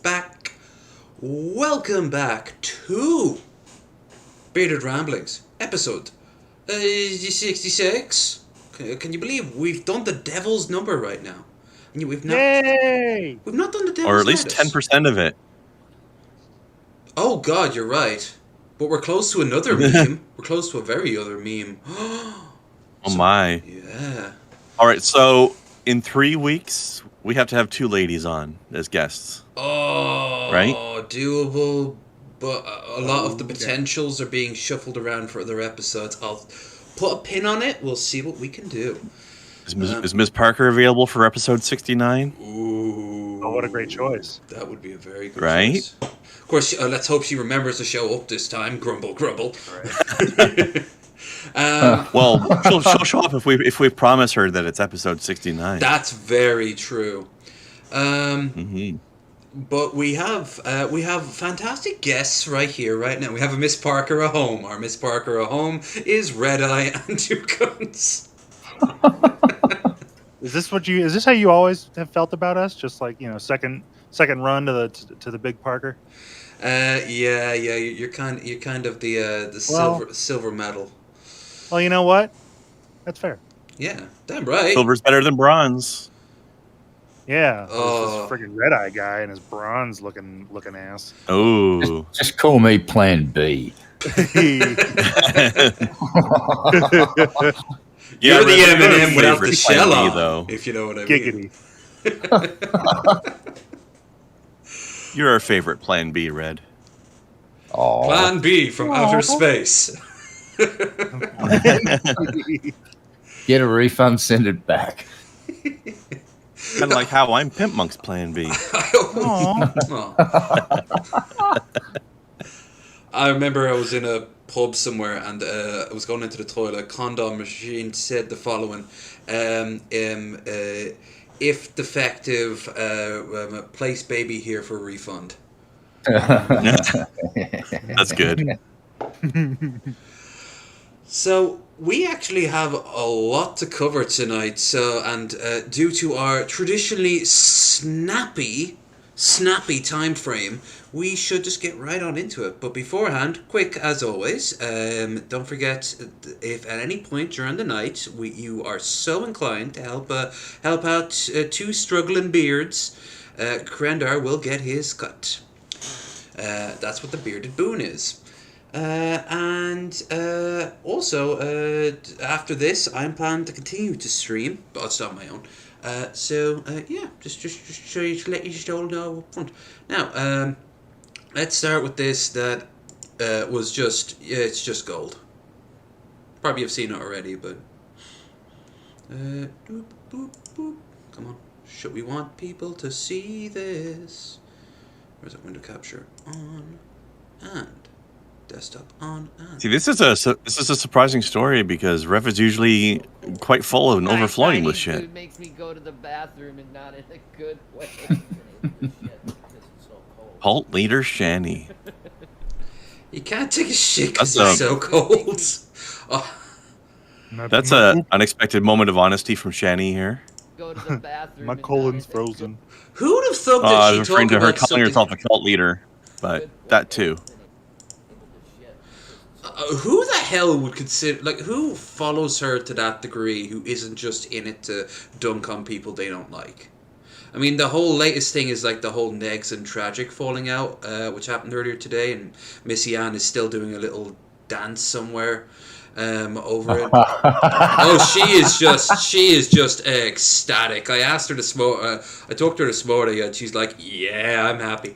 Back. Welcome back to Bearded Ramblings, episode 66. Can you believe we've done the devil's number right now? And we've not. Yay! We've not done the devil's or at least notice. 10% of it. Oh God, you're right. But we're close to another meme. We're close to a very other meme. Oh my. Yeah. All right, so in 3 weeks, we have to have 2 ladies on as guests. Oh, right? Doable, but a lot of the potentials are being shuffled around for other episodes. I'll put a pin on it. We'll see what we can do. Is Ms. Parker available for episode 69? Ooh. Oh, what a great choice. That would be a very good Right? choice. Of course, let's hope she remembers to show up this time. Grumble, grumble. Right. Well, she'll show up if we promise her that it's episode 69. That's very true. Mm-hmm. But we have fantastic guests right here, right now. We have a Miss Parker at home. Our Miss Parker at home is Red Eye and Two Guns. Is this how you always have felt about us? Just like, second run to the big Parker? Yeah, you're kind of the silver medal. Well, you know what? That's fair. Yeah, damn right. Silver's better than bronze. Yeah, Oh. this friggin' red eye guy and his bronze looking ass. Oh. Just call me Plan B. You're the Red, you're M&M without the favorite shell Plan B, on, though. if you know what I mean. Giggity. You're our favorite Plan B, Red. Oh, Plan B from outer space. get a refund, send it back. Kind of like how I'm Pimp Monk's Plan B. Aw. I remember I was in a pub somewhere and I was going into the toilet. Condom machine said the following: if defective, place baby here for refund. That's good. So we actually have a lot to cover tonight. So, and due to our traditionally snappy time frame, we should just get right on into it. But beforehand, quick as always, don't forget, if at any point during the night you are so inclined to help out two struggling beards, Krendar will get his cut. That's what the bearded boon is. And also, after this, I'm planning to continue to stream, but it's on my own. Yeah, just show you to let you all know up front. Now, let's start with this that was it's just gold. Probably have seen it already, but boop, boop, boop. Come on, we want people to see this. Where's that window capture on and desktop on and. See, this is a surprising story because Ref is usually quite full and overflowing with shit. Food makes me go to the bathroom and not in a good way. Cult leader Shani. You can't take a shit because That's it's so cold. Oh, That's an unexpected moment of honesty from Shani here. Go to the bathroom. My and colon's not in a frozen. who would have thought I that was she referring talked to her about calling something? herself a cult leader, but that too. Who the hell would consider, like, who follows her to that degree who isn't just in it to dunk on people they don't like? I mean, the whole latest thing is like the whole Negs and Tragic falling out, which happened earlier today, and Missy Ann is still doing a little dance somewhere over it. Oh, she is just ecstatic. I asked her this morning, I talked to her this morning, and she's like, "Yeah, I'm happy,"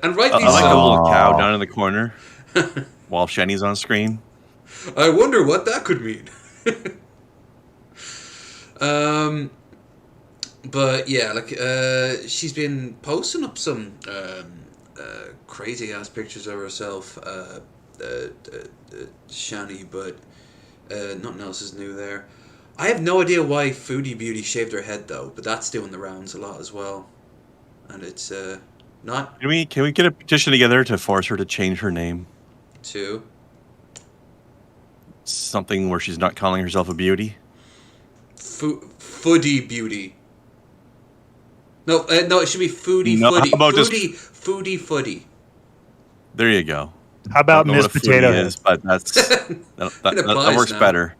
and rightly I like a so. little cow down in the corner while Shani's on screen. I wonder what that could mean. But yeah, like she's been posting up some crazy ass pictures of herself, Shani, but nothing else is new there. I have no idea why Foodie Beauty shaved her head though, but that's doing the rounds a lot as well, and it's not. Can we get a petition together to force her to change her name? To Something where she's not calling herself a beauty. Foodie Beauty. No, it should be Foodie No, Footy. how about just- Foodie Footy. There you go. How about I don't know Miss what a Potato foodie Head? is, but that applies works now. better.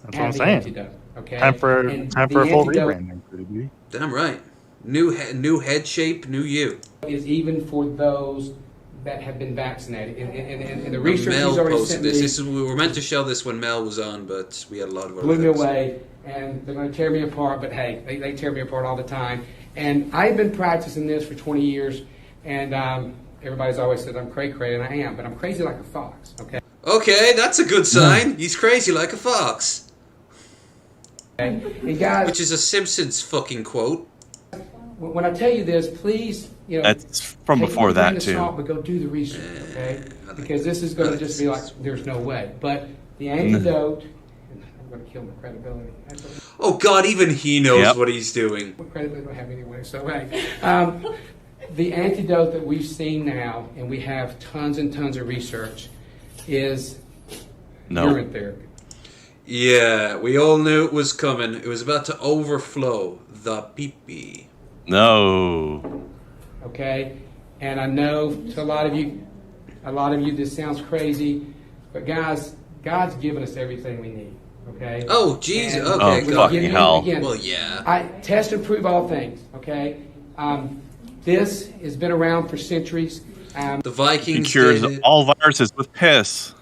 That's what I'm have the saying. antidote, okay? Time for And a the full antidote rebranding. Pretty beauty. Damn right. New head shape, new you. is even for those that have been vaccinated. And the research Mel has already posted sent this. me, This is we were meant to show this when Mel was on, but we had a lot of other blew me things. away, and they're going to tear me apart, but hey, they tear me apart all the time. And I've been practicing this for 20 years, and everybody's always said I'm cray-cray, and I am, but I'm crazy like a fox, okay? Okay, that's a good sign. He's crazy like a fox, And guys, which is a Simpsons fucking quote. when I tell you this, please, That's from take it before with a grain that of too. salt, but go do the research, okay? I like Because this is I going to like just be like, this. there's no way. But the antidote, I'm going to kill my credibility. Oh God, even he knows Yep. what he's doing. What credibility do I have anyway? So, hey. The antidote that we've seen now, and we have tons and tons of research, is No. urine therapy. Yeah, we all knew it was coming. It was about to overflow the pee-pee. No. Okay? And I know to a lot of you this sounds crazy, but guys, God's given us everything we need. Okay. Oh, Jesus. And- Okay, Oh, God. fucking hell. Again, Well, yeah. I test and prove all things. Okay. This has been around for centuries. The He Vikings cures did it. all viruses with piss.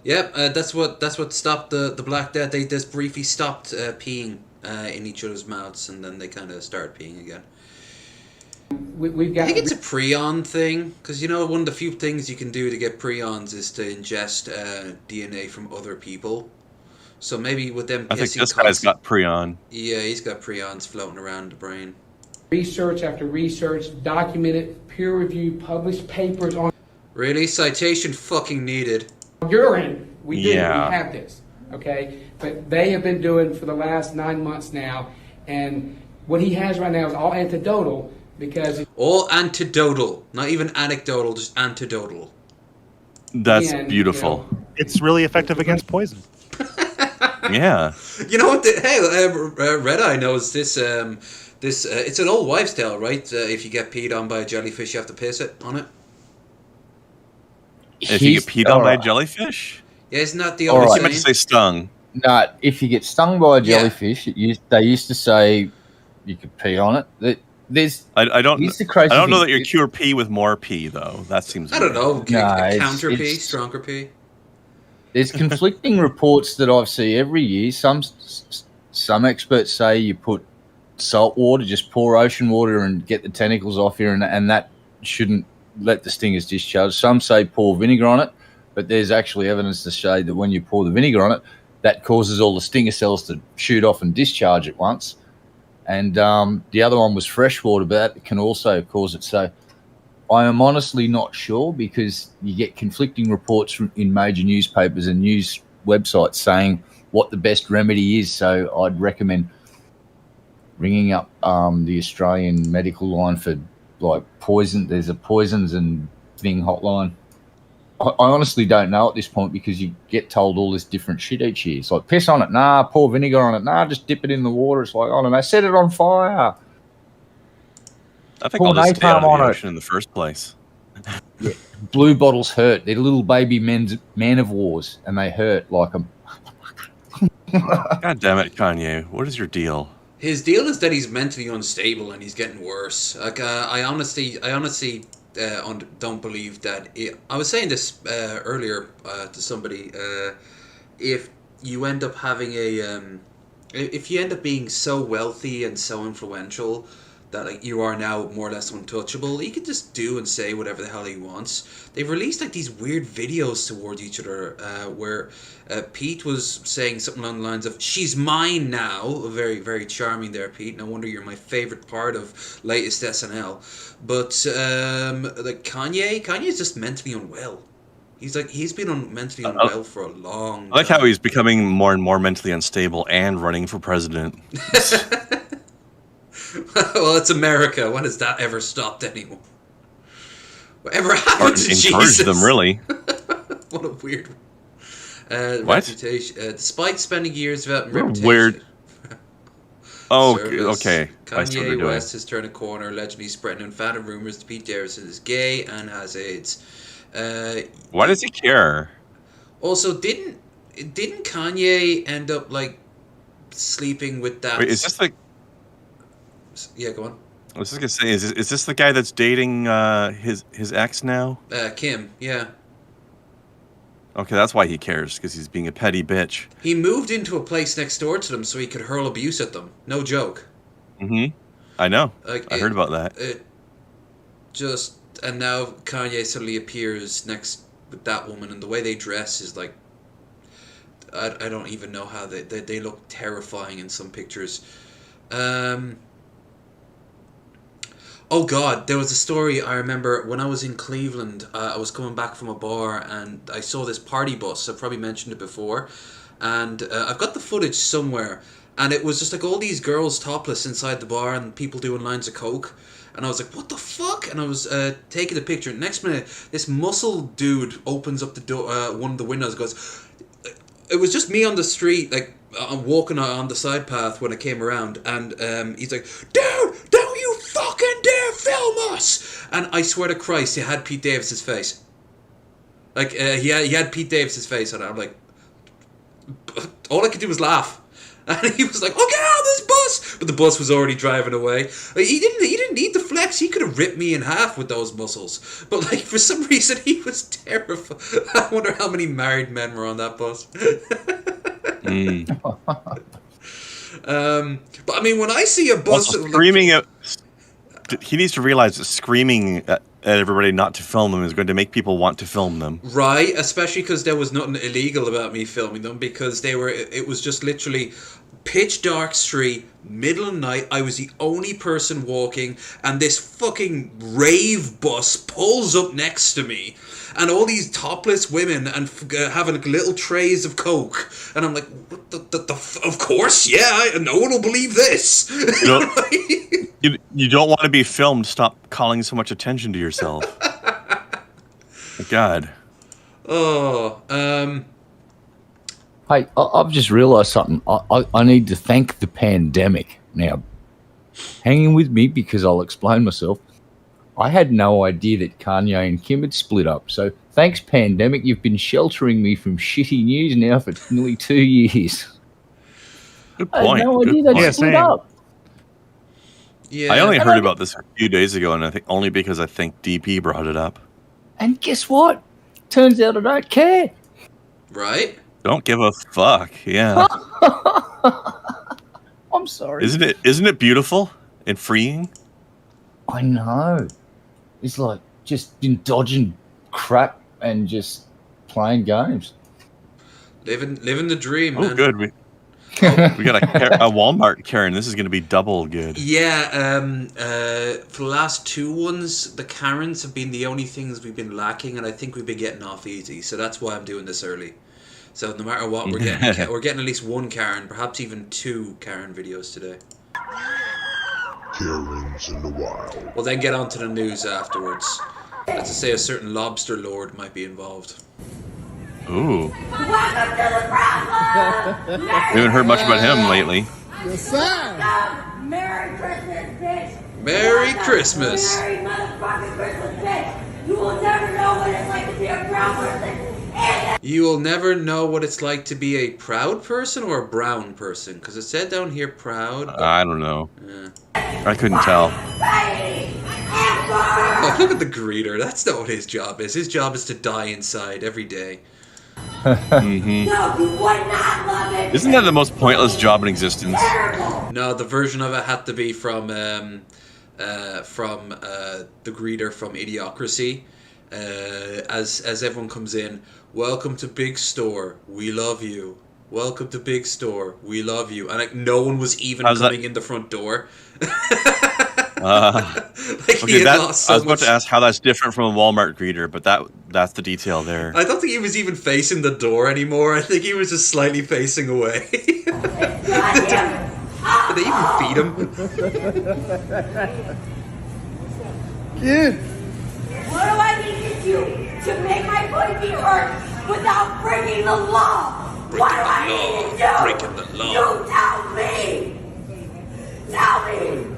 Yep, that's what stopped the Black Death. They just briefly stopped peeing in each other's mouths, and then they kind of started peeing again. We've got. I think it's a prion thing, because you know one of the few things you can do to get prions is to ingest DNA from other people. So maybe with them I think pissing this guy's got prion. Yeah, he's got prions floating around the brain. Research after research, documented, peer-reviewed, published papers on Really? Citation fucking needed. urine. We do. Yeah. We have this. Okay? But they have been doing for the last 9 months now, and what he has right now is all anecdotal because All antidotal. Not even anecdotal, just antidotal. That's Again, beautiful. It's really effective against poison. Yeah. You know what? Red Eye knows this. It's an old wives' tale, right? If you get peed on by a jellyfish, you have to piss it on it. If you get peed on by a jellyfish? Yeah, isn't that the All old You right. meant to saying? say stung. No, if you get stung by a Yeah. jellyfish, they used to say you could pee on it. There's I don't. Here's the crazy I don't know thing. that you cure pee with more pee though. That seems. I don't weird. know. No, Counter pee, it's- stronger pee. There's conflicting reports that I've seen every year. Some experts say you put salt water, just pour ocean water and get the tentacles off here, and that shouldn't let the stingers discharge. Some say pour vinegar on it, but there's actually evidence to say that when you pour the vinegar on it, that causes all the stinger cells to shoot off and discharge at once. And the other one was fresh water, but that can also cause it. So I am honestly not sure because you get conflicting reports in major newspapers and news websites saying what the best remedy is. So I'd recommend ringing up the Australian medical line for like poison. There's a poisons and thing hotline. I honestly don't know at this point because you get told all this different shit each year. It's like piss on it, nah, pour vinegar on it, nah, just dip it in the water. It's like, I don't know, set it on fire. I think Pour I'll just stay out of napalm on the it. ocean in the first place. Blue bottles hurt. They're little baby man of wars, and they hurt like them. God damn it, Kanye! What is your deal? His deal is that he's mentally unstable and he's getting worse. Like I honestly don't believe that. I was saying this earlier to somebody. If you end up having if you end up being so wealthy and so influential that like you are now more or less untouchable, he could just do and say whatever the hell he wants. They've released like these weird videos toward each other where Pete was saying something along the lines of "She's mine now." Very, very charming there, Pete. No wonder you're my favorite part of latest SNL. But like Kanye's just mentally unwell. He's been mentally unwell for a long. I like time. how he's becoming more and more mentally unstable and running for president. Well, it's America. When has that ever stopped anyone? Whatever Or happened to encourage Jesus? them, really. What a weird What? reputation. Despite spending years without What a reputation. weird- Oh, service, okay. I see what you're Kanye doing. West has turned a corner, allegedly spreading unfounded rumors that Pete Davidson is gay and has AIDS. Why does he care? Also, didn't Kanye end up like sleeping with that? Wait, is this the? Yeah, go on. I was just gonna say, is this the guy that's dating his ex now? Kim, yeah. Okay, that's why he cares, because he's being a petty bitch. He moved into a place next door to them so he could hurl abuse at them. No joke. Mm-hmm. I know. Like, I heard about that. And now Kanye suddenly appears next with that woman, and the way they dress is like, I don't even know how they look terrifying in some pictures. Oh God, there was a story I remember when I was in Cleveland. I was coming back from a bar and I saw this party bus. I've probably mentioned it before, and I've got the footage somewhere. And it was just like all these girls topless inside the bar and people doing lines of coke. And I was like, what the fuck? And I was taking a picture. Next minute, this muscle dude opens up the door, one of the windows and goes, it was just me on the street, like, I'm walking on the side path when I came around. And he's like, dude, don't you fucking dare film us! And I swear to Christ, he had Pete Davis's face. Like, he had Pete Davis's face on it. I'm like, all I could do was laugh. And he was like, "Oh, get out of this bus!" But the bus was already driving away. He didn't need the flex. He could have ripped me in half with those muscles. But like for some reason, he was terrified. I wonder how many married men were on that bus. But I mean, when I see a bus Also, screaming at, he needs to realize that screaming at everybody not to film them is going to make people want to film them. Right, especially because there was nothing illegal about me filming them, because it was just literally pitch dark street, middle of night. I was the only person walking, and this fucking rave bus pulls up next to me, and all these topless women and having little trays of coke, and I'm like, what of course, yeah, no one will believe this. You don't want to be filmed. Stop calling so much attention to yourself. God. Oh, Hey, I've just realised something. I need to thank the pandemic. Now, hanging with me because I'll explain myself. I had no idea that Kanye and Kim had split up. So thanks, pandemic. You've been sheltering me from shitty news now for nearly 2 years. Good I point. had no Good idea they point. split same. up. yeah. I only heard about this a few days ago, and I think only because I think DP brought it up. And guess what? Turns out I don't care. Right? Don't give a fuck. Yeah. I'm sorry. Isn't it beautiful and freeing? I know. It's like just been dodging crap and just playing games. Living the dream, Oh, man. good. We got a Walmart Karen. This is going to be double good. Yeah, for the last two ones, the Karens have been the only things we've been lacking, and I think we've been getting off easy. So that's why I'm doing this early. So no matter what, we're getting at least one Karen, perhaps even two Karen videos today. Karens in the wild. We'll then get on to the news afterwards. Let's just say a certain lobster lord might be involved. Ooh. Welcome to the problem! We haven't heard much about him lately. Merry Christmas, bitch! Merry Welcome Christmas! to Merry motherfucking Christmas, bitch! You will never know what it's like to be a brown person. You will never know what it's like to be a proud person or a brown person, because it said down here proud. I don't know. I couldn't tell. Oh, look at the greeter. That's not what his job is. His job is to die inside every day. Mm-hmm. No, you would not love it! Isn't that the most pointless job in existence? No, the version of it had to be from the greeter from Idiocracy. As everyone comes in, welcome to Big Store, we love you. Welcome to Big Store, we love you. And like no one was even coming in the front door. Like Okay, I lost so was about much. to ask how that's different from a Walmart greeter, but that's the detail there. I don't think he was even facing the door anymore. I think he was just slightly facing away. Did they even feed him? What do I need to do to make my body be hurt without breaking the law? What do I need to do? Breaking the law. You tell me! Tell me!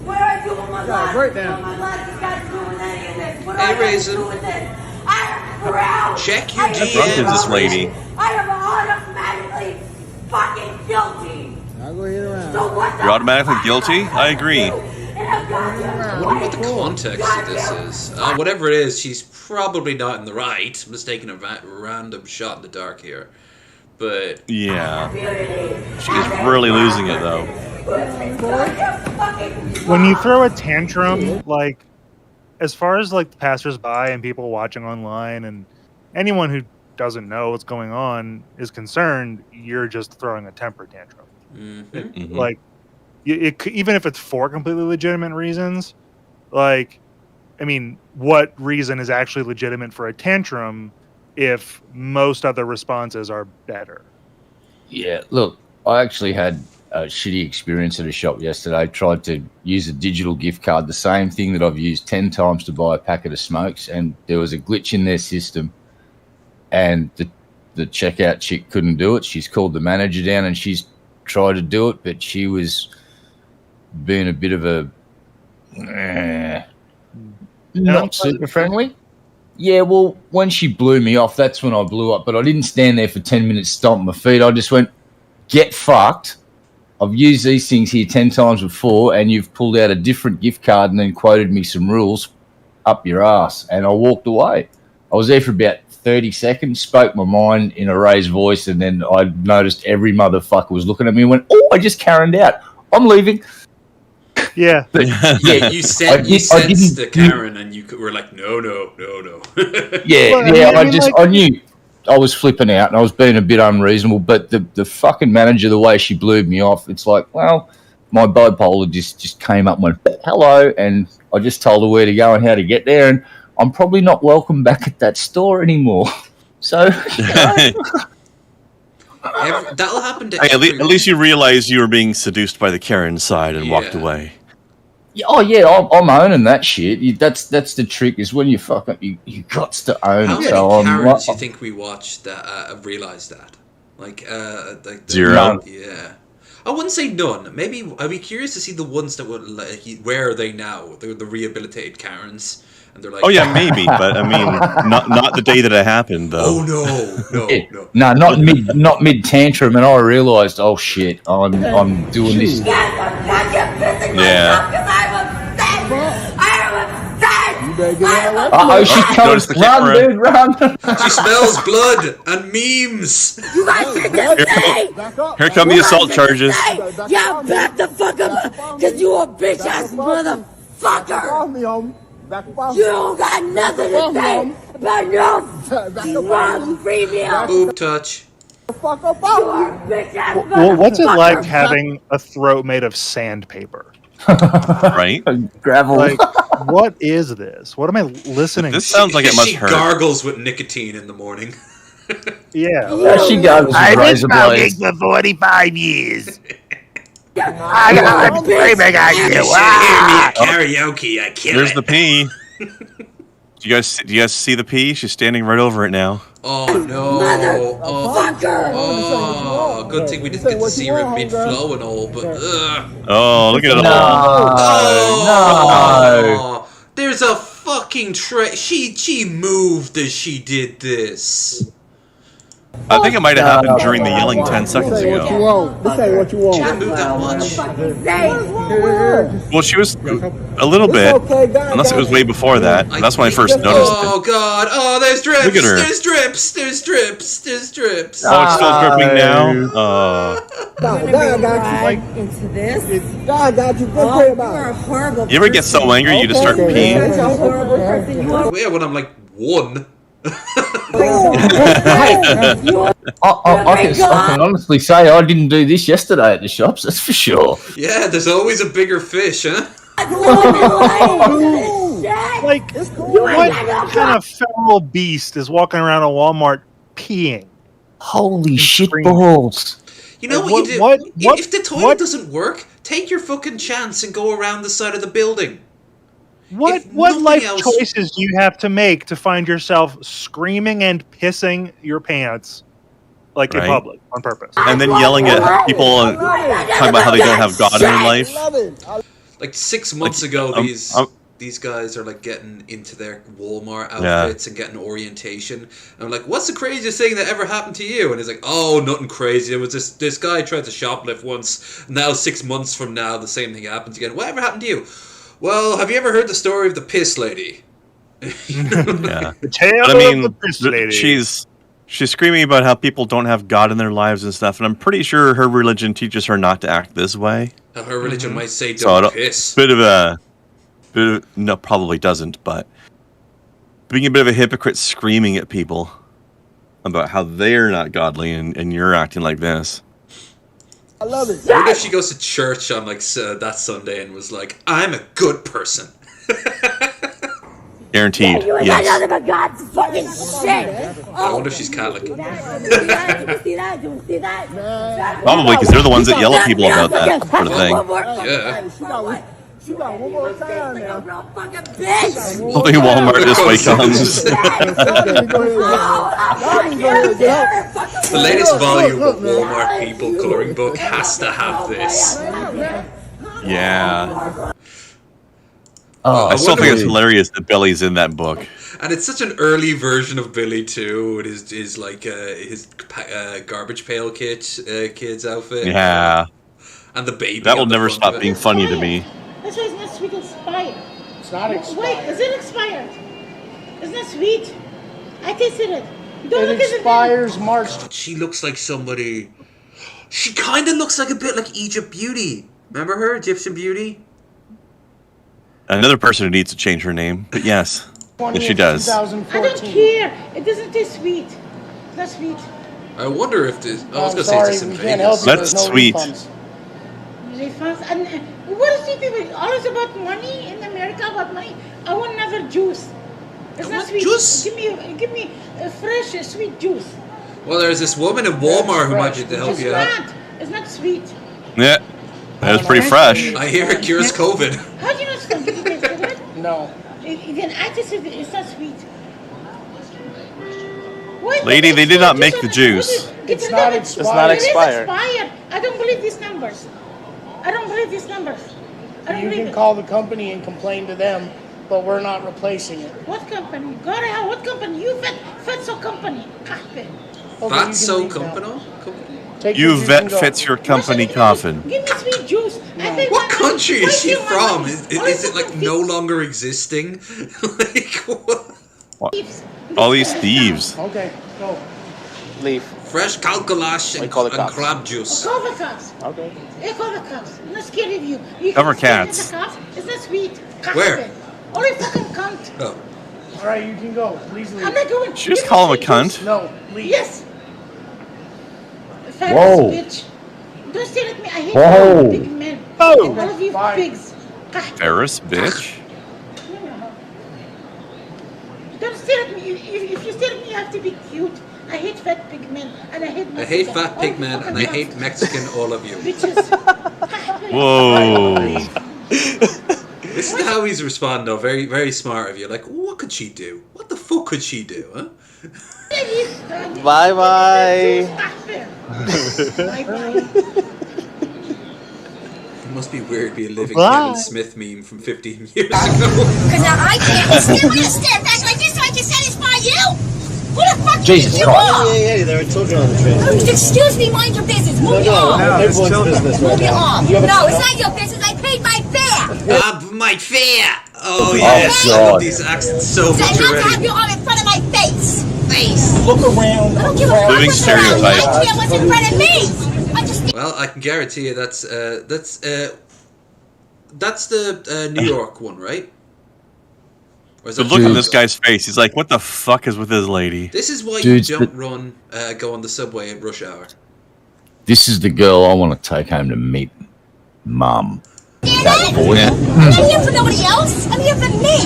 What do I do with my life? What do my life has got to do with any of this? What do I got to Raisin. do with this? I am proud! Check your I am DMs, Drunk is this lady. I am automatically fucking guilty! I'll go hit around. So what the You're automatically fuck guilty? am I agree. to do? And I've got to I wonder what the context of this is. Whatever it is, she's probably not in the right. I'm just taking a random shot in the dark here. But Yeah. She's really losing it, though. When you throw a tantrum, like, as far as like passersby and people watching online and anyone who doesn't know what's going on is concerned, you're just throwing a temper tantrum. Mhm. Like, even if it's for completely legitimate reasons, like, I mean, what reason is actually legitimate for a tantrum if most other responses are better? Yeah, look, I actually had a shitty experience at a shop yesterday. I tried to use a digital gift card, the same thing that I've used 10 times to buy a packet of smokes, and there was a glitch in their system, and the checkout chick couldn't do it. She's called the manager down, and she's tried to do it, but she was being a bit of a not super friendly. Yeah, well, when she blew me off, that's when I blew up. But I didn't stand there for 10 minutes stomping my feet. I just went, get fucked. I've used these things here 10 times before, and you've pulled out a different gift card and then quoted me some rules up your ass. And I walked away. I was there for about 30 seconds, spoke my mind in a raised voice, and then I noticed every motherfucker was looking at me and went, oh, I just Karen'd out. I'm leaving. Yeah. But, yeah, You sensed the Karen, and you were like, no. Yeah, Well, yeah. I mean, I knew I was flipping out and I was being a bit unreasonable. But the fucking manager, the way she blew me off, it's like, well, my bipolar just came up and went, hello, and I just told her where to go and how to get there, and I'm probably not welcome back at that store anymore. So that'll happen to Hey, at everyone. least you realized you were being seduced by the Karen side and walked Yeah. away. oh yeah, I'm owning that shit. That's the trick, is when you fuck up, you got to own How it. many So Karens do you think we watched that realized that? Like the Zero. None. Yeah. I wouldn't say none. Maybe I'd be curious to see the ones that would like. Where are they now? They're the rehabilitated Karens, and they're like, Oh yeah, maybe, but I mean, not the day that it happened though. oh no, Yeah. no. No, not mid tantrum, and I realised, oh shit, I'm doing this. Yeah. Oh, she's coming! Notice the Run, camera. dude, run! She smells blood and memes. You guys did this thing! Here come the assault charges. Yeah, back the fuck up! Cause you a bitch ass motherfucker! You don't got nothing to say about your drug premium! Boob touch. You are a bitch ass Well, what's it like motherfucker. having a throat made of sandpaper? Right? Gravel. Like, what is this? What am I listening This to? sounds like it must She hurt. gargles with nicotine in the morning. Yeah. She goes with razor blades. for 45 years. I got screaming at You should hear me at karaoke. I kill There's it. the P. Do you guys see the P? She's standing right over it now. Oh no! Motherfucker! Oh, good thing we didn't get to see her mid flow and all. But Oh, look at it No, all. oh, there's a fucking tray. She moved as she did this. I think it might have happened during the yelling 10 seconds ago. This ain't what you want. She didn't move that much. Well, she was a little bit, unless it was way before that. That's when I first noticed it. Oh god! Oh, there's drips! Look at her. There's drips! There's drips! There's drips! Oh, it's still dripping now? God got you. into this. God got you. Good Oh, pray you about are a it. horrible You ever get so angry you just start You're peeing? such a horrible person. You are Yeah, when I'm like 1. I can honestly say I didn't do this yesterday at the shops, that's for sure. Yeah, there's always a bigger fish, huh? Like, what kind of feral beast is walking around a Walmart peeing? Holy shit screaming. balls. You know Like, what you do? what- If the toilet what- doesn't work, take your fucking chance and go around the side of the building. What If what life nothing else- choices do you have to make to find yourself screaming and pissing your pants like in Right. public on purpose? And then yelling at people and talking about how they don't have God in their life. Love it. Like 6 months ago, these guys are like getting into their Walmart outfits and getting orientation. And I'm like, what's the craziest thing that ever happened to you? And he's like, oh, nothing crazy. It was this guy tried to shoplift once. Now 6 months from now, the same thing happens again. Whatever happened to you? Well, have you ever heard the story of the piss lady? Yeah. The tale But I mean, of the piss lady. she's screaming about how people don't have God in their lives and stuff, and I'm pretty sure her religion teaches her not to act this way. Her religion might say So I don't don't- piss. No, probably doesn't, but being a bit of a hypocrite screaming at people about how they're not godly and you're acting like this. I love it. I wonder if she goes to church on like that Sunday and was like, I'm a good person. Guaranteed. You ain't got Yes. nothing but God's fucking shit! I wonder if she's Catholic. You see that? You see that? Probably, because they're the ones that yell at people about that sort of thing. Yeah. She got one more time now. Real fucking bitch! Only Walmart this way comes. The latest volume of Walmart People Coloring Book has to have this. Yeah. Oh, I still think it's wonder- hilarious that Billy's in that book. And it's such an early version of Billy too. With his like his garbage pail kid's outfit. Yeah. And the baby. That will on the never front stop of it. being funny to me. That's why it's not sweet, expired. It's not expired. Wait, is it expired? It's not sweet. I tasted it. Don't It look at expires March. She looks like somebody. She kind of looks like a bit like Egypt Beauty. Remember her, Egyptian Beauty? Another person who needs to change her name, but yes, she does. I don't care. It doesn't taste sweet. It's not sweet. I wonder if this. I was I'm gonna sorry, say this in we can't help Vegas. you. That's There's no sweet. refunds. Refunds. And what is it even? Always about money in America, about money. I want another juice. It's not sweet. Juice? Give me a fresh, sweet juice. Well, there's this woman in Walmart who might be able to help It's you out. not. It's not sweet. Yeah, that was pretty fresh. I hear it cures COVID. How do you know it's not sweet? Did you taste it? No. Then I tasted it. It's not sweet. Why Lady, they did not make the juice. It's not It expired. is expired. I don't believe these numbers. I don't believe these numbers. I don't You believe can it. call the company and complain to them, but we're not replacing it. What company? God, what company? You Fatso company. Kahpe. Okay, you can Fatso leave now. Company? Take You your juice vet and go. fits your company Listen, coffin. Give me sweet juice. I pay What my country money. is she Why do you from? want money? Is it like no longer existing? Like what? Thieves. All these thieves. Okay, go. Leave. Fresh calculash We and, call the and cops. crab juice. Call the cops. Okay. Hey, call the cops. I'm not scared of you. You Cover can stand cats. with the cops. It's not sweet. Where? Only fucking cunt. Oh. All right, you can go. Please leave. I'm not going. She just Give me call him a sweet juice. cunt. No, leave. Yes. Fat Whoa. bitch. Don't stare at me. I hate Whoa. you big men. Oh. All of you Bye. pigs. Ferris, bitch. Don't stare at me. If you stare at me, you have to be cute. I hate fat pig men, and I hate I hate Mexican. fat All pig you men fucking and I cunts. hate Mexican all of you. Bitches. Whoa. Listen to how he's responding though. Very, very smart of you. Like, what could she do? What the fuck could she do, huh? Bye bye. Bye-bye. It must be weird being a living Bye. Kevin Smith meme from 15 years ago. Cause now I can't still gonna step back like this so I can satisfy you? Who the fuck Jesus do you Christ. are? Hey, there are children on the train. Oh, excuse me, mind your business. Move it on. Everyone's business Move right it now. on. No, it's not your business. I paid my fare. My fare! Oh yes, I God. love these accents so So much not to have already. your arm in front of my face. Face. Look around. I don't give a fuck Living what's around you. stereotype. I care what's in front of me. I just Well, I can guarantee you that's the New York one, right? Or is The that look on Chicago? this guy's face. He's like, what the fuck is with this lady? This is why Dude, you don't go on the subway at rush hour. This is the girl I want to take home to meet Mum. That voice. I'm not here for nobody else. I'm here for me.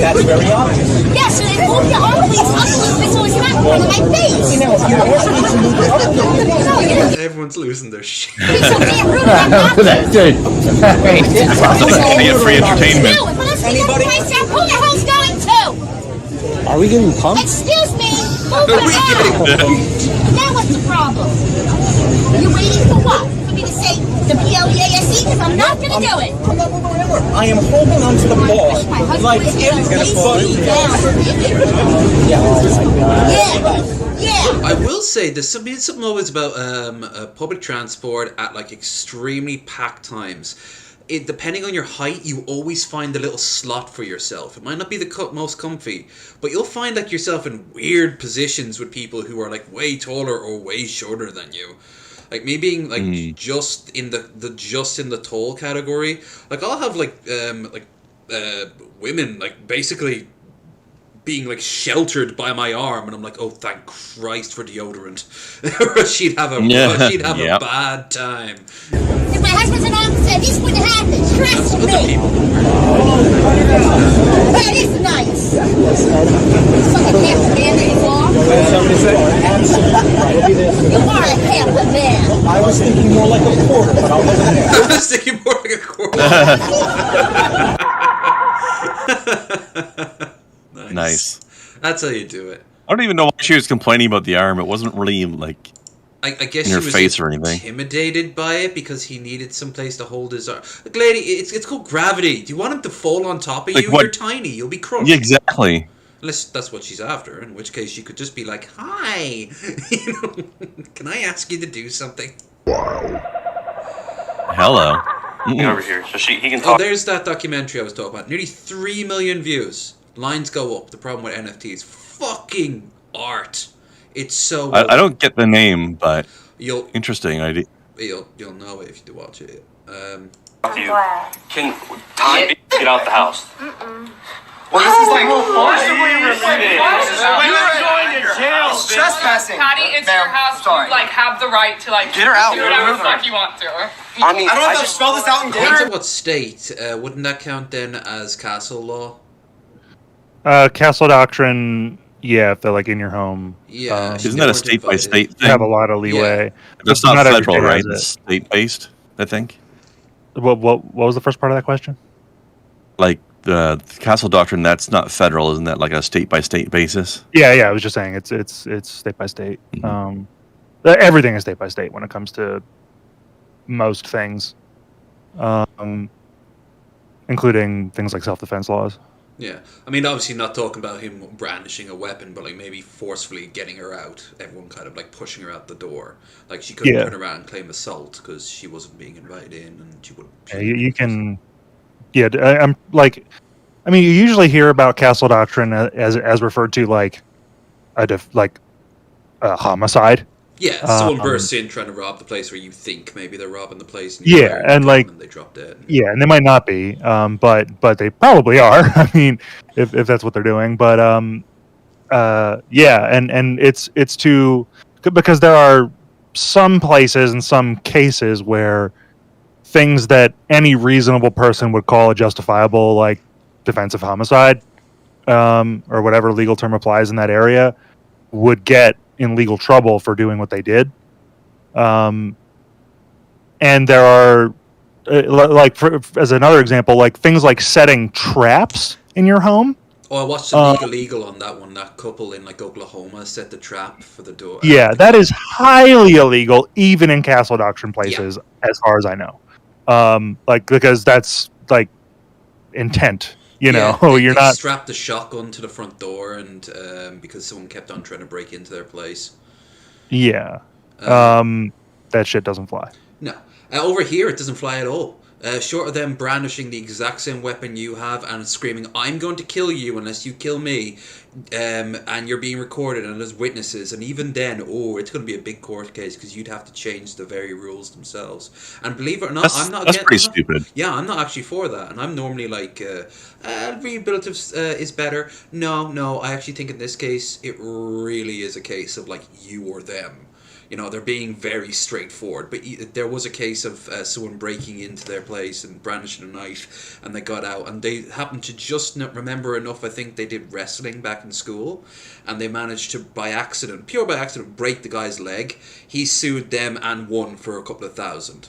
That's very obvious. Yes, so then move your arm, please, up a little bit so it's not in front of my face. You know, if you ask me to move it up a little bit, No, you're gonna Everyone's losing their shit. be so damn rude and That dude. Get free entertainment. No, if I don't see that place out, who the hell's going to? Are we getting pumped? Excuse me, move Are we your arm. Now what's the problem? You waiting for what? For me to say the PLEASE? Because I'm not going to do it. I'm not moving anywhere. I am holding onto the ball My husband like is going to it's gonna lace me down. Yeah. I will say there's something always about public transport at like extremely packed times. Depending on your height, you always find a little slot for yourself. It might not be the most comfy, but you'll find like yourself in weird positions with people who are like way taller or way shorter than you. Like me being like just in the tall category. Like I'll have women like basically being like sheltered by my arm, and I'm like, oh, thank Christ for deodorant. she'd have a Yep. bad time. If my husband's an officer, this wouldn't happen. Trust Other me. people. That is nice. Something half a man anymore. You are a half a man. I was thinking more like a quarter, but I'll look at it. I was thinking more like a quarter. Nice. That's how you do it. I don't even know why she was complaining about the arm. It wasn't really like I guess in she her was face or anything. intimidated by it because he needed some place to hold his arm. Like, lady, it's called gravity. Do you want him to fall on top of Like you? what- You're tiny. You'll be crushed. Yeah, exactly. Unless that's what she's after, in which case she could just be like, "Hi, can I ask you to do something?" Hello. Over here, so he can Oh, talk. there's that documentary I was talking about. Nearly 3 million views. Lines go up. The problem with NFTs, fucking art. It's so. I don't get the name, but You'll interesting idea. you'll know it if you watch it. Can time get out the house? Well, this is like forcibly removed. You're going to jail. It's trespassing. Patty, it's your house. Sorry. You have the right to Get her out. do whatever the Remove her. fuck you want to. I mean, I don't have to spell this out in Depends on game. what state. Wouldn't that count then as castle law? Castle doctrine, yeah, if they're like in your home. Yeah. Isn't that a state by state You thing? have a lot of leeway. That's But not every federal, state right? has it. It's state based, I think. What was the first part of that question? Like the castle doctrine, that's not federal, isn't that like a state by state basis? Yeah, I was just saying it's state by state. Everything is state by state when it comes to most things, including things like self-defense laws. Yeah, I mean, obviously not talking about him brandishing a weapon, but like maybe forcefully getting her out. Everyone kind of like pushing her out the door. Like she couldn't turn around and claim assault because she wasn't being invited in, and she wouldn't. Yeah, you can. Yeah, I'm like. I mean, you usually hear about castle doctrine as referred to like a homicide. Yeah, someone bursts in trying to rob the place where you think maybe they're robbing the place. And And like, and they drop dead. Yeah, and they might not be, but they probably are. I mean, if that's what they're doing, but yeah, and it's to because there are some places and some cases where things that any reasonable person would call a justifiable like defensive homicide, or whatever legal term applies in that area, would get in legal trouble for doing what they did. And there are, as another example, like things like setting traps in your home. Oh, I watched the Legal on that one. That couple in like Oklahoma set the trap for the door. Yeah, that is highly illegal, even in castle doctrine places, as far as I know. Because that's like intent. You're they not strapped a shotgun to the front door, and because someone kept on trying to break into their place. Yeah, that shit doesn't fly. No, over here it doesn't fly at all. Short of them brandishing the exact same weapon you have and screaming, "I'm going to kill you unless you kill me," and you're being recorded and there's witnesses, and even then, it's going to be a big court case because you'd have to change the very rules themselves. And believe it or not, That's pretty stupid. Yeah, I'm not actually for that, and I'm normally like, rehabilitative is better. No, I actually think in this case it really is a case of like you or them. They're being very straightforward. But there was a case of someone breaking into their place and brandishing a knife, and they got out, and they happened to just not remember enough. I think they did wrestling back in school, and they managed to, pure by accident, break the guy's leg. He sued them and won for a couple of thousand.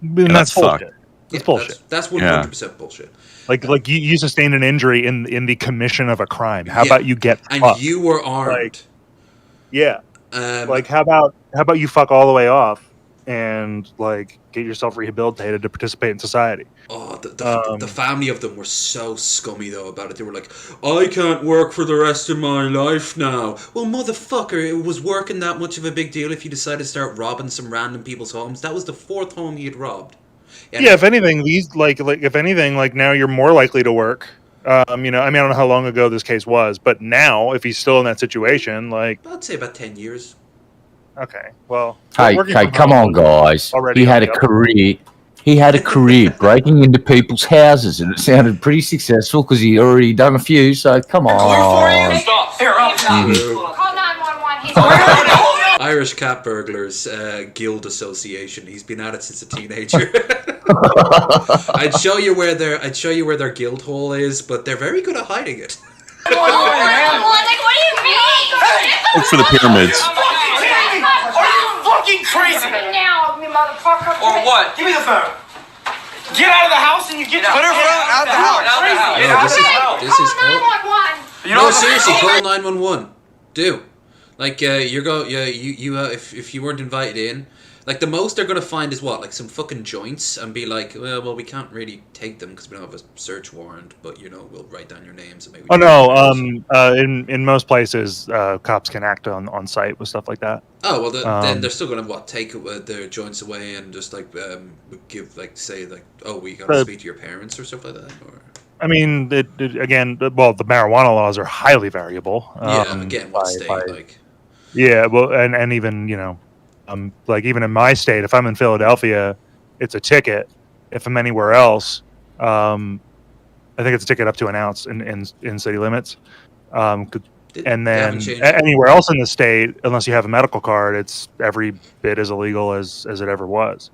That's bullshit. That's bullshit. That's 100% bullshit. Like you sustained an injury in the commission of a crime. How about you get and fucked? You were armed. Yeah. How about you fuck all the way off and like get yourself rehabilitated to participate in society? Oh, the family of them were so scummy though about it. They were like, "I can't work for the rest of my life now." Well, motherfucker, it was working that much of a big deal if you decided to start robbing some random people's homes. That was the 4th home he had robbed. Yeah, if anything, now you're more likely to work. I don't know how long ago this case was, but now if he's still in that situation, like I'd say about 10 years. Okay, well, Hey, come on, guys. He had a career. He had a career breaking into people's houses, and it sounded pretty successful because he'd already done a few. So come on. Stop. Here, Call 911. Irish Cat Burglars Guild Association. He's been at it since a teenager. I'd show you where their guild hall is, but they're very good at hiding it. Like, what do you mean? Look for the pyramids. Are you fucking crazy? Now, you motherfucker. Or what? Give me the phone. Get out of the house and you get put her phone out of the house. Get out of the house. This is Call 911. no, seriously, call 911. Do. Like you if you weren't invited in, Like, the most they're going to find is what? Like, some fucking joints and be like, well, we can't really take them because we don't have a search warrant, but, you know, we'll write down your names and maybe... Oh, no. In most places, cops can act on site with stuff like that. Oh, well, then they're still going to, take their joints away and just, give, say, oh, we got to speak to your parents or stuff like that? Or... I mean, again, the marijuana laws are highly variable. Again, what state, Yeah, well, and even, you know, even in my state, if I'm in Philadelphia, it's a ticket. If I'm anywhere else, I think it's a ticket up to an ounce in city limits. And then anywhere else in the state, unless you have a medical card, it's every bit as illegal as it ever was.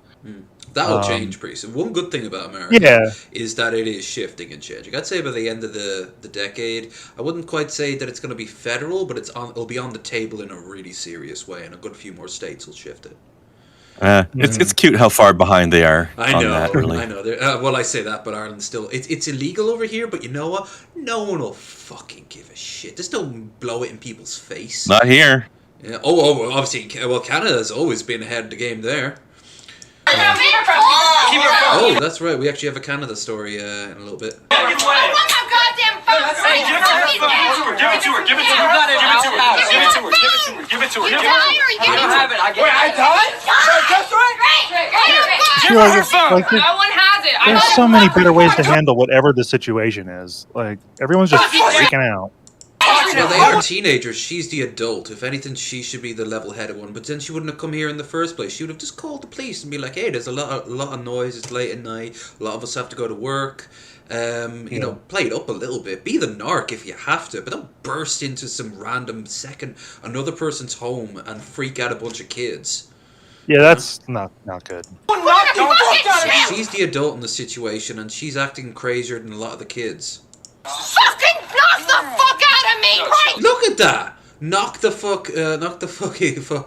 That'll change pretty soon. One good thing about America is that it is shifting and changing. I'd say by the end of the decade, I wouldn't quite say that it's going to be federal, but it'll be on the table in a really serious way, and a good few more states will shift it. It's cute how far behind they are. I know. On that, really. I know. Well, I say that, but Ireland's still... It's illegal over here, but you know what? No one will fucking give a shit. Just don't blow it in people's face. Not here. Yeah. Oh, obviously, Canada's always been ahead of the game there. Oh, that's right. We actually have a Canada story in a little bit. I want my goddamn phone! Hey, give it to her! Give it to her! Give it to her! Give it to her! Give it to her! You die or you give it to her? Wait, I died? That's right! Give her your phone! No one has it! There's so many better ways to handle whatever the situation is. Like, everyone's just freaking out. Well, they are teenagers. She's the adult. If anything, she should be the level-headed one. But then she wouldn't have come here in the first place. She would have just called the police and be like, "Hey, there's a lot of noise. It's late at night. A lot of us have to go to work. You know, play it up a little bit. Be the narc if you have to, but don't burst into some random another person's home and freak out a bunch of kids." Yeah, that's not good. She's the adult in the situation, and she's acting crazier than a lot of the kids. Fucking knock the fuck out of me! Right? Look at that! Knock the fuck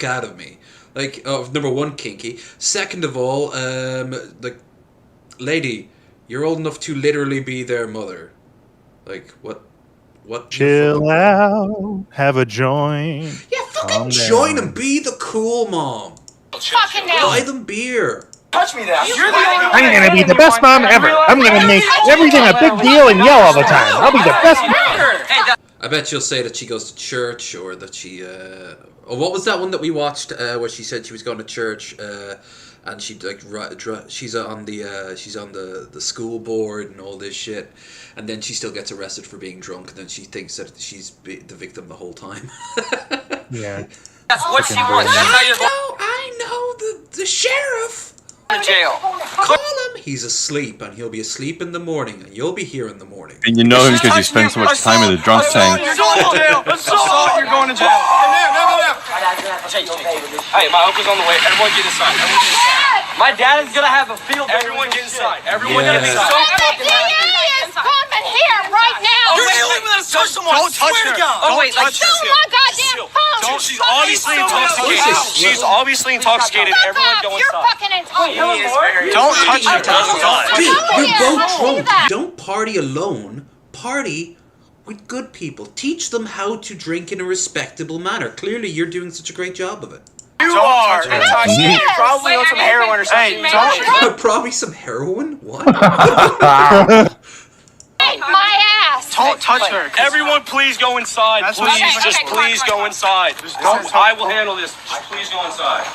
out of me. Like, number one, kinky. Second of all, like, lady, you're old enough to literally be their mother. Like, what? Chill out, have a joint. Yeah, fucking join them. Be the cool mom. Fucking now. Buy them beer. Touch me now. I'm gonna be the best mom ever. I'm gonna make everything a big deal and yell all the time. I'll be the best mom. I bet she'll say that she goes to church, or that she. What was that one that we watched where she said she was going to church, and she she's on the school board and all this shit, and then she still gets arrested for being drunk, and then she thinks that she's the victim the whole time. Yeah. That's what she wants. That's how you're going. I know the sheriff. To jail. Call him. He's asleep, and he'll be asleep in the morning, and you'll be here in the morning. And you know him because you spend so much time in the drunk tank. You're going to jail. Assault. You're going to jail. No. Hey, my uncle's on the way. Everyone get inside. My dad is gonna have a field day. Everyone get inside. Everyone get inside. The DA is coming here right now. You're leaving us. Touch someone. Don't touch her. Oh wait, like steal my goddamn phone. She's obviously intoxicated. She's obviously intoxicated. Everyone go inside. You're fucking intoxicated. Don't touch her. Dude, you're both drunk. Don't party alone. Party with good people. Teach them how to drink in a respectable manner. Clearly, you're doing such a great job of it. You are intoxicated. Probably on some heroin or something. Hey, probably some heroin? What? My ass. Don't touch her. Everyone, please go inside. Please go inside. I will handle this. Just please go inside.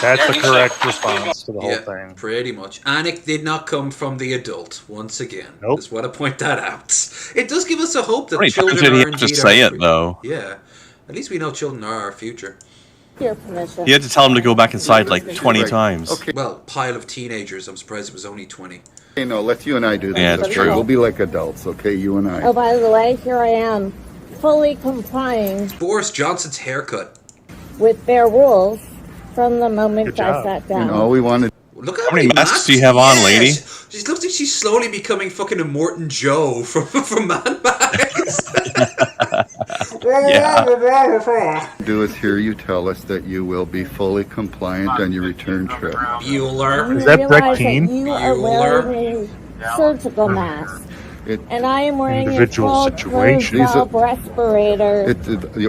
That's the correct response to the whole thing. Pretty much. And it did not come from the adult, once again. Nope. Just want to point that out. It does give us a hope that How many children times did he are have to indeed say our it, though? Yeah. At least we know children are our future. Your permission. You had to tell him to go back inside like 20 times. Okay. Well, pile of teenagers. I'm surprised it was only 20. Okay, no, let you and I do this. Yeah, that's true. We'll be like adults, okay? You and I. Oh, by the way, here I am, fully complying Boris Johnson's haircut. with their rules from the moment I sat down. You know, we wanted. Look How many masks do you have on, lady? She looks like she's slowly becoming fucking Immortan Joe from Mad Max. Do is hear you tell us that you will be fully compliant on your return trip. Bueller. Is that Breck Realize Teen? You are wearing a surgical mask. And I am wearing a Individual closed situation. valve respirator.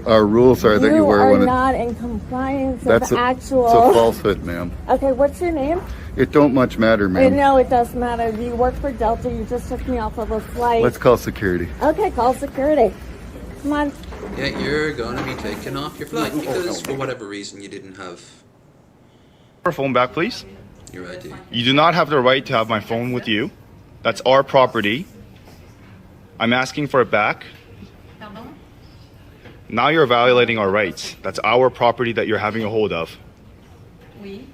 Our rules are that you wear are one. not in compliance That's with a, actual. It's a falsehood, ma'am. Okay, what's your name? It don't much matter, ma'am. No, it does matter. You work for Delta. You just took me off of a flight. Let's call security. Okay, call security. Come on. Yeah, you're going to be taken off your flight because for whatever reason you didn't have Your phone back, please. your ID. You do not have the right to have my phone with you. That's our property. I'm asking for it back. Now you're violating our rights. That's our property that you're having a hold of. Oui.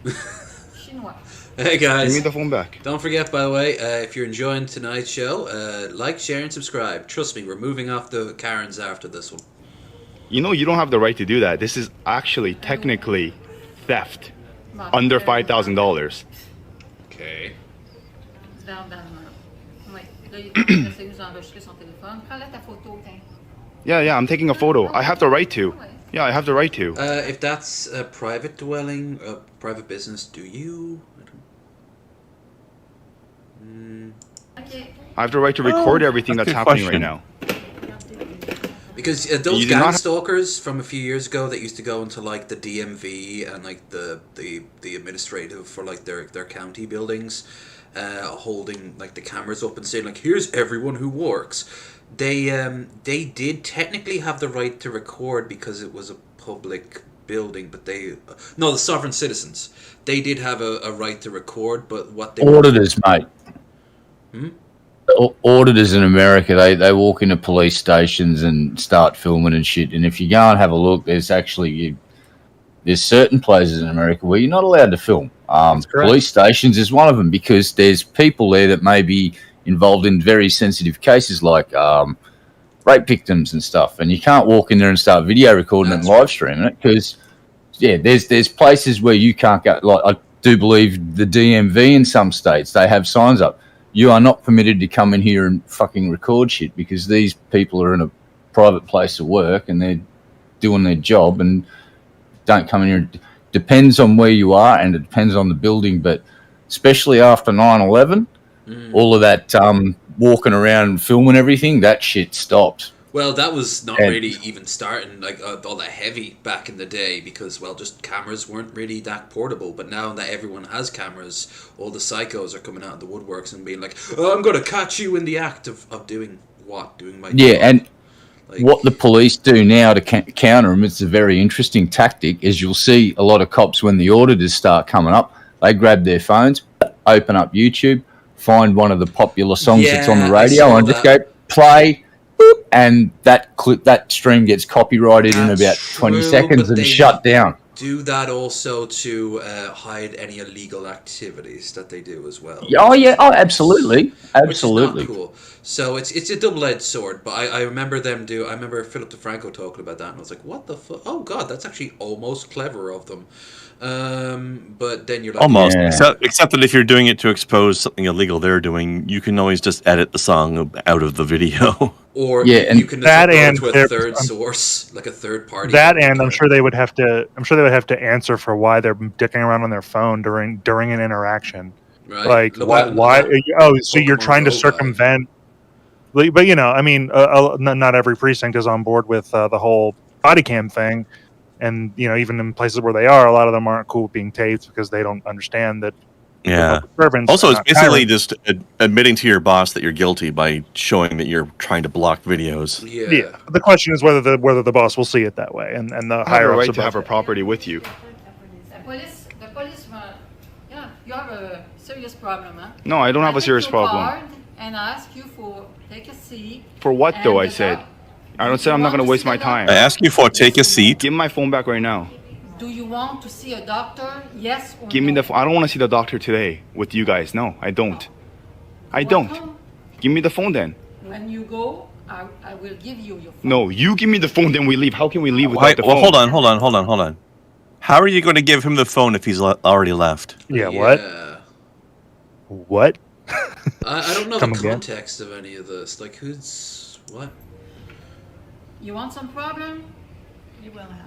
Chinois. Hey guys, Give me the phone back. don't forget, by the way, if you're enjoying tonight's show, like, share, and subscribe. Trust me, we're moving off the Karens after this one. You know you don't have the right to do that. This is actually technically theft. Under $5,000. Okay. Yeah, I'm taking a photo. I have the right to. Yeah, I have the right to. If that's a private dwelling, a private business, do you? I have the right to record everything that's happening right now. Because those You do gang not- stalkers from a few years ago that used to go into like the DMV and like the administrative for like their county buildings, holding like the cameras up and saying like, here's everyone who works. They did technically have the right to record because it was a public building, but the sovereign citizens, they did have a right to record, but what they Auditors, mate. Auditors in America, they walk into police stations and start filming and shit. And if you go and have a look, there's certain places in America where you're not allowed to film. Police stations is one of them because there's people there that may be involved in very sensitive cases like rape victims and stuff. And you can't walk in there and start video recording and live streaming it because, there's places where you can't go. Like I do believe the DMV in some states, they have signs up. You are not permitted to come in here and fucking record shit because these people are in a private place of work and they're doing their job and don't come in here. It depends on where you are and it depends on the building, but especially after 9/11, all of that walking around and filming everything, that shit stopped. Well, that was not really even starting like all that heavy back in the day because, well, just cameras weren't really that portable. But now that everyone has cameras, all the psychos are coming out of the woodworks and being like, "Oh, I'm going to catch you in the act of doing what? Doing my job." And what the police do now to counter them, it's a very interesting tactic, is you'll see a lot of cops when the auditors start coming up, they grab their phones, open up YouTube, find one of the popular songs that's on the radio and just go play. And that stream gets copyrighted in about 20 seconds and shut down. Do that also to hide any illegal activities that they do as well. Absolutely. Which is not cool. So it's a double-edged sword. But I remember I remember Philip DeFranco talking about that, and I was like, what the fuck? Oh god, that's actually almost clever of them. But then you're like, almost, except that if you're doing it to expose something illegal they're doing, you can always just edit the song out of the video. Or and you can that go and to a third source, like a third party. That and I'm sure they would have to answer for why they're dicking around on their phone during an interaction. Right. Like why? So you're trying to circumvent. But I mean, not every precinct is on board with the whole body cam thing, and even in places where they are, a lot of them aren't cool with being taped because they don't understand that. Yeah. Also, it's basically just admitting to your boss that you're guilty by showing that you're trying to block videos. Yeah. The question is whether the boss will see it that way, and the I have higher a ups right to have a property with you. The police you have a serious problem, huh? No, I don't have a serious problem. And ask you for take a seat. For what though? I said. I don't say I'm not going to waste my time. I ask you for take a seat. Give me my phone back right now. Do you want to see a doctor? Yes or Give me the. I don't want to see the doctor today with you guys. No, I don't. I don't. Give me the phone then. When you go, I will give you your phone. No, you give me the phone, then we leave. How can we leave without the phone? Well, hold on. How are you going to give him the phone if he's already left? Yeah. What? I don't know the context of any of this. Like, who's what? You want some problem?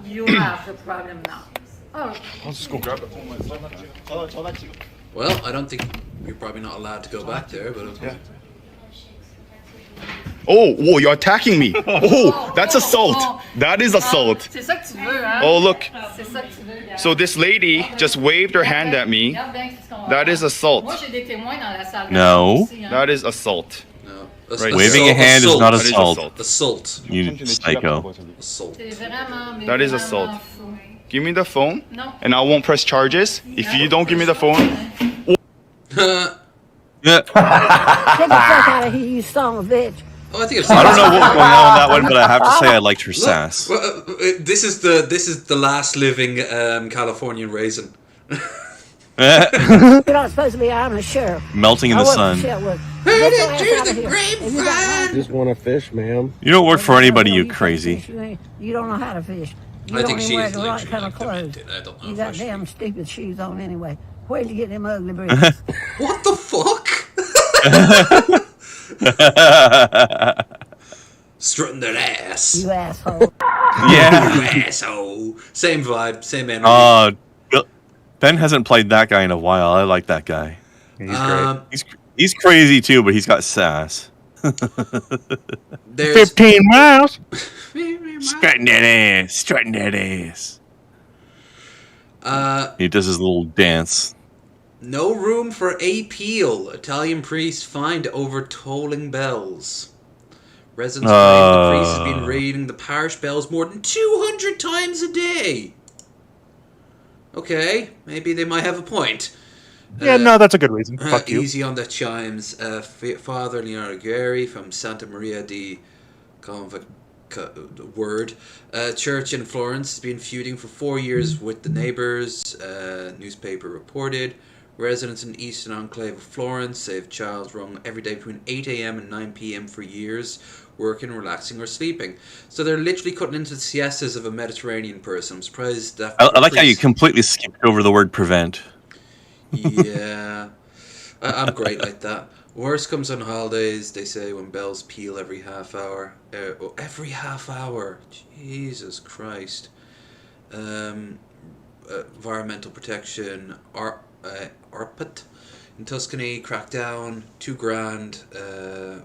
You have the problem now. Oh. I'll just go grab the phone. Well, I don't think you're probably not allowed to go back there, but okay. Oh, whoa, you're attacking me. Oh, that's assault. That is assault. C'est ça que tu veux, hein? Oh, look. C'est ça que tu veux, gars. So this lady just waved her hand at me. That is assault. Moi, j'ai des témoins dans la salle. No. That is assault. No. Right. Waving a hand is not That is assault. Assault. You psycho. Assault. C'est vraiment, mais That is vraiment assault. fou. Give me the phone, No. and I won't press charges. If you don't give me the phone, Yeah. Get the fuck out of here, you son of a bitch. Oh, I think I've I don't seen know this. what was going on in that one, but I have to say I liked her sass. Well, this is the last living Californian raisin. You're not supposed to be. I'm a sheriff. Melting in the sun. Just want to fish, ma'am. You don't work for anybody, you crazy. You don't know how to fish. You I don't think even she wear is the right literally kind like of clothes. demented. I don't know You if got I should- damn stupid shoes on anyway. Where'd you get them ugly boots? What the fuck? Strutting that ass. You asshole. Yeah. You asshole. Same vibe, same energy. Ben hasn't played that guy in a while. I like that guy. He's great. He's crazy too, but he's got sass. There's 15 miles. Strutting that ass. Strutting that ass. He does his little dance. no room for appeal. Italian priest fined over tolling bells. Residents claim the priest has been ringing the parish bells more than 200 times a day. Okay, maybe they might have a point. Yeah, no, that's a good reason. Fuck you. Easy on the chimes. Father Leonardo Guerri from Santa Maria di Church in Florence has been feuding for 4 years with the neighbors. Newspaper reported. Residents in Eastern Enclave of Florence say if child's rung every day between 8 a.m. and 9 p.m. for years, working, relaxing, or sleeping. So they're literally cutting into the siestas of a Mediterranean person. I'm surprised that. I like how you completely skipped over the word prevent. Yeah, I'm great like that. Worst comes on holidays, they say, when bells peal every half hour. Every half hour. Jesus Christ. Environmental protection. ARPAT in Tuscany, crackdown, $2,000.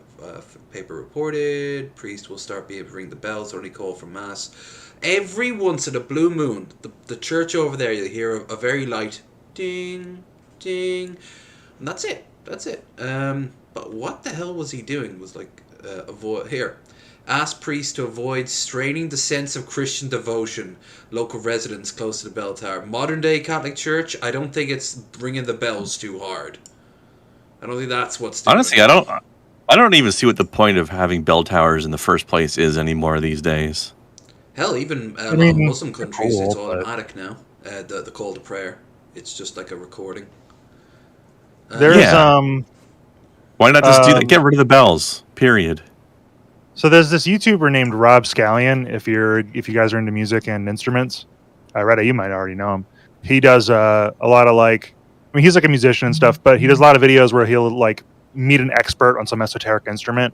Paper reported. Priest will start being able to ring the bells, only call for mass. Every once in a blue moon, the church over there, you'll hear a very light ding, ding, and that's it. That's it. But what the hell was he doing? Was like avoid here. Ask priests to avoid straining the sense of Christian devotion. Local residents close to the bell tower. Modern day Catholic Church, I don't think it's ringing the bells too hard. I don't think that's what's doing Honestly, it. I don't even see what the point of having bell towers in the first place is anymore these days. Hell, even I mean, Muslim countries, it's cool, but- automatic now. The call to prayer, it's just like a recording. There's Yeah. Why not just do that? Get rid of the bells. Period. So there's this YouTuber named Rob Scallion. If you guys are into music and instruments, Retta, you might already know him. He does a lot of he's like a musician and stuff, but he does a lot of videos where he'll like meet an expert on some esoteric instrument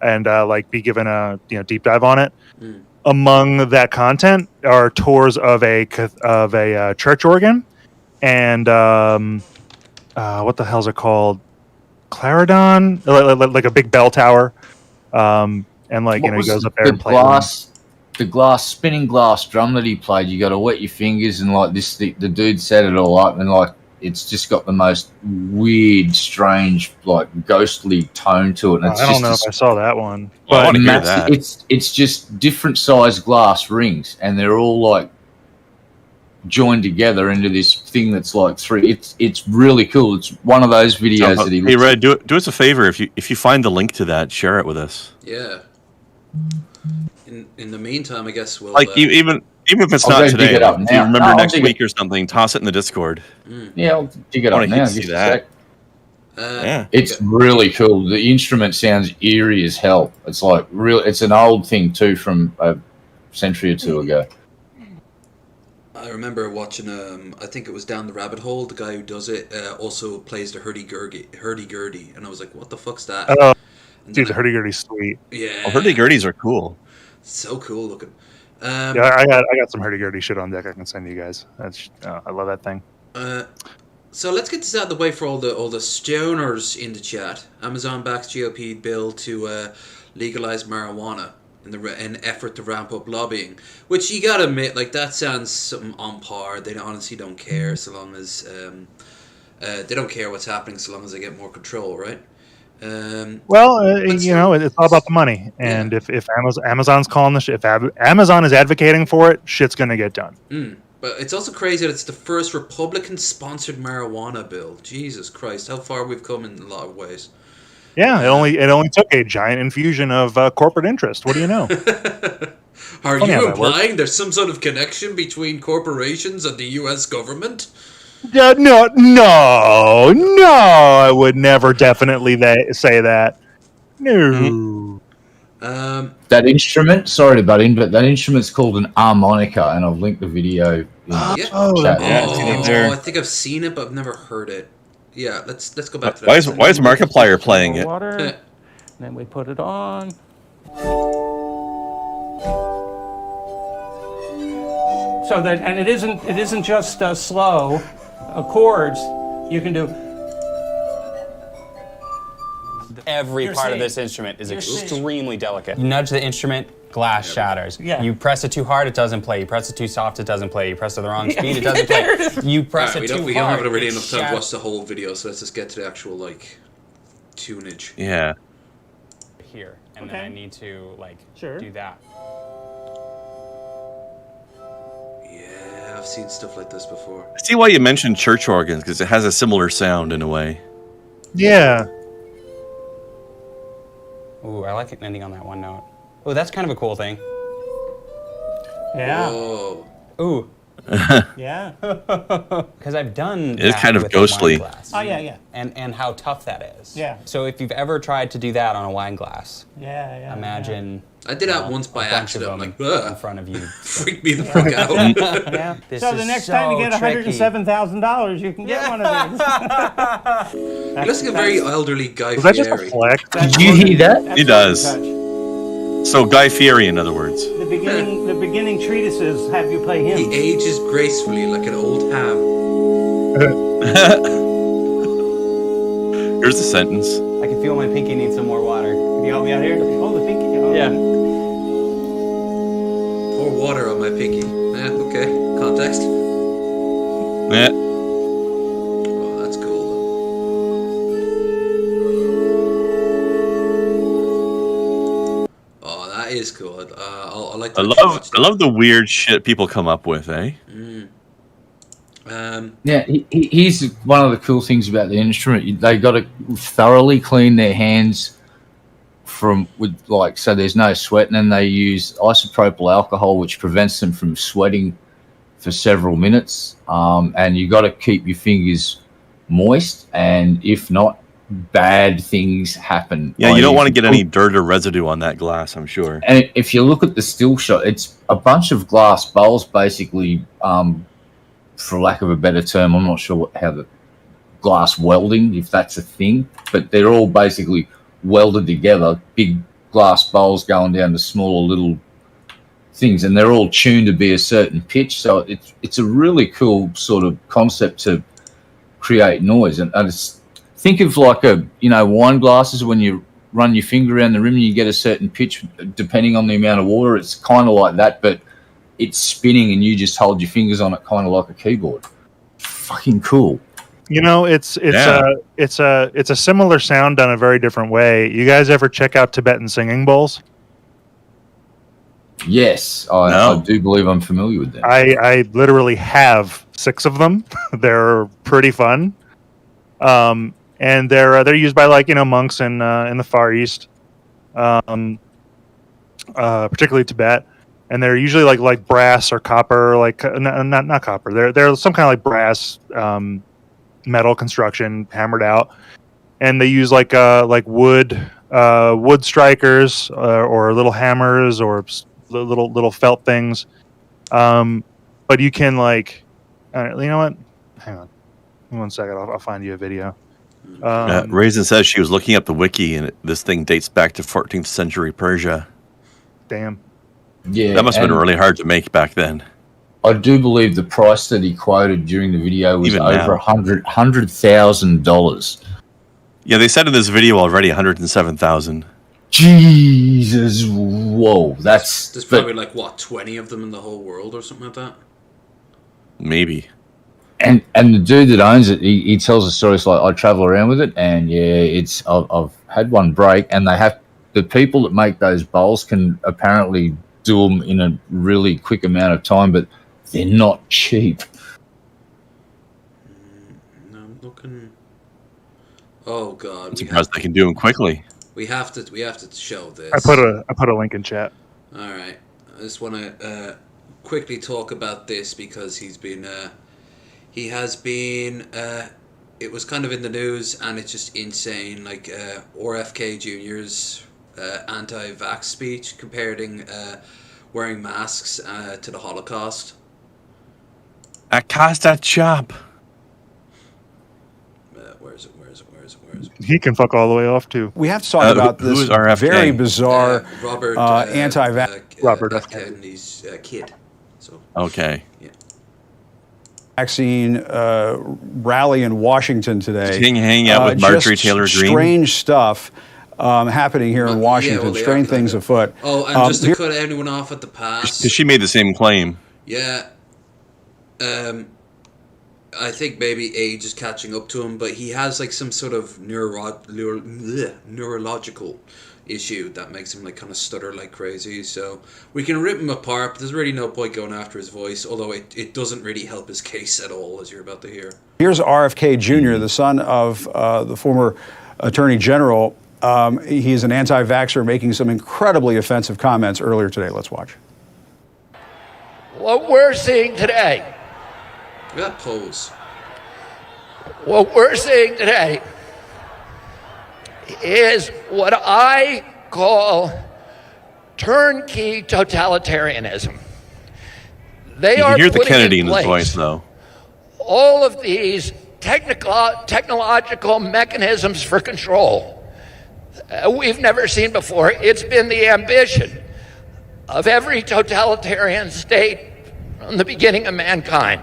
and be given a deep dive on it. Mm. Among that content are tours of a church organ and what the hell's it called? Claridon, like a big bell tower. And he goes up there and plays. The spinning glass drum that he played, you got to wet your fingers and the dude set it all up and it's just got the most weird, strange, ghostly tone to it. And it's I don't know if I saw that one. Well, I want to hear massive, that. it's just different sized glass rings and they're all joined together into this thing that's three. It's really cool. It's one of those videos that he. Hey, Red, do us a favor. If you find the link to that, share it with us. Yeah. In the meantime, I guess we'll even if it's I'll not go today, dig it up if now. you remember No, I'll next dig week or something, toss it in the Discord. Yeah, I'll dig it I up wanna now. see Just a that. sec. Yeah. It's really cool. The instrument sounds eerie as hell. It's It's an old thing too, from a century or two ago. I remember watching. I think it was Down the Rabbit Hole. The guy who does it also plays the hurdy-gurdy, and I was like, "What the fuck's that?" Oh, And dude, then the hurdy-gurdy's sweet. Yeah. Oh, hurdy-gurdies are cool. So cool looking. Yeah, I got some hurdy-gurdy shit on deck. I can send you guys. I love that thing. So let's get this out of the way for all the stoners in the chat. Amazon backs GOP bill to legalize marijuana in an effort to ramp up lobbying. Which you gotta admit, like that sounds something on par. They honestly don't care so long as they don't care what's happening so long as they get more control, right? You know, it's all about the money, and if Amazon's calling the shit, if Amazon is advocating for it, shit's gonna get done. But it's also crazy that it's the first Republican-sponsored marijuana bill. Jesus Christ, how far we've come in a lot of ways. Yeah, it only took a giant infusion of corporate interest. What do you know? Are you implying there's some sort of connection between corporations and the U.S. government? No, I would never definitely say that. No. That instrument, sorry to butt in, but that instrument's called an harmonica, and I've linked the video. I think I've seen it, but I've never heard it. Yeah, let's go back to that. Why is Markiplier playing it? Water, then we put it on. So that, and it isn't just slow chords. You can do. Every part of this instrument is extremely delicate. You nudge the instrument, glass shatters. Yeah. You press it too hard, it doesn't play. You press it too soft, it doesn't play. You press it the wrong speed, it doesn't play. You press it too hard. We don't have really enough time to watch the whole video, so let's just get to the actual tunage. Yeah. Here, and then I need to do that. Yeah, I've seen stuff like this before. I see why you mentioned church organs, because it has a similar sound in a way. Yeah. Ooh, I like it ending on that one note. Oh, that's kind of a cool thing. Yeah. Whoa. Ooh. Yeah. Because I've done It is kind of ghostly. Oh, yeah. And how tough that is. Yeah. So if you've ever tried to do that on a wine glass, yeah. Imagine. I did that once by accident. I'm like, in front of you. Freaked me the fuck out. Yeah. So the next time you get $107,000, you can get one of these. He looks like a very elderly Guy Was that Fieri. just a flex? Did you hear that? He does. So Guy Fieri, in other words. The beginning treatises have you play him. He ages gracefully like an old ham. Here's the sentence. I can feel my pinky needs some more water. Can you help me out here? Oh, the pinky. Oh. Yeah. Pour water on my pinky. Okay. Context. Yeah. Oh, that's cool. Oh, that is cool. I like. I love the weird shit people come up with, eh? Yeah, here's one of the cool things about the instrument. They got to thoroughly clean their hands so there's no sweat, and then they use isopropyl alcohol, which prevents them from sweating for several minutes. And you got to keep your fingers moist, and if not, bad things happen. Yeah, you don't want to get any dirt or residue on that glass, I'm sure. And if you look at the still shot, it's a bunch of glass bowls, basically. For lack of a better term, I'm not sure how the glass welding, if that's a thing, but they're all basically welded together, big glass bowls going down to smaller little things, and they're all tuned to be a certain pitch. So it's a really cool sort of concept to create noise. And think of wine glasses when you run your finger around the rim and you get a certain pitch depending on the amount of water. It's kind of like that, but it's spinning and you just hold your fingers on it, kind of like a keyboard. Fucking cool. You know, it's a similar sound done a very different way. You guys ever check out Tibetan singing bowls? Yes, I do believe I'm familiar with them. I literally have 6 of them. They're pretty fun, and they're used by monks in the Far East, particularly Tibet. And they're usually like brass or copper, not copper. They're some kind of like brass, metal construction hammered out, and they use wood strikers or little hammers or little felt things. But you can you know what? Hang on, 1 second. I'll find you a video. Raisin says she was looking up the wiki, and this thing dates back to 14th century Persia. Damn. Yeah, that must have been really hard to make back then. I do believe the price that he quoted during the video was Even over $100,000. Yeah, they said in this video already $107,000. Jesus, whoa, There's probably like what 20 of them in the whole world or something like that. Maybe. And the dude that owns it, he tells the stories like I travel around with it, and yeah, I've had one break, and the people that make those bowls can apparently do them in a really quick amount of time, but they're not cheap. No, I'm looking. Oh God, I'm surprised they can do them quickly. We have to show this. I put a link in chat. All right, I just want to quickly talk about this because he has been. It was kind of in the news, and it's just insane. Like RFK Jr.'s anti-vax speech comparing wearing masks to the Holocaust. I cast that chop. Where is it? He can fuck all the way off too. We have to talk about this very bizarre Robert anti-vax. Robert F. Kennedy's kid. So okay. Yeah. Vaccine rally in Washington today. Did he hang out with Marjorie Taylor Greene? Strange stuff happening here in Washington. Strange things afoot. Oh, and just to cut anyone off at the pass. Because she made the same claim. Yeah. I think maybe age is catching up to him, but he has like some sort of neurological issue that makes him like kind of stutter like crazy. So we can rip him apart, but there's really no point going after his voice, although it doesn't really help his case at all, as you're about to hear. Here's RFK Jr., the son of the former Attorney General. He's an anti-vaxxer making some incredibly offensive comments earlier today. Let's watch. What we're seeing today. Look at that pose. What we're seeing today is what I call turnkey totalitarianism. You can hear the Kennedy in his voice, though. All of these technological mechanisms for control we've never seen before. It's been the ambition of every totalitarian state from the beginning of mankind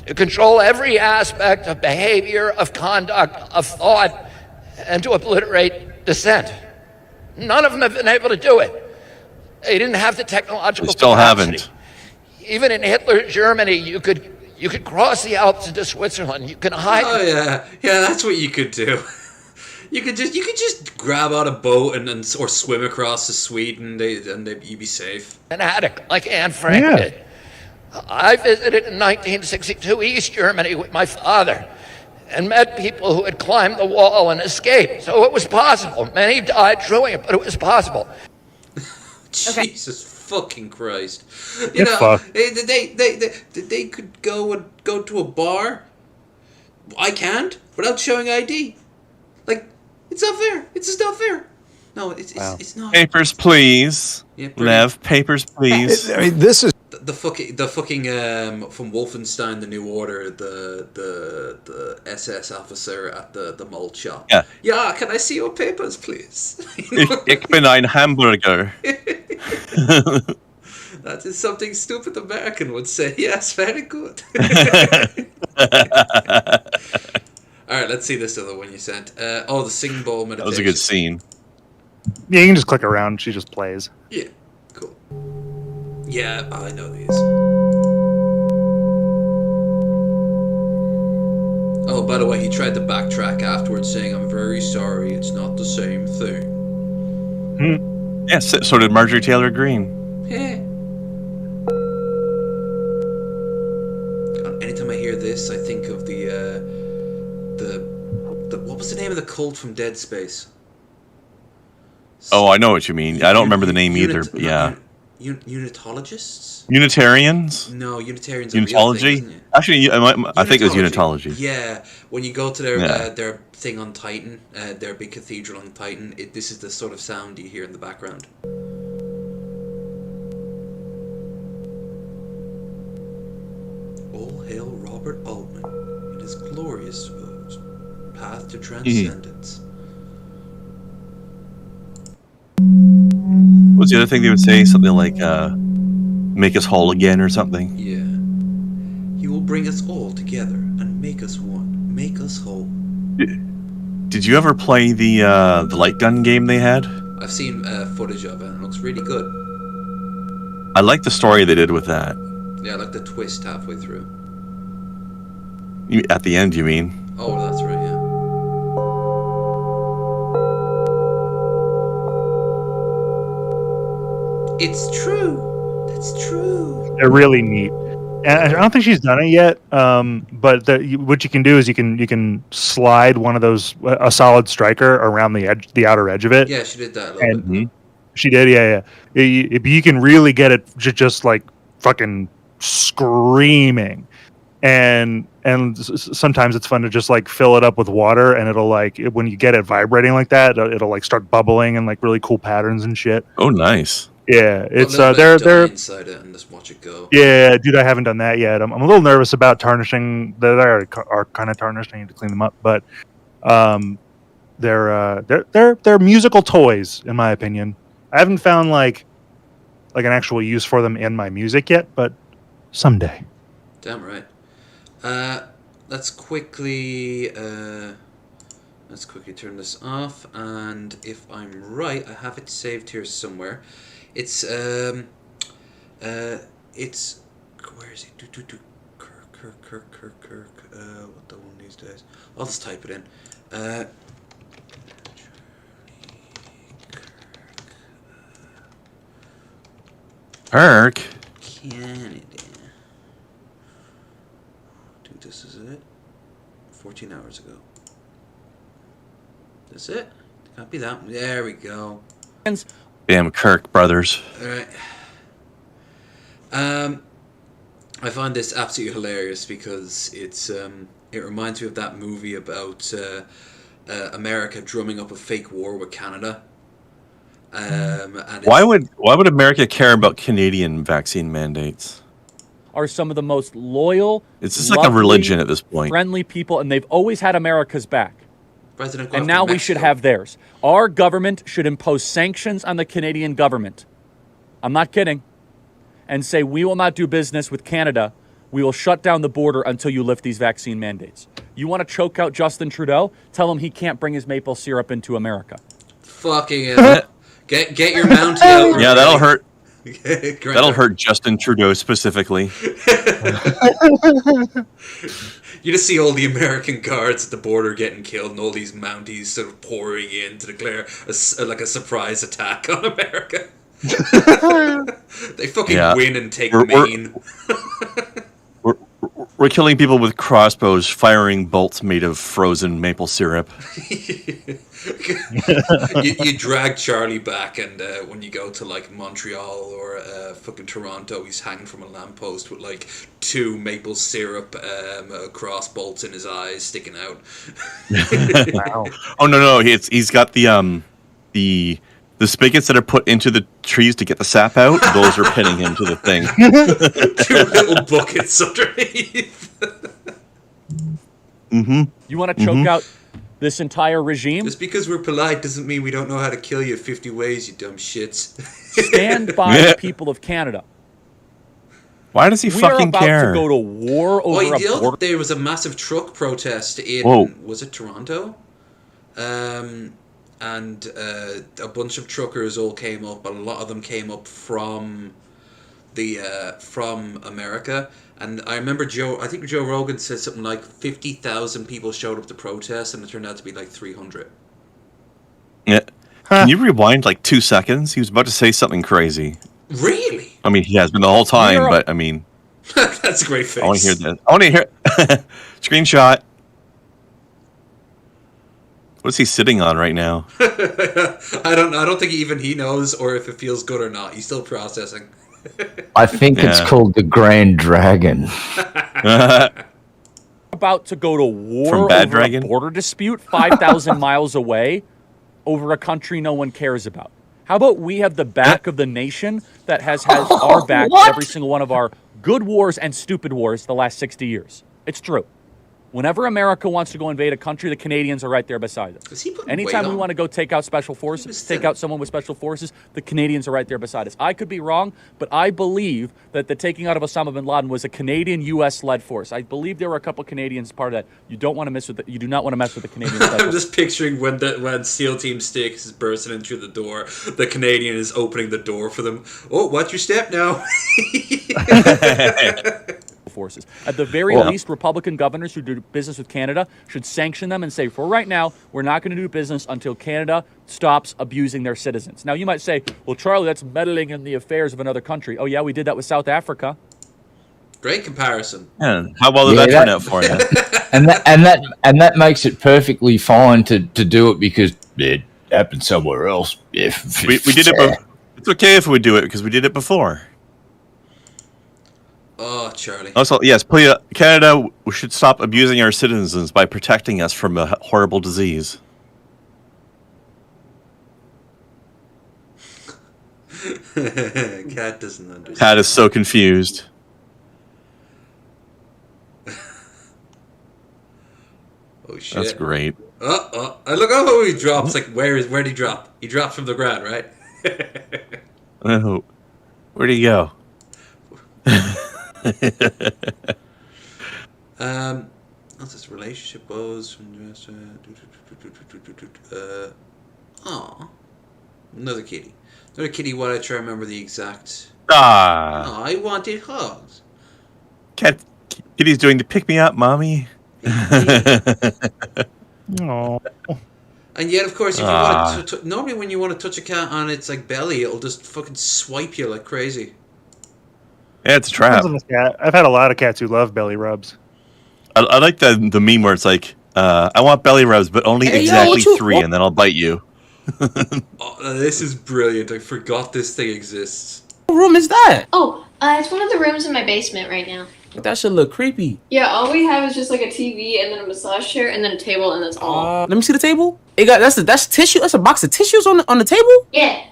to control every aspect of behavior, of conduct, of thought, and to obliterate dissent. None of them have been able to do it. They didn't have the technological They still capacity. haven't. Even in Hitler's Germany, you could cross the Alps into Switzerland. You can hide. Oh yeah, that's what you could do. You could just grab out a boat or swim across to Sweden. You'd be safe. An attic like Anne Frank did. I visited in 1962 East Germany with my father and met people who had climbed the wall and escaped. So it was possible. Many died doing it, but it was possible. Jesus fucking Christ! You know, they could go to a bar. I can't without showing ID. Like, it's not fair. It's just not fair. No, it's not. Papers, please. Yeah, Lev, papers, please. I mean, this is the fucking from Wolfenstein: The New Order, the SS officer at the malt shop. Yeah. Yeah, can I see your papers, please? Ich bin ein Hamburger. That is something stupid American would say. Yes, very good. All right, let's see this other one you sent. The singing bowl meditation. That was a good scene. Yeah, you can just click around. She just plays. Yeah, cool. Yeah, I know these. Oh, by the way, he tried to backtrack afterwards, saying, "I'm very sorry, it's not the same thing." Yes, so did Marjorie Taylor Greene. Yeah. Anytime I hear this, I think of the what was the name of the cult from Dead Space? Oh, I know what you mean. I don't remember the name either, but yeah. Unitologists? Unitarians? No, Unitarians are Unitology? real thing, isn't it? Actually, I think it was Unitology. Yeah, when you go to their thing on Titan, their big cathedral on Titan, this is the sort of sound you hear in the background. All hail Robert Altman and his glorious path to transcendence. What's the other thing they would say? Something like, make us whole again or something? Yeah. He will bring us all together and make us one. Make us whole. Did you ever play the light gun game they had? I've seen footage of it, and it looks really good. I like the story they did with that. Yeah, I like the twist halfway through. At the end, you mean? Oh, that's right, yeah. It's true. That's true. They're really neat. And I don't think she's done it yet. But what you can do is you can slide one of those a solid striker around the outer edge of it. Yeah, she did that a little bit. She did, yeah. You can really get it just like fucking screaming, and sometimes it's fun to just like fill it up with water, and it'll like when you get it vibrating like that, it'll like start bubbling and like really cool patterns and shit. Oh, nice. Yeah, it's they're inside it and just watch it go. Yeah, dude, I haven't done that yet. I'm a little nervous about tarnishing. They are kind of tarnished. I need to clean them up, but they're musical toys in my opinion. I haven't found like an actual use for them in my music yet, but someday. Damn right. Let's quickly turn this off, and if I'm right, I have it saved here somewhere. It's where is it? Kirk. What the one these days? I'll just type it in. Kirk. Canada. Dude, this is it. 14 hours ago. That's it. Copy that. There we go. Damn Kirk brothers. All right. I find this absolutely hilarious because it reminds me of that movie about America drumming up a fake war with Canada. And Why would America care about Canadian vaccine mandates? Are some of the most loyal, It's just like a religion at this point. friendly people, and they've always had America's back. President And now we should have theirs. Our government should impose sanctions on the Canadian government. I'm not kidding. And say, we will not do business with Canada. We will shut down the border until you lift these vaccine mandates. You want to choke out Justin Trudeau? Tell him he can't bring his maple syrup into America. Fucking hell. Get your Mountie out. Yeah, that'll hurt. That'll That'll hurt Justin Trudeau specifically. You just see all the American guards at the border getting killed, and all these Mounties sort of pouring in to declare a surprise attack on America. They fucking win and take Maine. We're killing people with crossbows, firing bolts made of frozen maple syrup. you drag Charlie back, and when you go to like Montreal or fucking Toronto, he's hanging from a lamppost with like 2 maple syrup cross bolts in his eyes sticking out. Wow. Oh no, he's got the spigots that are put into the trees to get the sap out. Those are pinning him to the thing. 2 little buckets underneath. Mm-hmm. You want to choke out this entire regime? Just because we're polite doesn't mean we don't know how to kill you 50 ways, you dumb shits. Stand by the people of Canada. Why does he fucking care? We are about to go to war over a border. There was a massive truck protest in, was it Toronto? And a bunch of truckers all came up, and a lot of them came up from America. And I remember I think Joe Rogan said something like 50,000 people showed up to protest, and it turned out to be like 300. Yeah. Can you rewind like 2 seconds? He was about to say something crazy. Really? I mean, he has been the whole time, but I mean... That's a great face. I want to hear that. I want to hear... Screenshot. What is he sitting on right now? I don't think even he knows, or if it feels good or not. He's still processing. I think it's called the Grand Dragon. About to go to war From Bad over Dragon? a border dispute 5,000 miles away over a country no one cares about. How about we have the back of the nation that has our back every single one of our good wars and stupid wars the last 60 years? It's true. Whenever America wants to go invade a country, the Canadians are right there beside us. Is he putting Anytime weight we on? want to go take out special forces, take out someone with special forces, the Canadians are right there beside us. I could be wrong, but I believe that the taking out of Osama bin Laden was a Canadian U.S.-led force. I believe there were a couple Canadians part of that. You don't want to mess with. You do not want to mess with the Canadian. I'm just picturing when SEAL Team 6 is bursting in through the door, the Canadian is opening the door for them. Oh, watch your step now. Forces. At the very least, Republican governors who do business with Canada should sanction them and say, for right now, we're not going to do business until Canada stops abusing their citizens. Now, you might say, well, Charlie, that's meddling in the affairs of another country. Oh, yeah, we did that with South Africa. Great comparison. Yeah, how well did that turn out for you? and that makes it perfectly fine to do it because it happened somewhere else. If we did it, it's okay if we do it because we did it before. Oh, Charlie. Also, yes, please, Canada, we should stop abusing our citizens by protecting us from a horrible disease. Cat doesn't understand. Cat is so confused. Oh shit! That's great. Look how he drops. Like, where'd he drop? He drops from the ground, right? Oh, where'd he go? What's this relationship woes from another kitty. Another kitty. What I try to remember the exact. Oh, I wanted hugs. Kitty's doing the pick me up, mommy. No. And yet, of course, if you want to normally when you want to touch a cat on its like belly, it'll just fucking swipe you like crazy. Yeah, it's a trap. I've had a lot of cats who love belly rubs. I like the meme where it's like, I want belly rubs, but only exactly 3, and then I'll bite you. This is brilliant. I forgot this thing exists. What room is that? Oh, it's one of the rooms in my basement right now. That should look creepy. Yeah, all we have is just like a TV and then a massage chair and then a table and that's all. Let me see the table. It got that's tissue. That's a box of tissues on the table. Yeah.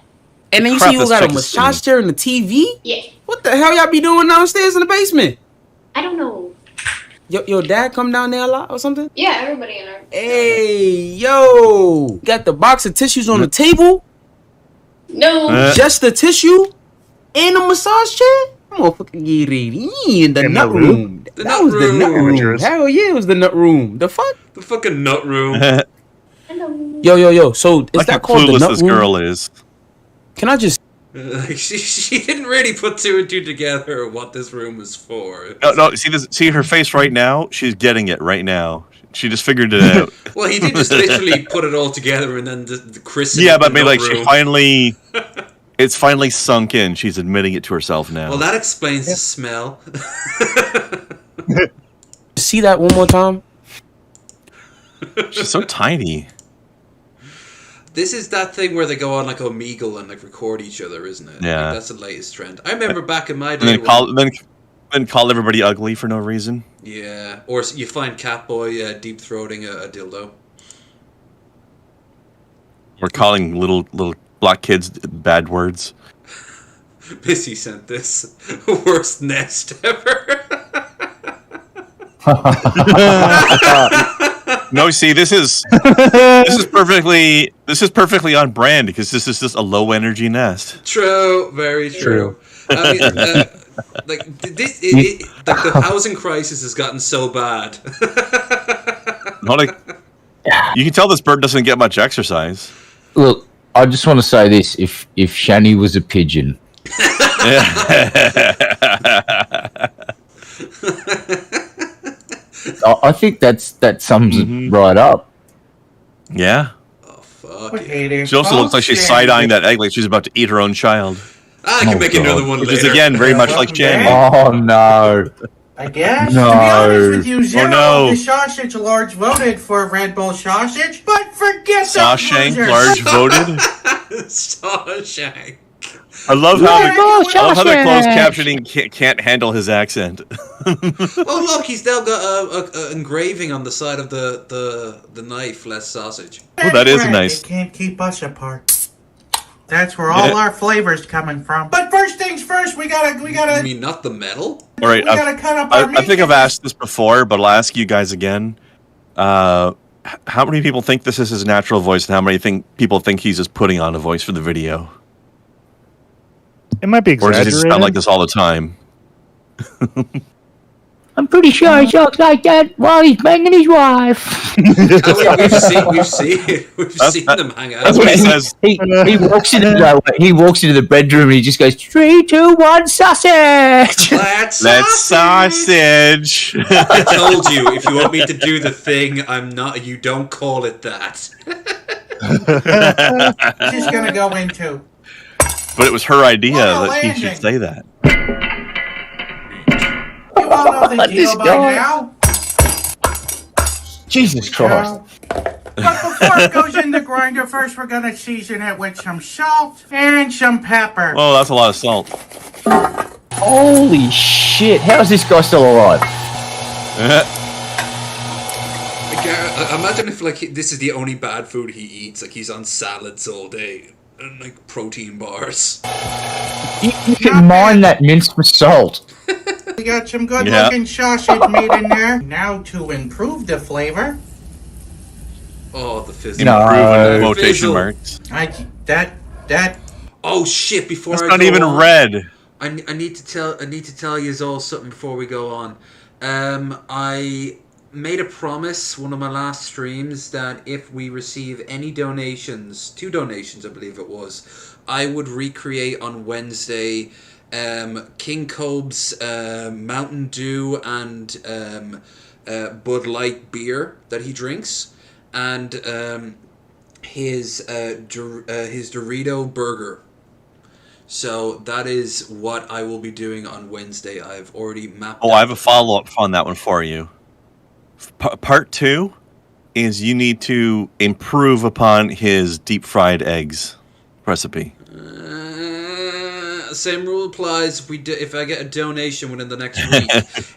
And then you see you got a massage chair and a TV. Yeah. What the hell y'all be doing downstairs in the basement? I don't know. Your dad come down there a lot or something? Yeah, everybody in our. Hey, yo, got the box of tissues on the table? No. Just the tissue and a massage chair? I'm gonna fucking get ready in the nut room. That was the nut room. Hell yeah, it was the nut room. The fuck? The fucking nut room. Yo. So is that called the nut room? This girl is. Can I just? She didn't really put 2 and 2 together what this room was for. No. See her face right now. She's getting it right now. She just figured it out. Well, he did just literally put it all together and then the Chris. Yeah, but I mean, like she finally. It's finally sunk in. She's admitting it to herself now. Well, that explains the smell. See that one more time? She's so tiny. This is that thing where they go on like Omegle and like record each other, isn't it? Yeah. Like, that's the latest trend. I remember back in my day. And then call everybody ugly for no reason. Yeah, or you find Catboy deep throating a dildo. Or calling little black kids bad words. Missy sent this worst nest ever. No, see, this is perfectly on brand because this is just a low energy nest. True, very true. I mean, like this, like the housing crisis has gotten so bad. You can tell this bird doesn't get much exercise. Look, I just want to say this: if Shani was a pigeon. I think that sums it right up. Yeah. Oh fuck. She also looks like she's side-eyeing that egg like she's about to eat her own child. I can make another one later. Which is again very much like Shani. Oh no. I guess. No. To be honest with you, Zero, no. the sausage large voted for Red Bull sausage, but forget Sawshank those losers. large voted. Sawshank. I love how the closed captioning can't handle his accent. Oh look, he's now got a engraving on the side of the knife, less sausage. Oh, that is nice. They can't keep us apart. That's where all our flavors coming from. But first things first. We gotta. You mean not the metal? All right, We gotta cut up our I think I've asked this before, but I'll ask you guys again. How many people think this is his natural voice, and how many people think he's just putting on a voice for the video? It might be Or exaggerated. does he just sound like this all the time? I'm pretty sure he talks like that while he's banging his wife. We've seen them hang out. That's what he says. He walks into the bedroom and he just goes 3, 2, 1, sausage. Let's sausage. I told you, if you want me to do the thing, I'm not. You don't call it that. She's gonna go into. But it was her idea What a that he landing. should say that. You all know the deal by now. Jesus Christ. But before it goes in the grinder, first we're gonna season it with some salt and some pepper. Oh, that's a lot of salt. Holy shit. How is this guy still alive? Imagine if this is the only bad food he eats. Like he's on salads all day and like protein bars. You can mine that mince for salt. We got some good looking sausage meat in there. Now to improve the flavor. Oh, the fizzle. No. Quotation marks. That. Oh shit! Before That's I not go even on, red. I need to tell you all something before we go on. I made a promise one of my last streams that if we receive any donations, 2 donations I believe it was, I would recreate on Wednesday King Cobe's Mountain Dew and Bud Light beer that he drinks, and his Dorito burger. So that is what I will be doing on Wednesday. I've already mapped. Oh, I have a follow-up on that one for you. Part 2 is you need to improve upon his deep fried eggs recipe. Same rule applies if I get a donation within the next week.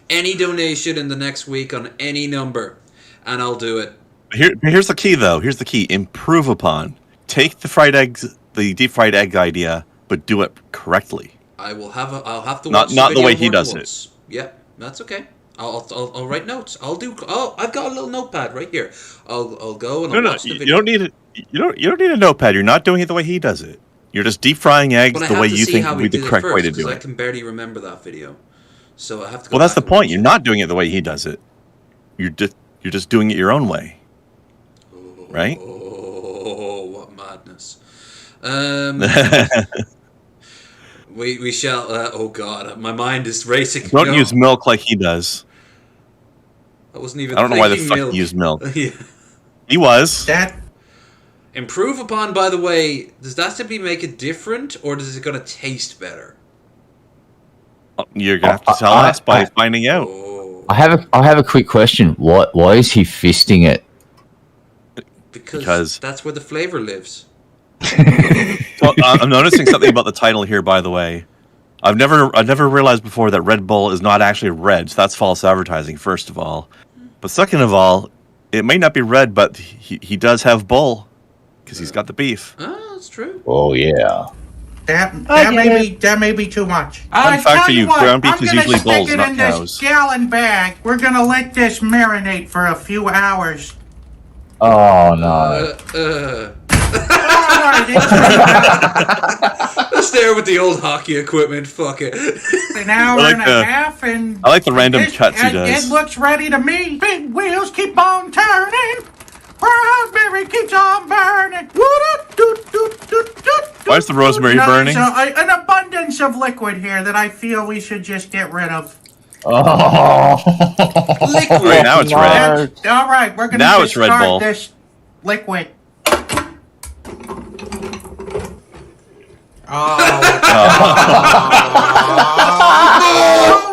Any donation in the next week on any number, and I'll do it. Here's the key, though. Here's the key. Improve upon. Take the fried eggs, the deep fried egg idea, but do it correctly. I'll have to not watch not the way he more than does once. Yeah, that's okay. I'll write notes. I've got a little notepad right here. I'll go and I'll watch the video. You don't need it. You don't need a notepad. You're not doing it the way he does it. You're just deep frying eggs But I the have way to you see think how would he be the did it correct way first, to do 'cause I it. can barely remember that video, so I have to go. Well, that's the back and point. watch You're it. not doing it the way he does it. You're just doing it your own way. Right? Oh, what madness! We shall. Oh God, my mind is racing. Don't No, use milk like he does. I wasn't even. I don't know why the thinking fuck he used milk. Yeah. He was. That. Improve upon, by the way, does that simply make it different, or does it gonna taste better? You're gonna have to tell us by finding out. I have a quick question. Why is he fisting it? Because that's where the flavor lives. Well, I'm noticing something about the title here, by the way. I've never realized before that Red Bull is not actually red, so that's false advertising, first of all. But second of all, it may not be red, but he does have bull, because he's got the beef. Oh, that's true. Oh, yeah. That may be too much. Fun fact for you, ground beef I'm is gonna usually stick bulls, it not in cows. this gallon bag. We're gonna let this marinate for a few hours. Oh, no. Just there with the old hockey equipment. Fuck it. An hour I like and the- a half, and I like the random cuts he it does. looks ready to me. Big wheels keep on turning. Raspberry keeps on burning. Why is the rosemary No, burning? there's an abundance of liquid here that I feel we should just get rid of. Oh. Liquid. Right, now it's red. All right, we're gonna Now it's Red Bull. discard this liquid. All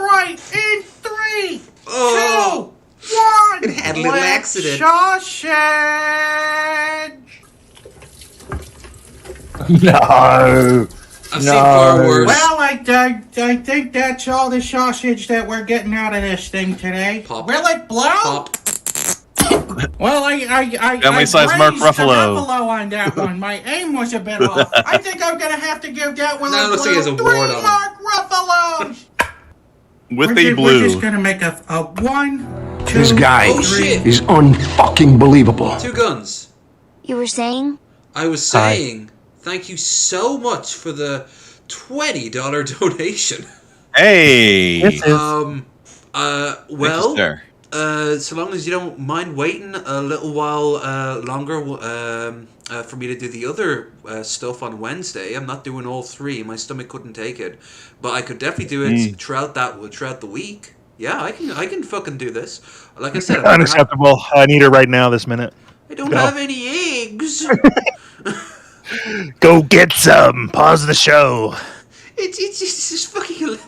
right, in 3, 2, 1. It had a little accident. Sausage. No. I've seen far worse. Well, I think that's all the sausage that we're getting out of this thing today. Pop. Will it blow? Pop. Well, I Family-sized Mark grazed the Ruffalo. on that one. My aim was a bit off. I think I'm gonna have to give that one No, looks like he has a 3 wart on. Mark Ruffalos. With We're a blue. just gonna make a 1, 2, This guy 3. is unfucking believable. 2 guns. You were saying? I was saying, thank you so much for the $20 donation. Hey. Well, so long as you don't mind waiting a little while longer for me to do the other stuff on Wednesday. I'm not doing all 3. My stomach couldn't take it, but I could definitely do it throughout the week. Yeah, I can fucking do this. Like I said, Unacceptable. I need her right now. This minute. I don't have any eggs. Go get some. Pause the show. It's just fucking.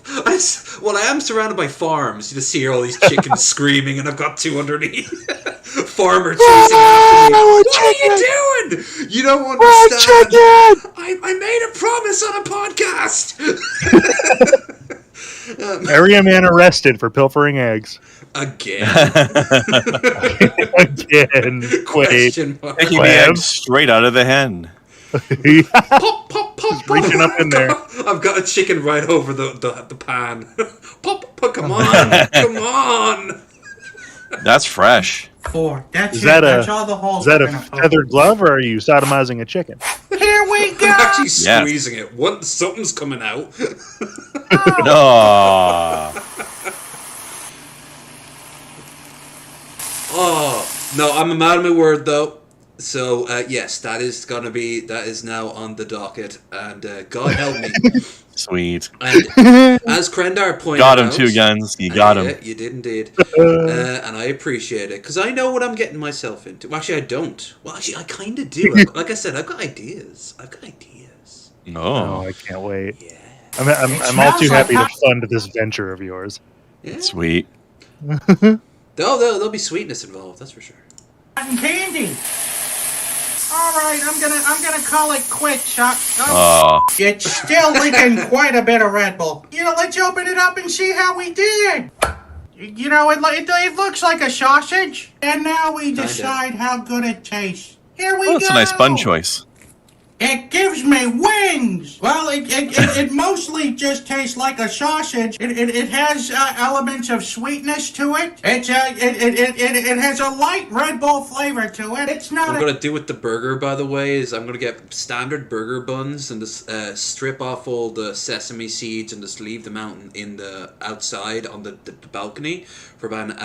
Well, I am surrounded by farms. You just hear all these chickens screaming, and I've got 2 underneath. Farmer chasing after me. What are you doing? You don't understand. I made a promise on a podcast. Area man arrested for pilfering eggs. Again. Again. Question mark. Taking the eggs straight out of the hen. Pop. Just reaching up in there. I've got a chicken right over the pan. Pop, come on. That's fresh. 4. That's Is it. that That's all the holes. is that we're a gonna poke. feathered glove, or are you sodomizing a chicken? Here we go. I'm actually squeezing it. Something's coming out. No. Oh no, I'm a man of my word though. So yes, that is now on the docket, and God help me. Sweet. And as Krendar pointed Got him out, 2 guns. You got him. Yeah, you did indeed, and I appreciate it because I know what I'm getting myself into. Well, actually, I don't. Well, actually, I kind of do. Like I said, I've got ideas. Oh, I can't wait. Yeah. I'm all too happy to fund this venture of yours. Yeah. Sweet. There'll be sweetness involved. That's for sure. Cotton candy. All right, I'm gonna call it quits, Chuck. It's still leaking quite a bit of Red Bull. Let's open it up and see how we did. It looks like a sausage, and now we decide how good it tastes. Here we go. That's a nice bun choice. It gives me wings. Well, it mostly just tastes like a sausage. It has elements of sweetness to it. It has a light Red Bull flavor to it. It's not. What I'm gonna do with the burger, by the way, is I'm gonna get standard burger buns and just strip off all the sesame seeds and just leave them out in the outside on the balcony for about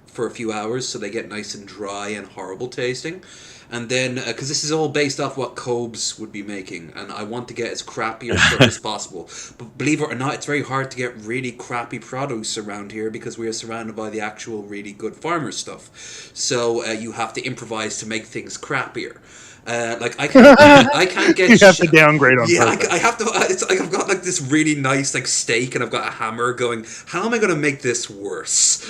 for a few hours, so they get nice and dry and horrible tasting. And then, because this is all based off what Cobes would be making, and I want to get as crappy stuff as possible. But believe it or not, it's very hard to get really crappy produce around here because we are surrounded by the actual really good farmer stuff. So you have to improvise to make things crappier. I can't get. You have to downgrade on purpose. I have to. It's like I've got this really nice steak, and I've got a hammer going. How am I going to make this worse?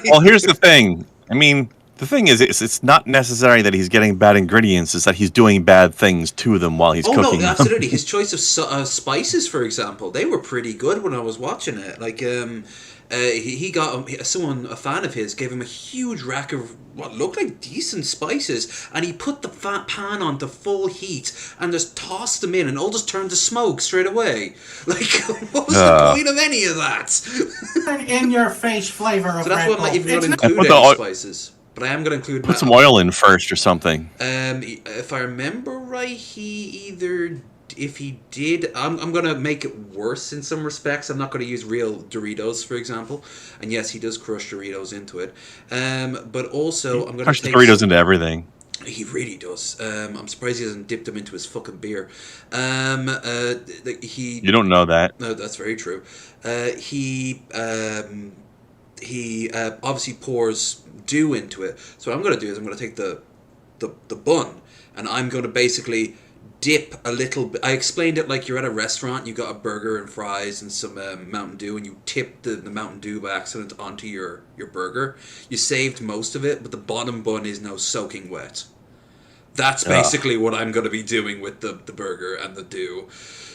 Well, here's the thing. I mean, the thing is, it's not necessary that he's getting bad ingredients. It's that he's doing bad things to them while he's cooking. No, absolutely. His choice of spices, for example, they were pretty good when I was watching it. He got a fan of his gave him a huge rack of what looked like decent spices, and he put the fat pan onto full heat and just tossed them in, and all just turned to smoke straight away. What was the point of any of that? In your face flavor of so that's Red why I'm not Bull. even going to include any spices. But I am going to include. Put some oil in first or something. If I remember right, if he did, I'm going to make it worse in some respects. I'm not going to use real Doritos, for example. And yes, he does crush Doritos into it. But also, I'm going to take Doritos into everything. He really does. I'm surprised he hasn't dipped them into his fucking beer. You don't know that. No, that's very true. He obviously pours dew into it. So what I'm going to do is I'm going to take the bun, and I'm going to basically dip a little bit. I explained it like you're at a restaurant, you got a burger and fries and some Mountain Dew, and you tip the Mountain Dew by accident onto your burger. You saved most of it, but the bottom bun is now soaking wet. That's basically what I'm going to be doing with the burger and the dew.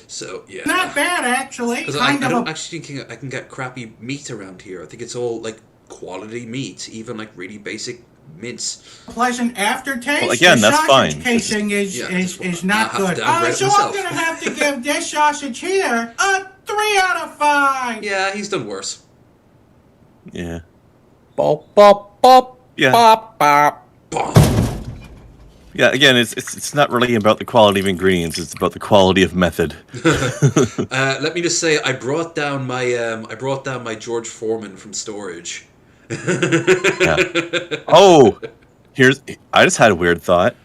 So, yeah. Not bad, actually. Because I don't actually think I can get crappy meat around here. I think it's all, quality meat. Even, really basic mince. Pleasant aftertaste. Well, again, the that's sausage fine. casing is not good. So I'm gonna have to give this sausage here a 3 out of 5. Yeah, he's done worse. Yeah. Bop, bop, bop, Yeah. bop, bop. Yeah, again, it's not really about the quality of ingredients; it's about the quality of method. Let me just say, I brought down my George Foreman from storage. Yeah. Oh, I just had a weird thought.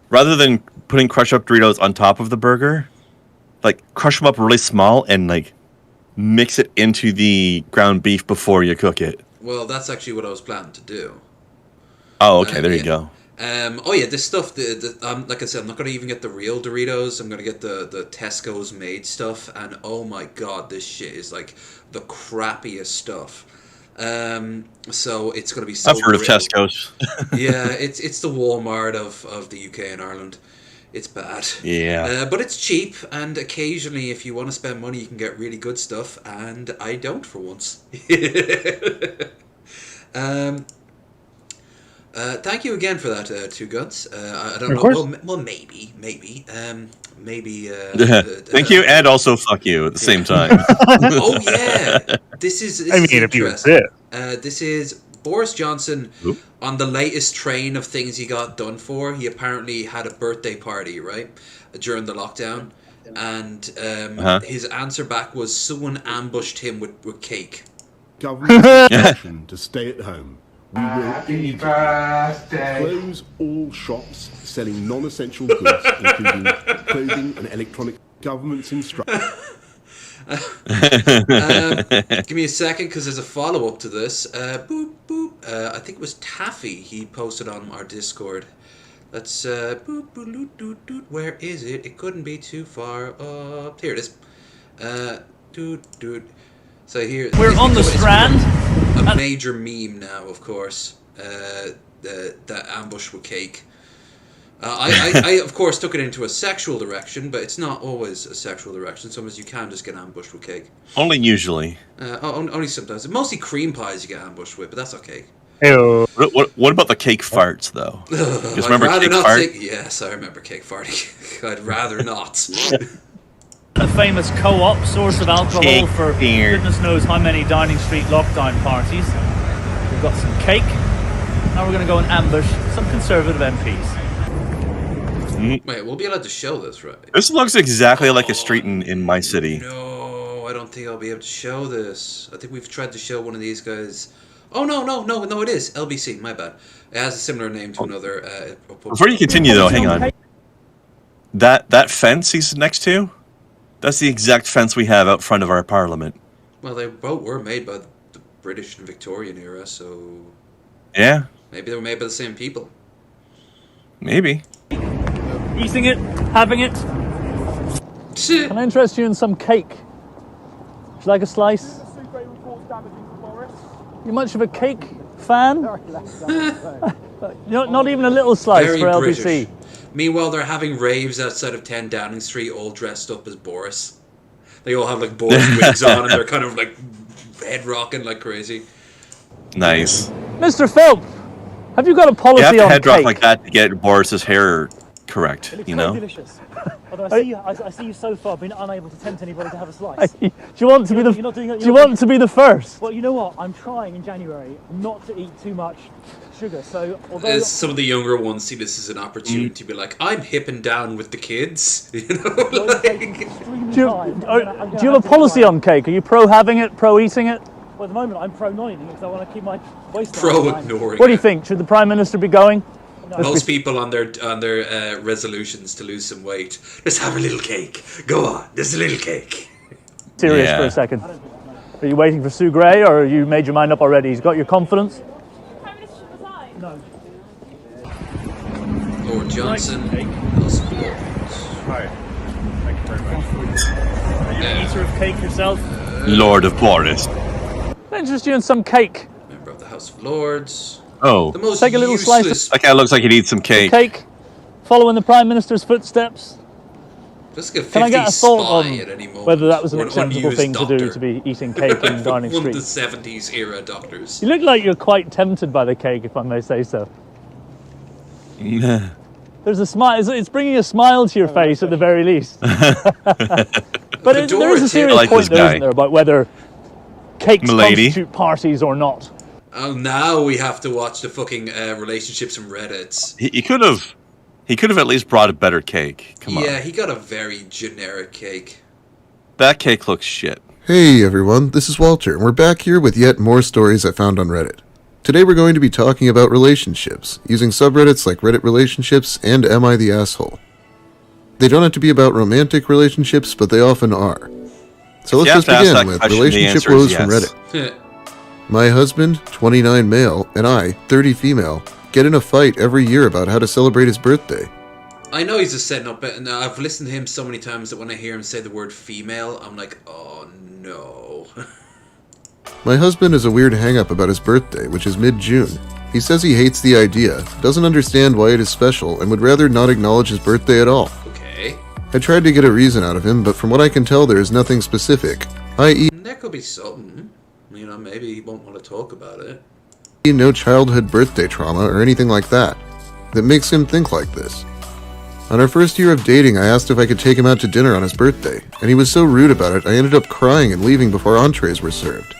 Rather than putting crushed up Doritos on top of the burger, like crush them up really small and like mix it into the ground beef before you cook it. Well, that's actually what I was planning to do. Oh, okay, there you go. This stuff. Like I said, I'm not gonna even get the real Doritos. I'm gonna get the Tesco's made stuff, and oh my god, this shit is like the crappiest stuff. So it's gonna be so. I've heard of Tesco's. Yeah, it's the Walmart of the UK and Ireland. It's bad. Yeah. But it's cheap, and occasionally, if you want to spend money, you can get really good stuff, and I don't for once. Thank you again for that, Two Guns. I don't know. Well, maybe. Thank you, and also fuck you at the same time. Oh yeah, this is if you interesting. This is Boris Johnson on the latest train of things he got done for. He apparently had a birthday party, right, during the lockdown, and his answer back was someone ambushed him with cake. Government instruction to stay at home. We will close all shops selling non-essential goods, including clothing and electronic. Government's instruction. Give me a second, because there's a follow-up to this. Boop, boop. I think it was Taffy he posted on our Discord. Let's, boop, boop, doot, doot, doot. Where is it? It couldn't be too far up. Here it is. Doot, doot. So here... We're on the Strand. A major meme now, of course. The ambush with cake. I of course took it into a sexual direction, but it's not always a sexual direction. Sometimes you can just get ambushed with cake. Only usually. Only sometimes. Mostly cream pies you get ambushed with, but that's okay. What about the cake farts though? Just remember cake fart? Yes, I remember cake farting. I'd rather not. A famous co-op source of alcohol for goodness knows how many Downing Street lockdown parties. We've got some cake. Now we're going to go and ambush some Conservative MPs. Wait, we'll be allowed to show this, right? This looks exactly like a street in my city. No, I don't think I'll be able to show this. I think we've tried to show one of these guys. Oh, no, it is. LBC, my bad. It has a similar name to another... Before you continue, though, hang on. That fence he's next to? That's the exact fence we have out front of our parliament. Well, they both were made by the British and Victorian era, so... Yeah. Maybe they were made by the same people. Maybe. Eating it, having it. Can I interest you in some cake? Would you like a slice? You much of a cake fan? Not even a little slice Very for LBC. British. Meanwhile, they're having raves outside of 10 Downing Street, all dressed up as Boris. They all have like Boris wigs on, and they're kind of like head rocking like crazy. Nice. Mr. Philp, have you got a policy on cake? You have to head rock like that to get Boris's hair correct, you know? Delicious. Although I see you so far been unable to tempt anybody to have a slice. Do you want to be the first? Well, you know what? I'm trying in January not to eat too much sugar. So although Some of the younger ones see this as an opportunity to be like, I'm hip and down with the kids. You know? Do you have a policy on cake? Are you pro having it, pro eating it? Well, at the moment I'm pro not eating it because I want to keep my waist. Pro ignoring. What do you think? Should the Prime Minister be going? Most people on their resolutions to lose some weight, just have a little cake. Go on, just a little cake. Serious for a second. Are you waiting for Sue Gray, or you made your mind up already? He's got your confidence? No. Lord Johnson. Hi. Thank you very much. Are you an eater of cake yourself? Lord of Boris. I'm interested in some cake. Member of the House of Lords. Oh. The most Take a little slice. That guy looks like he'd eat some cake. Following the Prime Minister's footsteps. Just get 50 Can I get a thought spy on at any moment, whether that was an or acceptable unused thing doctor. to do, to be eating cake in Downing One of the Street? 70s era doctors. You look like you're quite tempted by the cake, if I may say so. There's a smile. It's bringing a smile to your face at the very least. But there is a serious point, though, isn't there, about whether cakes constitute parties or not? Oh, now we have to watch the fucking relationships from Reddits. He could have at least brought a better cake. Come on. Yeah, he got a very generic cake. That cake looks shit. Hey everyone, this is Walter, and we're back here with yet more stories I found on Reddit. Today we're going to be talking about relationships, using subreddits like Reddit Relationships and Am I the Asshole? They don't have to be about romantic relationships, but they often are. So let's just begin with relationship woes from Reddit. My husband, 29 male, and I, 30 female, get in a fight every year about how to celebrate his birthday. I know he's just setting up, and I've listened to him so many times that when I hear him say the word female, I'm like, oh no. My husband has a weird hang-up about his birthday, which is mid-June. He says he hates the idea, doesn't understand why it is special, and would rather not acknowledge his birthday at all. Okay. I tried to get a reason out of him, but from what I can tell there is nothing specific, i.e. That could be something. You know, maybe he won't want to talk about it. no childhood birthday trauma or anything like that makes him think like this. On our first year of dating, I asked if I could take him out to dinner on his birthday, and he was so rude about it I ended up crying and leaving before entrees were served.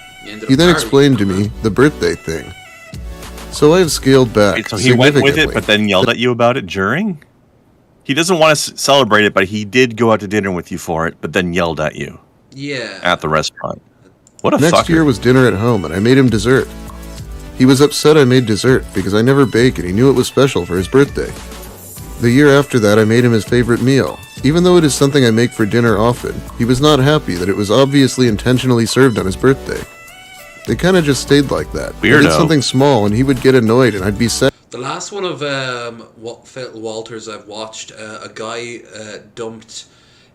He then explained to me the birthday thing. So I have scaled back. Wait, so he went with it, but then yelled at you about it during? He doesn't want to celebrate it, but he did go out to dinner with you for it, but then yelled at you. Yeah. At the restaurant. What a Next fucker. year was dinner at home, and I made him dessert. He was upset I made dessert because I never bake, and he knew it was special for his birthday. The year after that, I made him his favorite meal. Even though it is something I make for dinner often, he was not happy that it was obviously intentionally served on his birthday. They kind of just stayed like that. Weirdo. I did something small, and he would get annoyed, and I'd be sad. The last one of Walter's I've watched, a guy dumped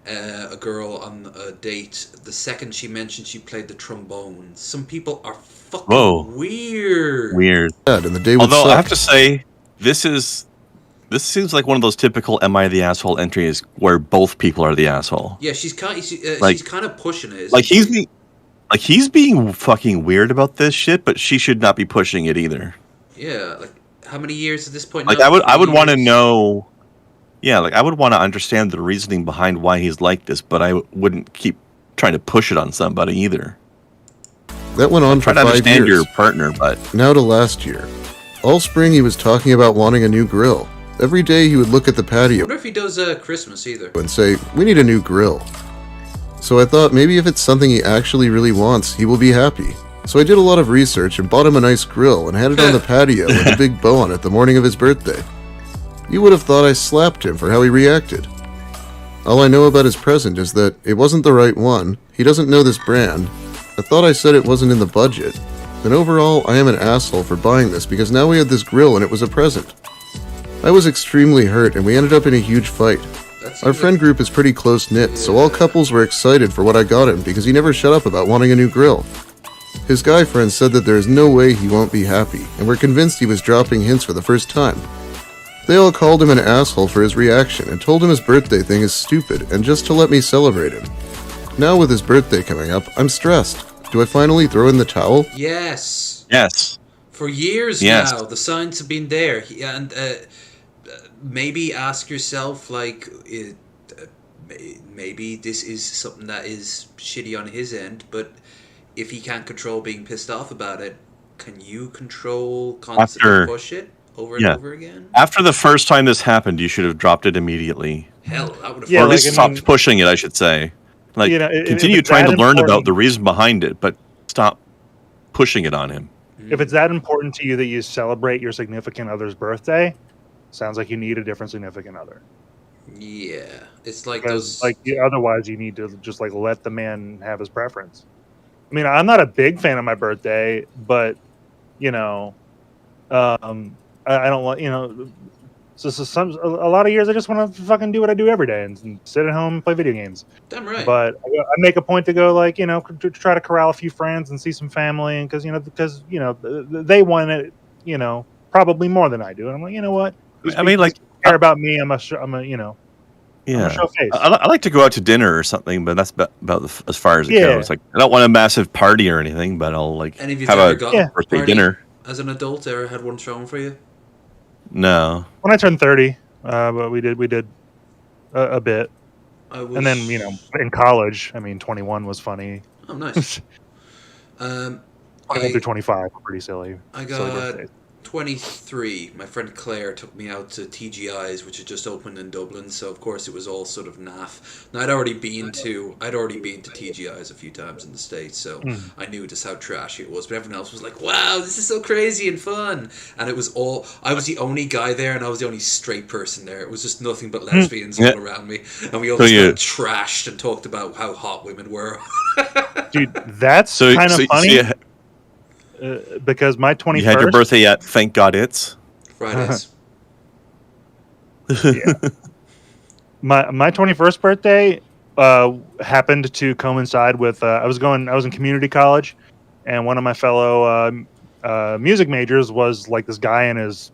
a girl on a date. The second she mentioned she played the trombone. Some people are fucking weird. Weird. And the day would Although I suck. have to say, this seems like one of those typical "Am I the asshole?" entries where both people are the asshole. Yeah, she's kind of pushing it. Like he's being fucking weird about this shit, but she should not be pushing it either. Yeah, like how many years at this point? Like now? I would want to know. Yeah, like I would want to understand the reasoning behind why he's like this, but I wouldn't keep trying to push it on somebody either. That went on for Try to 5 understand years. your partner, but Now to last year. All spring he was talking about wanting a new grill. Every day he would look at the I patio wonder if he does Christmas either. and say, "We need a new grill." So I thought maybe if it's something he actually really wants, he will be happy. So I did a lot of research and bought him a nice grill and had it on the patio with a big bow on it the morning of his birthday. You would have thought I slapped him for how he reacted. All I know about his present is that it wasn't the right one, he doesn't know this brand, I thought I said it wasn't in the budget, and overall I am an asshole for buying this because now we had this grill and it was a present. I was extremely hurt and we ended up in a huge fight. Our friend group is pretty close-knit, so all couples were excited for what I got him because he never shut up about wanting a new grill. His guy friends said that there is no way he won't be happy, and were convinced he was dropping hints for the first time. They all called him an asshole for his reaction and told him his birthday thing is stupid and just to let me celebrate him. Now with his birthday coming up, I'm stressed. Do I finally throw in the towel? Yes. Yes. For years Yes. now, the signs have been there, and maybe ask yourself, like, maybe this is something that is shitty on his end, but if he can't control being pissed off about it, can you control constantly push it over and over again? After the first time this happened, you should have dropped it immediately. Hell, that would have. Or at least stopped pushing it, I should say. Like, You know, if continue it's trying to that learn about important- the reason behind it, but stop pushing it on him. If it's that important to you that you celebrate your significant other's birthday, sounds like you need a different significant other. Yeah, it's like Because those. like otherwise you need to just like let the man have his preference. I mean, I'm not a big fan of my birthday, but you know, I don't want, you know, a lot of years I just want to fucking do what I do every day and sit at home and play video games. Damn right. But I make a point to go, like, you know, to try to corral a few friends and see some family, and because they want it, you know, probably more than I do, and I'm like, you know what? I mean, like, care about me. I'm a you know. Yeah, show face. I like to go out to dinner or something, but that's about as far as it Yeah. goes. Like, I don't want a massive party or anything, but I'll like Any of you have ever a got a birthday party dinner. as an adult? Ever had one thrown for you? No. When I turned 30, but we did a bit. And then, you know, in college, I mean, 21 was funny. Oh, nice. 21 through 25 were pretty silly. I silly got birthdays. 23. My friend Claire took me out to TGI's, which had just opened in Dublin, so of course it was all sort of naff. Now I'd already been to TGI's a few times in the States, so I knew just how trashy it was. But everyone else was like, "Wow, this is so crazy and fun!" And it was all. I was the only guy there, and I was the only straight person there. It was just nothing but lesbians all around me, and we all just got trashed and talked about how hot women were. Dude, that's kind of funny. Because my 21st... You had your birthday at Thank God It's? Fridays. Yeah. My 21st birthday happened to coincide with... I was in community college, and one of my fellow music majors was like this guy in his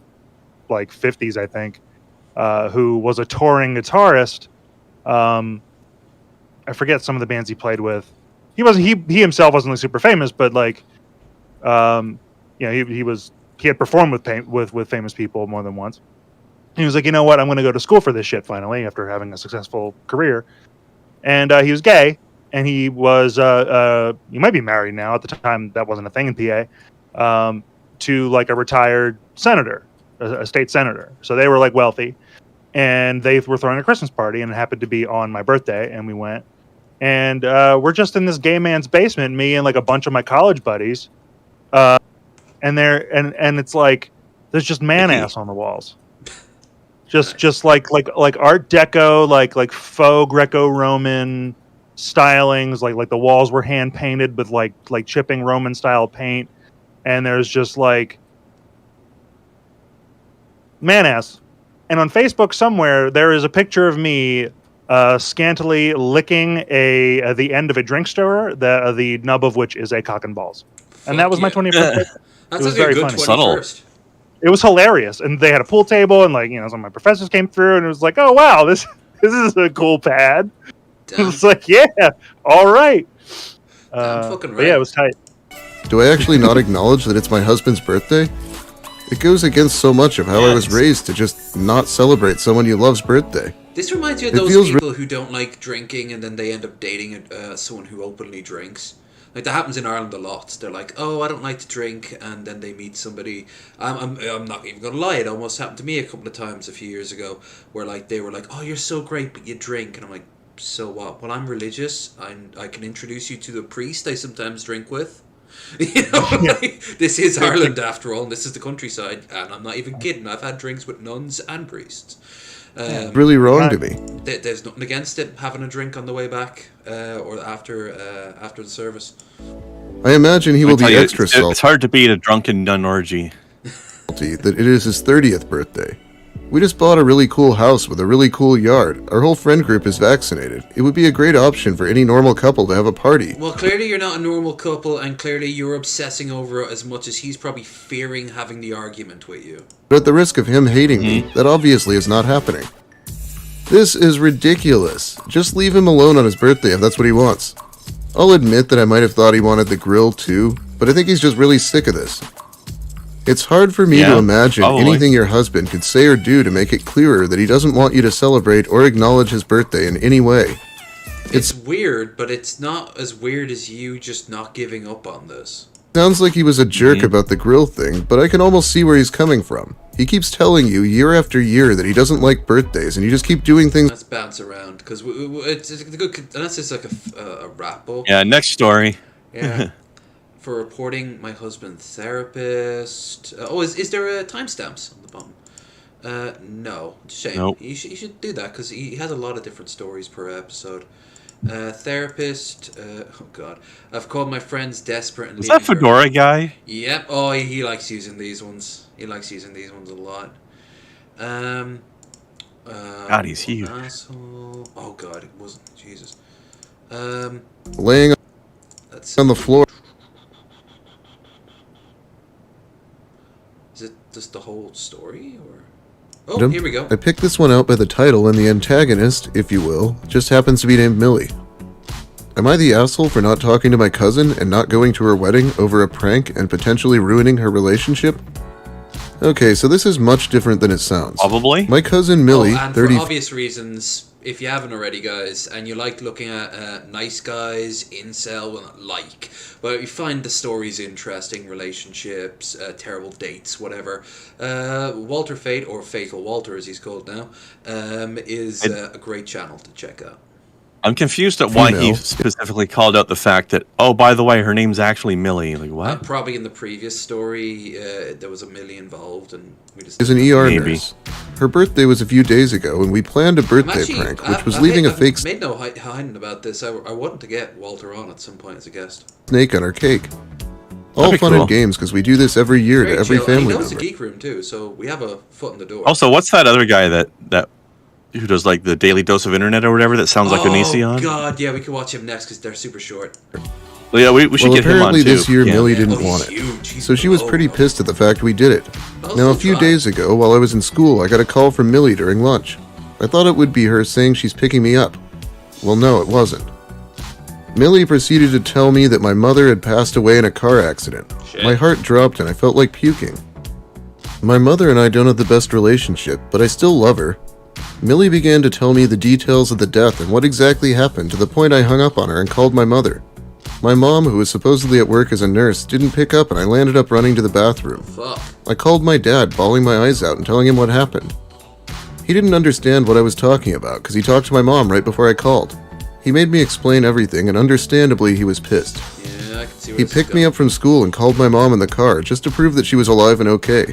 like 50s, I think, who was a touring guitarist. I forget some of the bands he played with. He himself wasn't like super famous, but like... he had performed with famous people more than once. He was like, you know what, I'm going to go to school for this shit finally after having a successful career. And he was gay, and he was he might be married now. At the time, that wasn't a thing in PA. To like a retired senator, a state senator. So they were like wealthy, and they were throwing a Christmas party, and it happened to be on my birthday, and we went. And we're just in this gay man's basement, me and like a bunch of my college buddies. And it's like there's just man ass on the walls, just like Art Deco, like faux Greco-Roman stylings, like the walls were hand painted with like chipping Roman style paint, and there's just like man ass. And on Facebook somewhere there is a picture of me scantily licking the end of a drink stirrer, the nub of which is a cock and balls. And that was my 21st birthday. That's it was like very a good funny. 21st. It was hilarious, and they had a pool table, and like, you know, some of my professors came through, and it was like, oh wow, this is a cool pad. It was like, yeah, all right. fucking But right. yeah, it was tight. Do I actually not acknowledge that it's my husband's birthday? It goes against so much of how I was raised to just not celebrate someone you love's birthday. This reminds me of It those feels people who don't like drinking and then they end up dating someone who openly drinks. Like that happens in Ireland a lot. They're like, "Oh, I don't like to drink," and then they meet somebody. I'm not even gonna lie. It almost happened to me a couple of times a few years ago, where like they were like, "Oh, you're so great, but you drink," and I'm like, "So what? Well, I'm religious. I can introduce you to the priest I sometimes drink with." You know, like, this is Ireland after all, and this is the countryside, and I'm not even kidding. I've had drinks with nuns and priests. Really wrong to me. There's nothing against it, having a drink on the way back or after the service. I imagine he will be extra salty. It's hard to beat a drunken nun orgy. That it is his 30th birthday. We just bought a really cool house with a really cool yard. Our whole friend group is vaccinated. It would be a great option for any normal couple to have a party. Well, clearly you're not a normal couple, and clearly you're obsessing over it as much as he's probably fearing having the argument with you. But at the risk of him hating me, that obviously is not happening. This is ridiculous. Just leave him alone on his birthday if that's what he wants. I'll admit that I might have thought he wanted the grill too, but I think he's just really sick of this. It's hard for me to imagine anything your husband could say or do to make it clearer that he doesn't want you to celebrate or acknowledge his birthday in any way. It's weird, but it's not as weird as you just not giving up on this. Sounds like he was a jerk about the grill thing, but I can almost see where he's coming from. He keeps telling you year after year that he doesn't like birthdays, and you just keep doing things. Let's bounce around, because it's a good, unless it's like a rap book. Yeah, next story. Yeah. For reporting my husband's therapist. Is there timestamps on the bottom? No. Shame. Nope. You should do that, because he has a lot of different stories per episode. Therapist. Oh god, I've called my friends desperate and. Is that Fedora guy? Yep. Oh, he likes using these ones. He likes using these ones a lot. God, he's huge. Asshole. Oh god, it wasn't. Jesus. Laying on the floor. Is it just the whole story, or? Oh, here we go. I picked this one out by the title, and the antagonist, if you will, just happens to be named Millie. Am I the asshole for not talking to my cousin and not going to her wedding over a prank and potentially ruining her relationship? Okay, so this is much different than it sounds. Probably. My cousin Millie, and 30... for obvious reasons, if you haven't already, guys, and you like looking at nice guys, incel, well, not like, but you find the stories interesting, relationships, terrible dates, whatever, Walter Fate, or Fatal Walter as he's called now, is a great channel to check out. I'm confused at why he specifically called out the fact that, oh, by the way, her name's actually Millie. Like, what? Probably in the previous story, there was a Millie involved, and we just... is an ER nurse. Her birthday was a few days ago, and we planned a birthday prank, which was leaving a fake made no hiding about this. I wanted to get Walter on at some point as a guest. snake on our cake. All fun and games, because we do this every year to every family He knows member. the Geek Room, too, so we have a foot in the door. Also, what's that other guy that who does like the Daily Dose of Internet or whatever that sounds like Onision? Oh, God, yeah, we could watch him next because they're super short. Well, yeah, we should get him on, too. Apparently this year Millie didn't want it, so she was pretty pissed at the fact we did it. Now, a few days ago, while I was in school, I got a call from Millie during lunch. I thought it would be her saying she's picking me up. Well, no, it wasn't. Millie proceeded to tell me that my mother had passed away in a car accident. My heart dropped and I felt like puking. My mother and I don't have the best relationship, but I still love her. Millie began to tell me the details of the death and what exactly happened to the point I hung up on her and called my mother. My mom, who was supposedly at work as a nurse, didn't pick up and I landed up running to the bathroom. I called my dad, bawling my eyes out and telling him what happened. He didn't understand what I was talking about because he talked to my mom right before I called. He made me explain everything and understandably he was pissed. Yeah, I can see where He this is picked me up from school and called my mom in the car just to prove that she was alive and okay.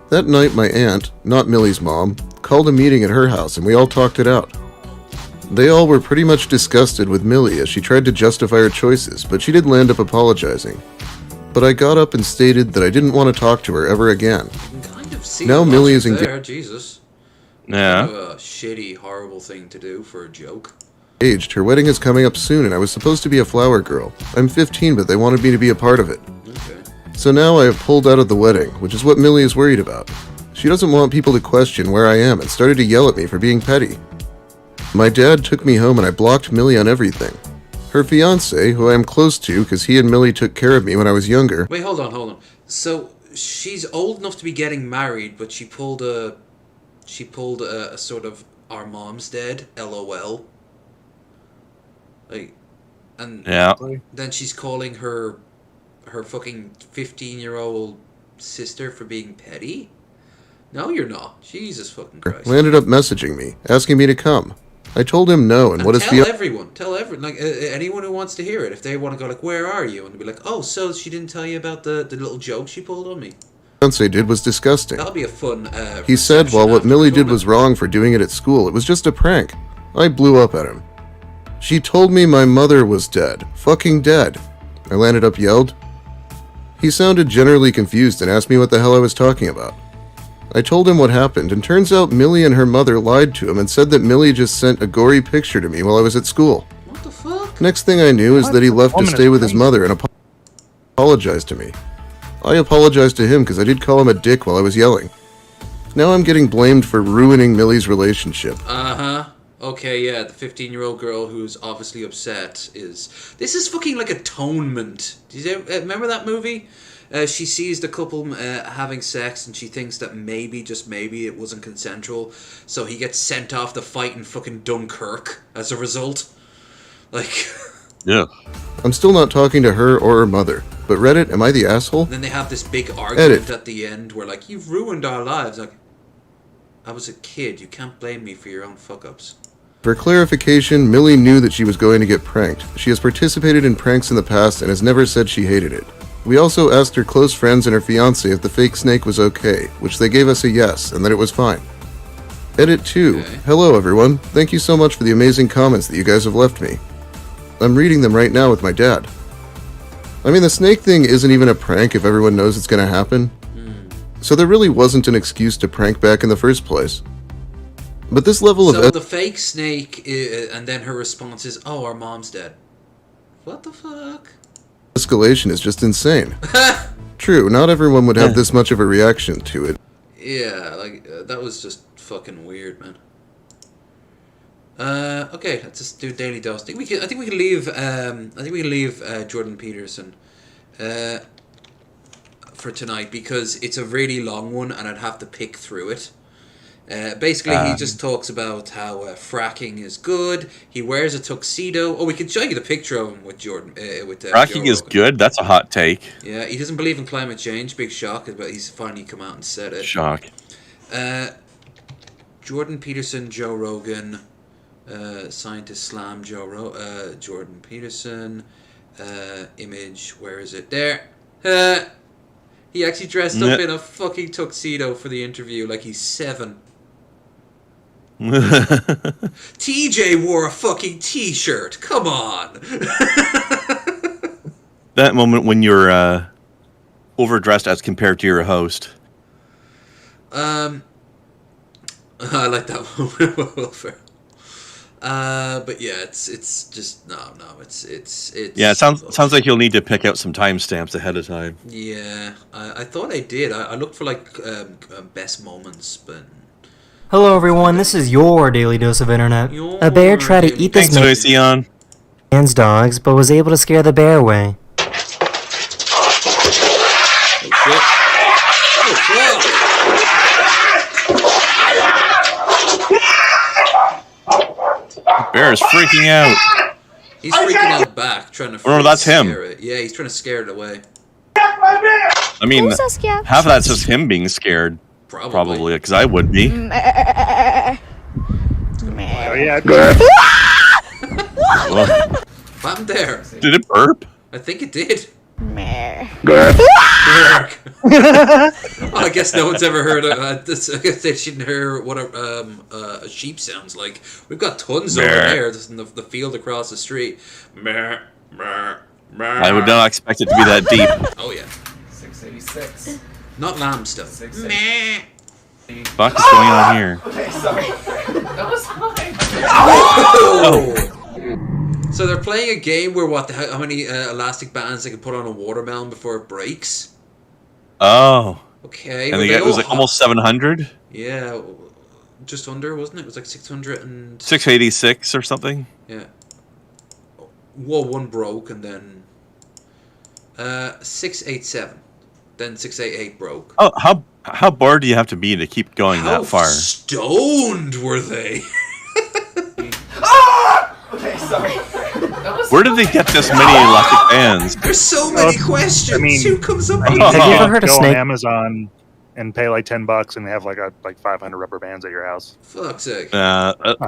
That night my aunt, not Millie's mom, called a meeting at her house and we all talked it out. They all were pretty much disgusted with Millie as she tried to justify her choices, but she did land up apologizing. But I got up and stated that I didn't want to talk to her ever again. Now Millie is there, Jesus. Yeah. Kind of a shitty, horrible thing to do for a joke. engaged. Her wedding is coming up soon and I was supposed to be a flower girl. I'm 15, but they wanted me to be a part of it. Okay. So now I have pulled out of the wedding, which is what Millie is worried about. She doesn't want people to question where I am and started to yell at me for being petty. My dad took me home and I blocked Millie on everything. Her fiance, who I am close to because he and Millie took care of me when I was younger. Wait, hold on. So she's old enough to be getting married, but she pulled a sort of our mom's dead, LOL. Like, and yeah. Then she's calling her fucking 15-year-old sister for being petty. No, you're not. Jesus fucking Christ. Landed up messaging me, asking me to come. I told him no, and what is tell everyone, like anyone who wants to hear it. If they want to go like, where are you? And be like, oh, so she didn't tell you about the little joke she pulled on me. fiance did was disgusting. That'll be a fun. He said while what Millie did was wrong for doing it at school, it was just a prank. I blew up at him. She told me my mother was dead. Fucking dead. I landed up yelled. He sounded generally confused and asked me what the hell I was talking about. I told him what happened, and turns out Millie and her mother lied to him and said that Millie just sent a gory picture to me while I was at school. What the fuck? Next thing I knew is that he left to stay with his mother and apologized to me. I apologized to him because I did call him a dick while I was yelling. Now I'm getting blamed for ruining Millie's relationship. Uh-huh. Okay, yeah, the 15-year-old girl who's obviously upset is... This is fucking like Atonement. Did you remember that movie? She sees the couple having sex and she thinks that maybe, just maybe, it wasn't consensual. So he gets sent off to fight in fucking Dunkirk as a result. Like... Yeah. I'm still not talking to her or her mother. But Reddit, am I the asshole? Then they have this big argument at the end where like, you've ruined our lives. Like, I was a kid. You can't blame me for your own fuck-ups. For clarification, Millie knew that she was going to get pranked. She has participated in pranks in the past and has never said she hated it. We also asked her close friends and her fiancé if the fake snake was okay, which they gave us a yes, and that it was fine. Edit 2. Okay. Hello everyone. Thank you so much for the amazing comments that you guys have left me. I'm reading them right now with my dad. I mean, the snake thing isn't even a prank if everyone knows it's going to happen. So there really wasn't an excuse to prank back in the first place. But this level so of... the fake snake, and then her response is, oh, our mom's dead. What the fuck? Escalation is just insane. True, not everyone would have this much of a reaction to it. Yeah, like that was just fucking weird, man. Okay, let's just do daily dose. I think we can leave. I think we can leave Jordan Peterson for tonight because it's a really long one, and I'd have to pick through it. Basically, he just talks about how fracking is good. He wears a tuxedo. Oh, we can show you the picture of him with Jordan. Fracking is good. That's a hot take. Yeah, he doesn't believe in climate change. Big shock, but he's finally come out and said it. Shock. Jordan Peterson, Joe Rogan, Scientist Slam, Jordan Peterson, image. Where is it? There. He actually dressed up in a fucking tuxedo for the interview, like he's 7. TJ wore a fucking t-shirt. Come on. That moment when you're overdressed as compared to your host. I like that one. Welfare. But yeah, it's just no. It's yeah. It sounds like you'll need to pick out some timestamps ahead of time. Yeah, I thought I did. I looked for like best moments, but. Hello everyone, this is your Daily Dose of Internet. A bear tried to eat this man's dogs, but was able to scare the bear away. The bear is freaking out. He's freaking out back, trying to that's him. scare it. Yeah, he's trying to scare it away. I mean, half of that's just him being scared. Probably, because I would be. Oh, yeah. What happened there? Did it burp? I think it did. I guess no one's ever heard of this. I guess they shouldn't hear what a sheep sounds like. We've got tons over there in the field across the street. I would not expect it to be that deep. Oh yeah. 686. Not lamb stuff. Meh. Fuck is going on here? Okay, sorry. That was high. Oh! So they're playing a game where how many elastic bands they can put on a watermelon before it breaks? Oh. Okay. And it was like almost 700? Yeah. Just under, wasn't it? It was like 600 and... 686 or something? Yeah. Well, one broke and then... 687. Then 688 broke. Oh, how bored do you have to be to keep going that far? How stoned were they? Okay, sorry. Where did they get this many electric bands? There's so many questions. I mean, who comes up with have you ever heard of go snake? on Amazon and pay like $10 and have like 500 rubber bands at your house? Fuck's sake.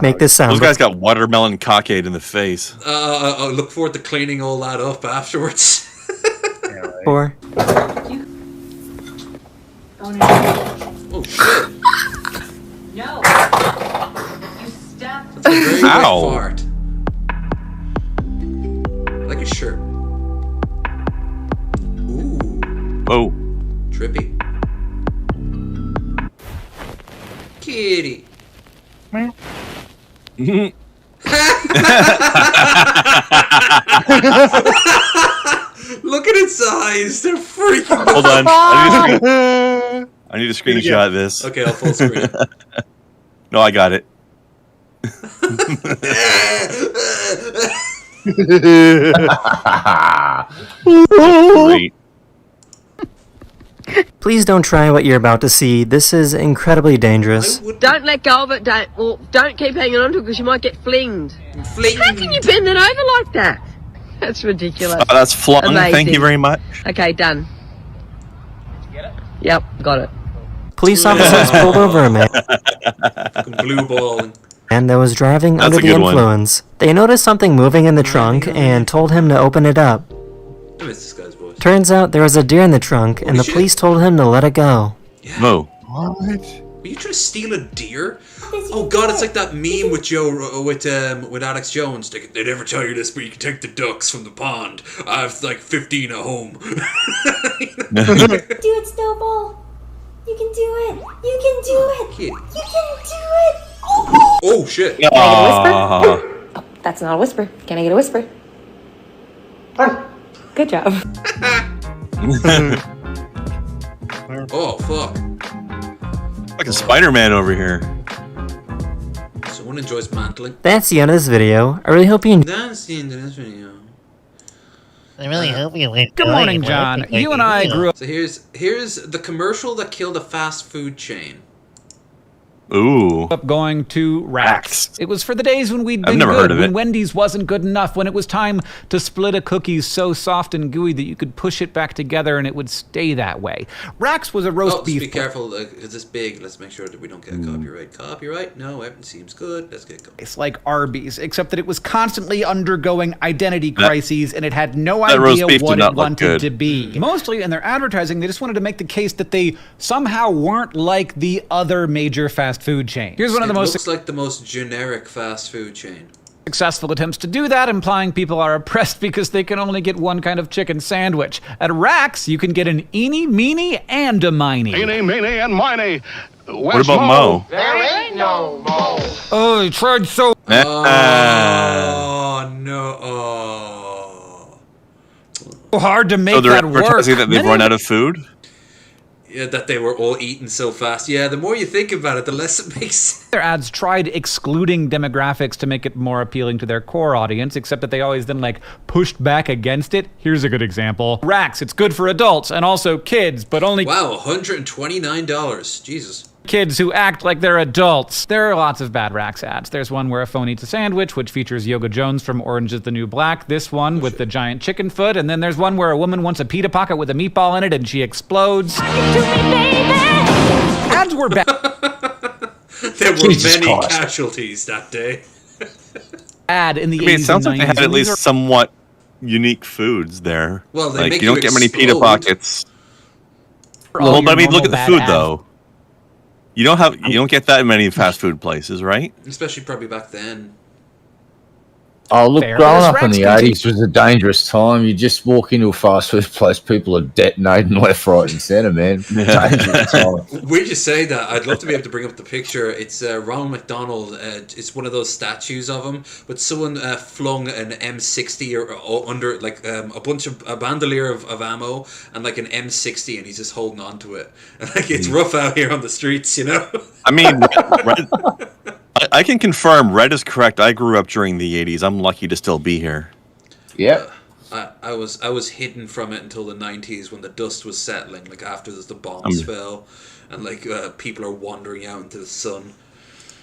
Make this sound. Those guys got watermelon cockade in the face. I look forward to cleaning all that up afterwards. Four. Oh shit. No. You stepped. That's a very Ow. big fart. Like a shirt. Ooh. Oh. Trippy. Kitty. Look at its eyes. They're freaking. Hold on. I need to screenshot this. Okay, I'll full screen it. No, I got it. Great. Please don't try what you're about to see. This is incredibly dangerous. Don't let go of it. Don't keep hanging on to it because you might get flinged. Flinged. How can you bend it over like that? That's ridiculous. That's flung. Amazing. Thank you very much. Okay, done. Did you get it? Yep, got it. Police officers pulled over a man Blue balling. that was driving That's under a the good one. influence. They noticed something moving in the trunk and told him to open it up. I miss this guy's voice. Turns out there was a deer in the trunk, and the police told him to let it go. No. What? Were you trying to steal a deer? Oh god, it's like that meme with with Alex Jones. They never tell you this, but you can take the ducks from the pond. I have like 15 at home. Do it, Snowball. You can do it. You can do it. You can do it. Oh shit. Can I get a whisper? Oh, that's not a whisper. Can I get a whisper? Good job. Oh fuck. Fucking Spider-Man over here. Someone enjoys mantling. That's the end of this video. I really hope you enjoyed. That's the end of this video. I really hope you enjoyed. Good morning, John. You and I grew up. So here's the commercial that killed a fast food chain. Ooh. Up going to Rax. It was for the days when we'd been I've never good, heard of when it. Wendy's wasn't good enough, when it was time to split a cookie so soft and gooey that you could push it back together and it would stay that way. Rax was a roast beef. Be careful, it's this big. Let's make sure that we don't get a copyright. Copyright? No, everything seems good. Let's get going. It's like Arby's, except that it was constantly undergoing identity crises and it had no that roast idea beef what did not it look wanted good. to be. Mostly in their advertising, they just wanted to make the case that they somehow weren't like the other major fast food chains. Here's one of the most looks like the most generic fast food chain. Successful attempts to do that, implying people are oppressed because they can only get one kind of chicken sandwich. At Rax, you can get an eeny, meeny, and a miny. Eeny, meeny, and miny. What about Mo? There ain't no Mo. Oh, he tried so... Oh, no. Oh. hard to make so they're that work. advertising that they've run out of food? Yeah, that they were all eating so fast. Yeah, the more you think about it, the less it makes sense. Their ads tried excluding demographics to make it more appealing to their core audience, except that they always then pushed back against it. Here's a good example. Rax, it's good for adults and also kids, but only... Wow, $129. Jesus. Kids who act like they're adults. There are lots of bad Rax ads. There's one where a phone eats a sandwich, which features Yoga Jones from Orange is the New Black. This one with the giant chicken foot. And then there's one where a woman wants a pita pocket with a meatball in it and she explodes. Ads were bad. There were many casualties that day. Ad in the 80s. I mean, it sounds and like they 90s. had at least somewhat unique foods there. Well, they like make you don't you get many pita explode. pockets. all Well, your I mean, look normal at the bad food ads. though. You don't get that in many fast food places, right? Especially probably back then. Oh, look, Fair. growing This up in Rex the continue- 80s was a dangerous time. You just walk into a fast food place, people are detonating left, right, and centre, man. Dangerous time. We just say that. I'd love to be able to bring up the picture. It's Ronald McDonald. It's one of those statues of him. But someone flung an M60 or under a bunch of a bandolier of ammo and an M60, and he's just holding on to it. And it's rough out here on the streets, you know. I mean, I can confirm Red is correct. I grew up during the 80s. I'm lucky to still be here. Yeah. I was hidden from it until the 90s when the dust was settling, after the bombs fell, and people are wandering out into the sun.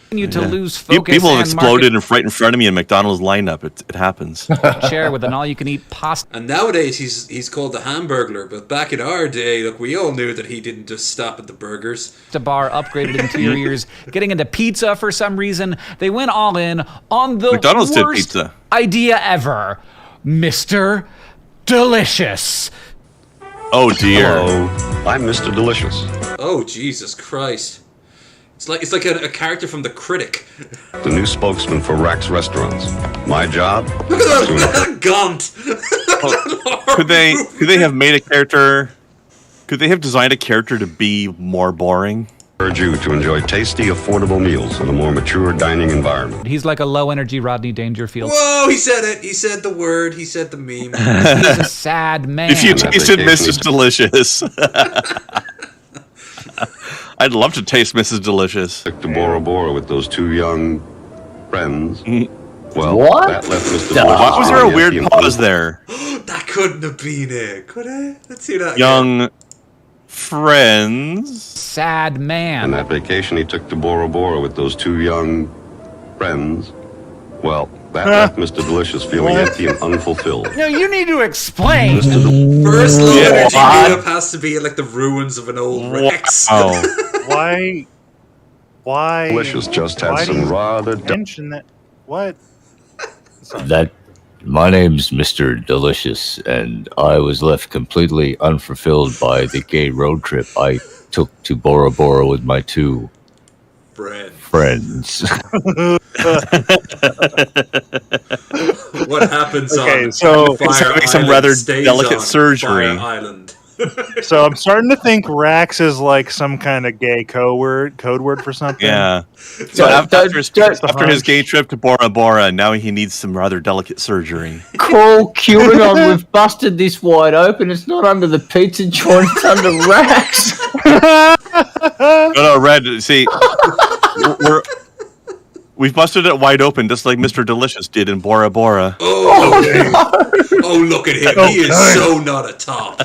Continue to lose focus. People have and exploded right in front of me in McDonald's lineup. It happens. Chair with an all-you-can-eat pasta. And nowadays he's called the Hamburglar, but back in our day, look, we all knew that he didn't just stop at the burgers. Bar, upgraded interiors, getting into pizza for some reason. They went all in on the McDonald's did worst pizza. idea ever. Mr. Delicious. Oh dear. Hello, I'm Mr. Delicious. Oh Jesus Christ! It's like a character from The Critic. The new spokesman for Rax Restaurants. My job? Look at that gaunt. Could they have made a character? Could they have designed a character to be more boring? Urge you to enjoy tasty, affordable meals in a more mature dining environment. He's like a low-energy Rodney Dangerfield. Whoa! He said it. He said the word. He said the meme. He's a sad man. If you tasted Mrs. Delicious. I'd love to taste Mrs. Delicious. Took to Bora Bora with those two young friends. Well, What? that left Mr. Delicious. Why was there a very weird empty and pause there? That couldn't have been it, could it? Let's see that. Young friends. Sad man. On that vacation he took to Bora Bora with those two young friends. Well, that left Mr. Delicious feeling empty and unfulfilled. No, you need to explain. First low energy meetup has to be the ruins of an old Rex. Oh. Why? Delicious just had why do some you rather mention that. What? My name's Mr. Delicious, and I was left completely unfulfilled by the gay road trip I took to Bora Bora with my two friends. What happens Okay, on so Fire he's having Island some rather stays delicate on surgery. Fire Island. So I'm starting to think Rax is some kind of gay code word for something. Yeah. So after his gay trip to Bora Bora, now he needs some rather delicate surgery. Call QAnon, we've busted this wide open. It's not under the pizza joint, it's under Rax. No, No, Red. See, we've busted it wide open, just like Mr. Delicious did in Bora Bora. Oh, look at him. He is so not a top.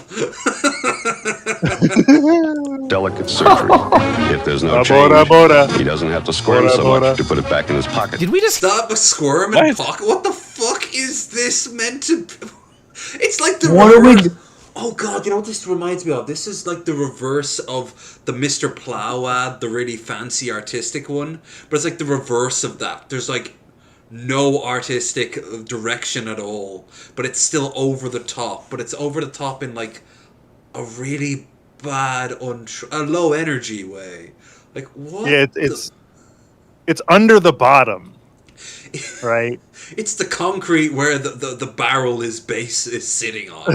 Delicate surgery. If there's no change, he doesn't have to squirm so much to put it back in his pocket. Did we just stop a squirm and pocket? What the fuck is this meant to be? It's like the reverse. Oh god, you know what this reminds me of? This is like the reverse of the Mr. Plow ad, the really fancy artistic one. But it's like the reverse of that. There's like no artistic direction at all. But it's still over the top. But it's over the top in like a really bad, a low energy way. Like what? Yeah, it's under the bottom, right? It's the concrete where the barrel is sitting on.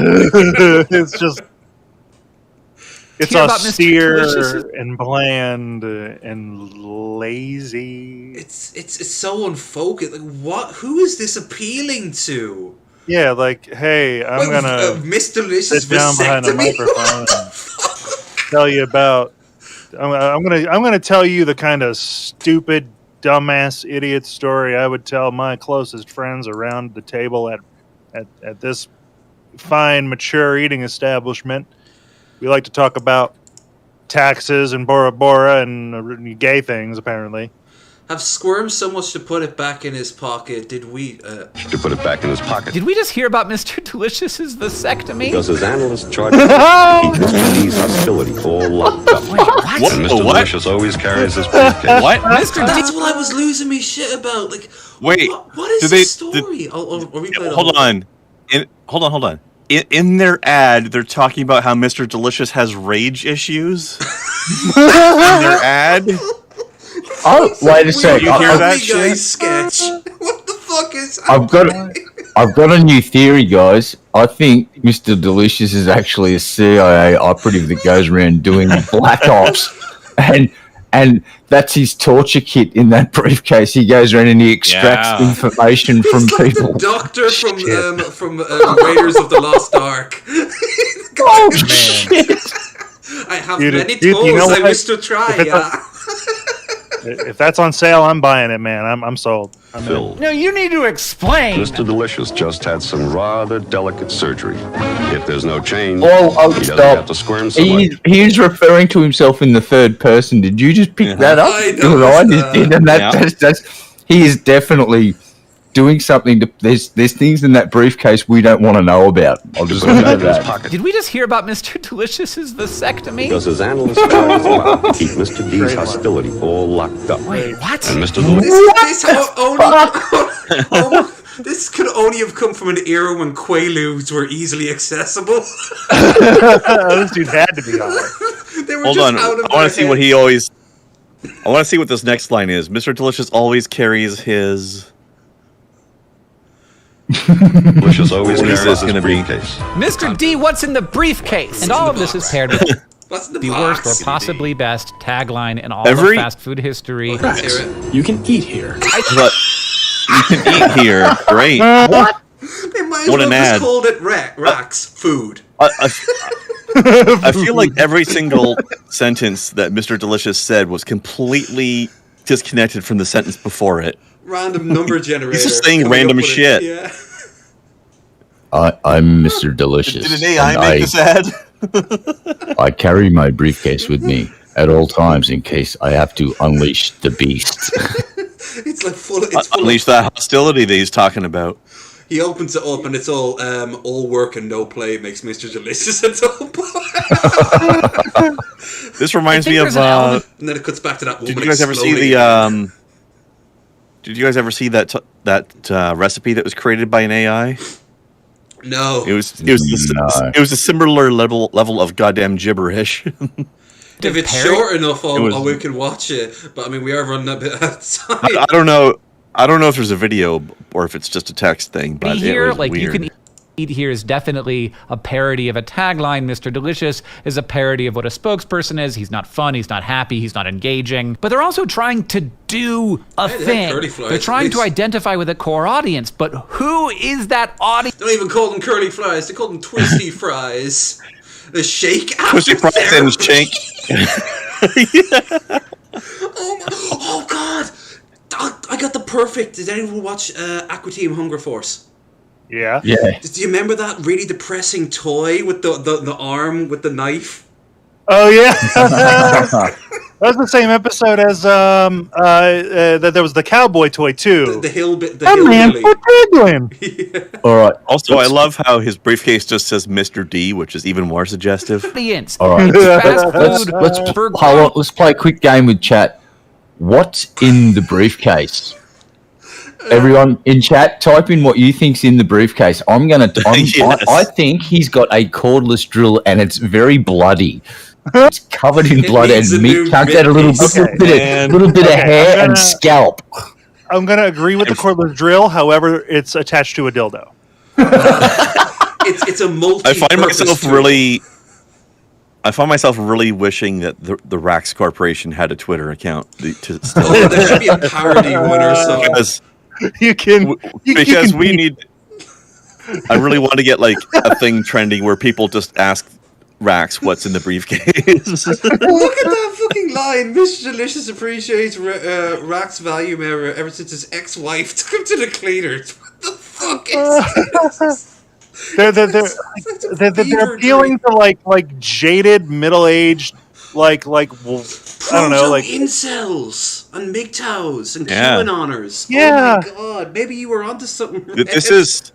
It's austere and bland and lazy. It's so unfocused. Like what? Who is this appealing to? Yeah, like hey, I'm gonna Miss Delicious sit down behind a microphone and tell you about. I'm gonna tell you the kind of stupid, dumbass, idiot story I would tell my closest friends around the table at this fine, mature eating establishment. We like to talk about taxes and Bora Bora and gay things, apparently. Have squirmed so much to put it back in his pocket. Did we? To put it back in his pocket. Did we just hear about Mr. Delicious's vasectomy? Because his analyst charges keep Mr. D's hostility all locked up. Wait, what? And Mr. Delicious always carries his briefcase. What? Mr. That's what I was losing me shit about. Like, wait, what is the story? Hold on. Hold on. In their ad, they're talking about how Mr. Delicious has rage issues. In their ad. Oh, wait a sec. You hear that shit? Sketch. What the fuck is? I've got a new theory, guys. I think Mr. Delicious is actually a CIA operative that goes around doing black ops, and that's his torture kit in that briefcase. He goes around and he extracts information from like people. The doctor from Raiders of the Lost Ark. Oh shit! I have many tools you know I wish to try. If that's on sale, I'm buying it, man. I'm sold. No, you need to explain. Mr. Delicious just had some rather delicate surgery. If there's no change, he doesn't stop. have to squirm so much. He's referring to himself in the third person. Did you just pick that up? I just did, and that's he is definitely doing something. There's things in that briefcase we don't want to know about. I'll just know that. Did we just hear about Mr. Delicious's vasectomy? Because his analyst charges to keep Mr. D's hostility all locked up. Wait, what? And Mr. This could only have come from an era when Quaaludes were easily accessible. This dude had to be high. Hold on. I want to see what he always. I want to see what this next line is. Mr. Delicious always carries his. Delicious always carries his briefcase. Mr. D, what's in the briefcase? And all of this is paired with the worst or possibly best tagline in all of fast food history. You can eat here. You can eat here. Great. What? They might as well just called it Rax Food. I feel like every single sentence that Mr. Delicious said was completely disconnected from the sentence before it. Random number generator. He's just saying random shit. Yeah. I'm Mr. Delicious. Did an AI make this ad? I carry my briefcase with me at all times in case I have to unleash the beast. It's like full. Unleash that hostility that he's talking about. He opens it up and it's all work and no play makes Mr. Delicious a top. This reminds me of. And then it cuts back to that woman. Did you guys ever see the? Did you guys ever see that recipe that was created by an AI? No. It was a similar level of goddamn gibberish. If it's short enough, we can watch it. But I mean, we are running a bit out of time. I don't know. I don't know if there's a video or if it's just a text thing. But here, it was like weird. you can eat here is definitely a parody of a tagline. Mr. Delicious is a parody of what a spokesperson is. He's not fun. He's not happy. He's not engaging. But they're also trying to do a thing. They're trying to identify with a core audience. But who is that audience? They don't even call them curly fries. They call them twisty fries. The shake. Twisty fries and shake. perfect. Did anyone watch Aqua Team Hunger Force? Yeah. Yeah. Do you remember that really depressing toy with the arm with the knife? Oh yeah. That was the same episode as that there was the cowboy toy too. The hillbilly. All right. Also, I love how his briefcase just says Mr. D, which is even more suggestive. All right. Let's play a quick game with chat. What's in the briefcase? Everyone in chat, type in what you think's in the briefcase. I think he's got a cordless drill and it's very bloody. It's covered in blood and meat chunked out a little bit of hair and scalp. I'm gonna agree with the cordless drill. However, it's attached to a dildo. It's a multi. I find myself really wishing that the Rax Corporation had a Twitter account to still. There should be a parody one or something. Because we need. I really want to get like a thing trending where people just ask Rax what's in the briefcase. Look at that fucking line. Mr. Delicious appreciates Rax value ever since his ex-wife took him to the cleaners. What the fuck is this? They're appealing to like jaded middle-aged I don't know, like incels and MGTOWs and Yeah. QAnoners. Yeah. Oh my god, maybe you were onto something. This is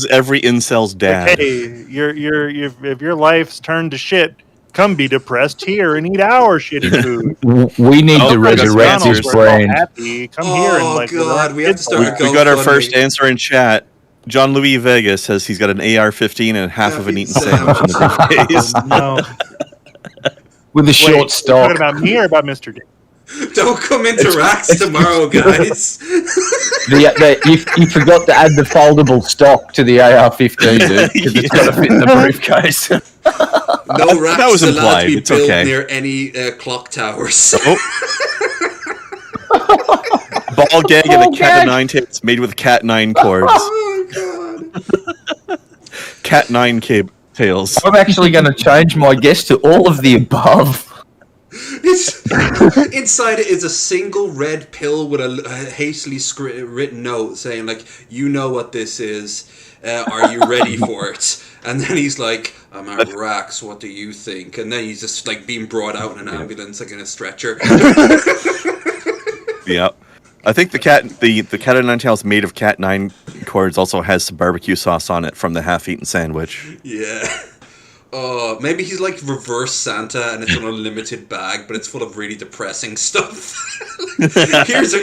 every incel's dad. hey, if your life's turned to shit, come be depressed here and eat our shitty food. We need to resurrect his brain. Happy. Come here and like. God, we have to start. We got our first answer in chat. John Louis Vega says he's got an AR-15 and half of an eaten sandwich in the briefcase. No. With a short stock. Talking about me or about Mr. D? Don't come into Rax tomorrow, guys. You forgot to add the foldable stock to the AR-15, dude, because it's got to fit in the briefcase. No Rax that was allowed implied. to be It's built okay. near any clock towers. Ball gag and a cat of nine tails made with cat 9 cords. Oh god. Cat 9 tails. I'm actually going to change my guess to all of the above. Inside it is a single red pill with a hastily written note saying, like, you know what this is. Are you ready for it? And then he's like, I'm at Rax, what do you think? And then he's just like being brought out in an ambulance, like in a stretcher. Yep. I think the cat of 9 tails made of cat 9 cords also has some barbecue sauce on it from the half-eaten sandwich. Yeah. Maybe he's like reverse Santa and it's an unlimited bag, but it's full of really depressing stuff. Here's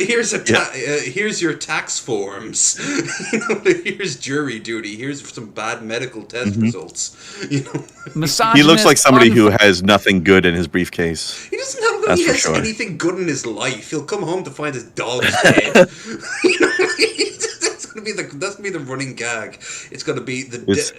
your tax forms. Here's jury duty. Here's some bad medical test results. He looks like somebody who has nothing good in his briefcase. He doesn't have like he has anything good in his life. He'll come home to find his dog's dead. That's gonna be the running gag. It's gonna be his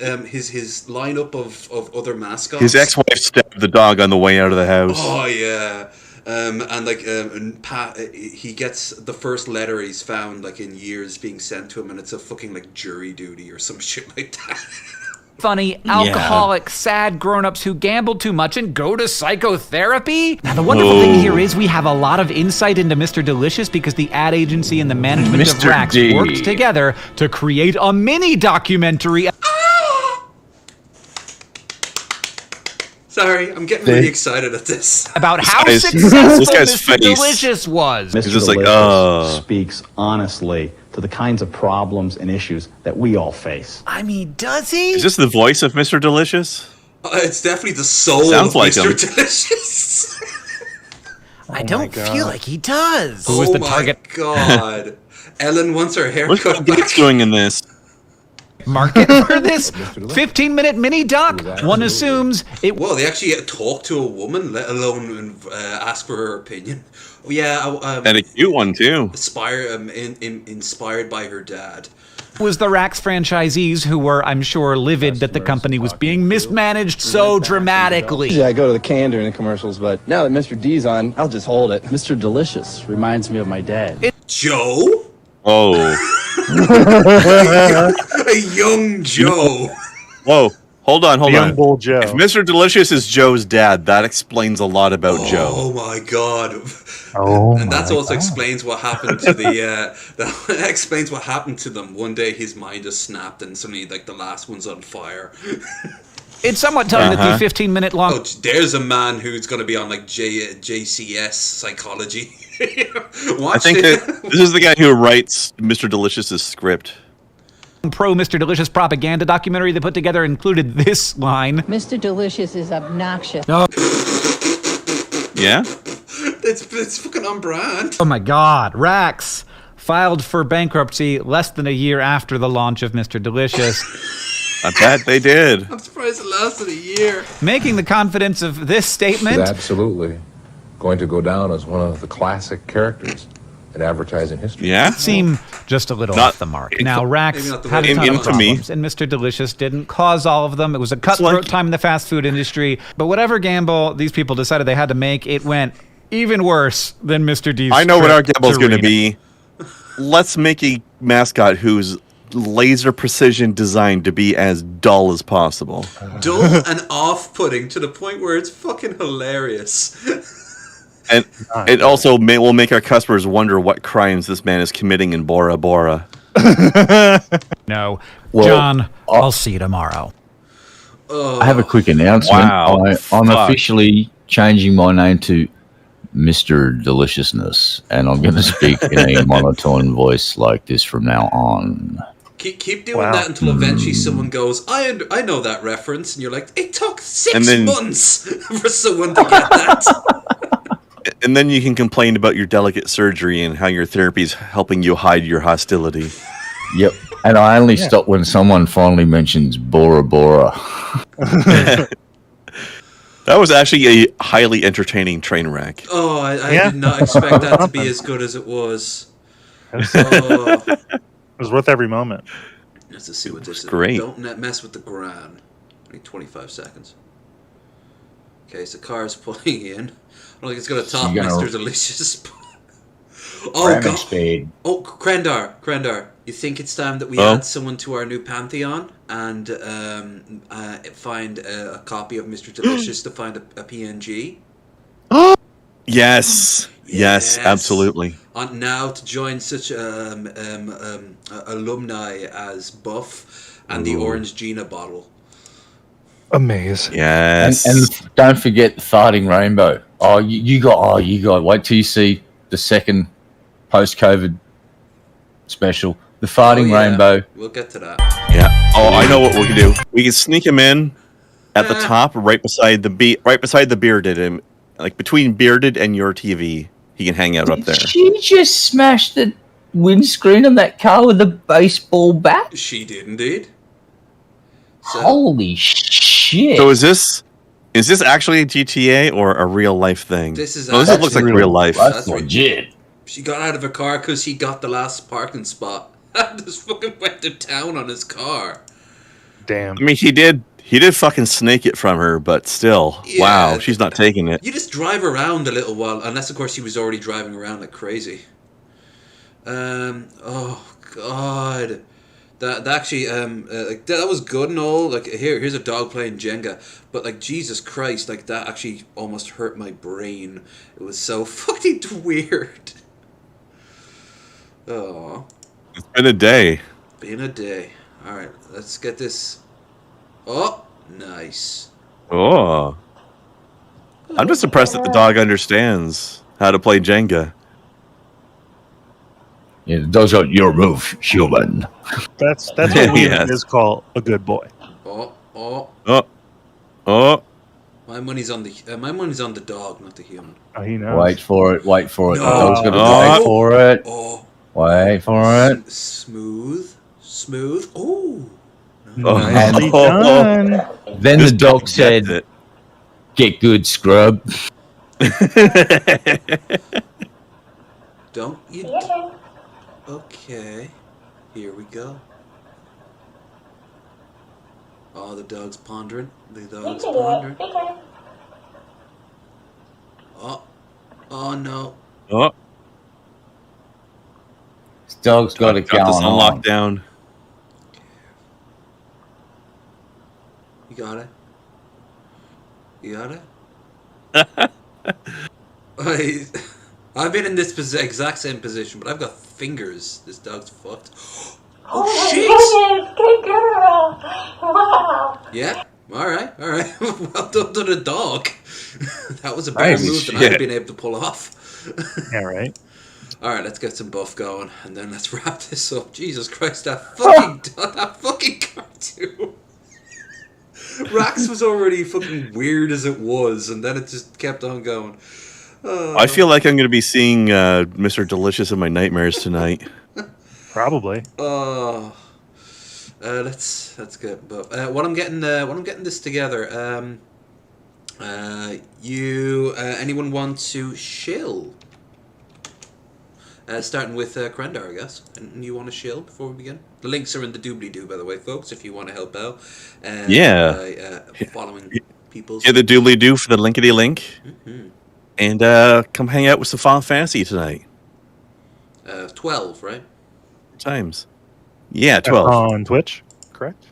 lineup of other mascots. His ex-wife stabbed the dog on the way out of the house. Oh yeah, and Pat, he gets the first letter he's found like in years being sent to him, and it's a fucking like jury duty or some shit like that. Funny, alcoholic, sad grown-ups who gamble too much and go to psychotherapy? Now, the wonderful thing here is we have a lot of insight into Mr. Delicious because the ad agency and the management of Rax worked together to create a mini-documentary. Sorry, I'm getting really excited at this. About how successful Mr. Delicious was. Mr. Delicious speaks honestly to the kinds of problems and issues that we all face. I mean, does he? Is this the voice of Mr. Delicious? It's definitely the soul of Mr. Delicious. I don't feel like he does. Who is the target? God. Ellen wants her haircut back. What's doing in this? Market for this 15-minute mini doc. One assumes it. Well, they actually talk to a woman, let alone ask for her opinion. Yeah, and a cute one too. Inspired by her dad. Was the Rax franchisees who were, I'm sure, livid that the company was being mismanaged so dramatically. Yeah, I go to the can during the commercials, but now that Mr. D's on, I'll just hold it. Mr. Delicious reminds me of my dad. Joe? Oh. A young Joe. Whoa. Hold on. Young Bull Joe. If Mr. Delicious is Joe's dad, that explains a lot about Joe. Oh my god! And that also explains what happened to the. That explains what happened to them. One day his mind just snapped, and suddenly, like the last one's on fire. It's somewhat telling that the 15-minute long. Oh, there's a man who's going to be on like JCS psychology. I think that this is the guy who writes Mr. Delicious's script. Pro Mr. Delicious propaganda documentary they put together included this line. Mr. Delicious is obnoxious. No. Yeah? It's fucking on brand. Oh my god. Rax filed for bankruptcy less than a year after the launch of Mr. Delicious. I bet they did. I'm surprised it lasted a year. Making the confidence of this statement. It's absolutely going to go down as one of the classic characters in advertising history. Yeah? Seem just a little off the mark. Now, Rax had a ton of problems, and Mr. Delicious didn't cause all of them. It was a cutthroat time in the fast food industry. But whatever gamble these people decided they had to make, it went even worse than Mr. D's. I know what our gamble's going to be. Let's make a mascot who's laser precision designed to be as dull as possible. Dull and off-putting to the point where it's fucking hilarious. And it also will make our customers wonder what crimes this man is committing in Bora Bora. No. Well, John, I'll see you tomorrow. I have a quick announcement. Wow. I'm officially changing my name to Mr. Deliciousness, and I'm going to speak in a monotone voice like this from now on. Keep doing that until eventually someone goes, I know that reference, and you're like, it took 6 months for someone to get that. And then you can complain about your delicate surgery and how your therapy is helping you hide your hostility. Yep. And I only stop when someone finally mentions Bora Bora. That was actually a highly entertaining train wreck. Oh, I did not expect that to be as good as it was. It was worth every moment. Let's just see what this is. Great. Don't mess with the ground. Only 25 seconds. Okay, so car's pulling in. I don't think it's going to top Mr. Delicious. Oh, God. Speed. Oh, Krendar, you think it's time that we add someone to our new pantheon and find a copy of Mr. Delicious to find a PNG? Yes, absolutely. Now to join such alumni as Buff and the Orange Gina bottle. Amazing. Yes. And don't forget the farting rainbow. You got wait till you see the second post-COVID special. The farting rainbow. We'll get to that. Yeah. Oh, I know what we can do. We can sneak him in at the top, right beside the bearded, like between bearded and your TV. He can hang out up there. She just smashed the windscreen of that car with a baseball bat. She did indeed. So, holy shit! So is this actually a GTA or a real life thing? This looks like real life. That's legit. She got out of her car because he got the last parking spot. Just fucking went to town on his car. Damn. I mean, he did fucking snake it from her, but still, wow, she's not taking it. You just drive around a little while, unless of course he was already driving around like crazy. Oh God. That actually, like that was good and all. Like here's a dog playing Jenga, but like Jesus Christ, like that actually almost hurt my brain. It was so fucking weird. Oh, it's been a day. Been a day. All right, let's get this. Oh, nice. Oh, I'm just impressed that the dog understands how to play Jenga. Yeah, those are your move, human. That's what we is called a good boy. Oh. My money's on the dog, not the human. Oh, he knows. Wait for it. No. The dog's gonna wait for it. Wait for it. Smooth. Oh. Nicely done. Then the dog said, "Get good, scrub." Don't you? Okay, here we go. Oh, the dog's pondering. Oh no. Oh. This dog's got it going this on on. lockdown. got it. You got it? I've been in this exact same position, but I've got fingers. This dog's fucked. Oh, shit! Good girl. Wow. Yeah. All right. Well done to the dog. That was a better move than I'd been able to pull off. Yeah, right. All right, let's get some buff going, and then let's wrap this up. Jesus Christ, that fucking cartoon. Rax was already fucking weird as it was, and then it just kept on going. I feel like I'm going to be seeing Mr. Delicious in my nightmares tonight. Probably. Let's get buff. What I'm getting this together. Anyone want to shill? Starting with Krendar, I guess. And you want to shill before we begin? The links are in the doobly-doo, by the way, folks, if you want to help out. Following people's... Yeah, the doobly-doo for the linkity-link. Mm-hmm. And come hang out with some Final Fantasy tonight. 12, right? Times. Yeah, 12. On Twitch, correct?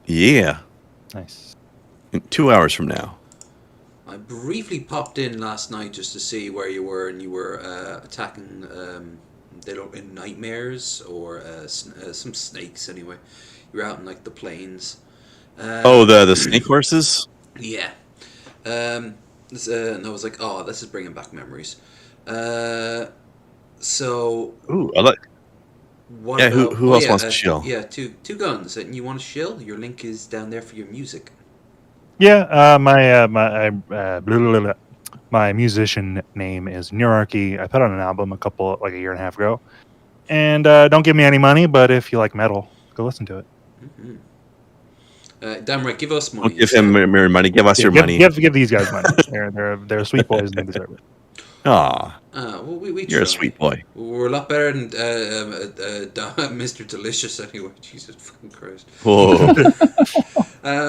Yeah. Nice. 2 hours from now. I briefly popped in last night just to see where you were, and you were attacking in nightmares or some snakes. Anyway, you were out in like the plains. The snake horses. Yeah. And I was like, oh, this is bringing back memories. So. Ooh, I like. What about, who else wants to shill? Yeah, two guns, and you want to shill? Your link is down there for your music. Yeah, my musician name is Neurarchy. I put out an album a year and a half ago, and don't give me any money, but if you like metal, go listen to it. Mm-hmm. Damn right, give us money. Don't give him money. Give us your money. Give these guys money. They're sweet boys and they deserve it. Aw, we you're a sweet boy. We're a lot better than Mr. Delicious anyway. Jesus fucking Christ. Whoa.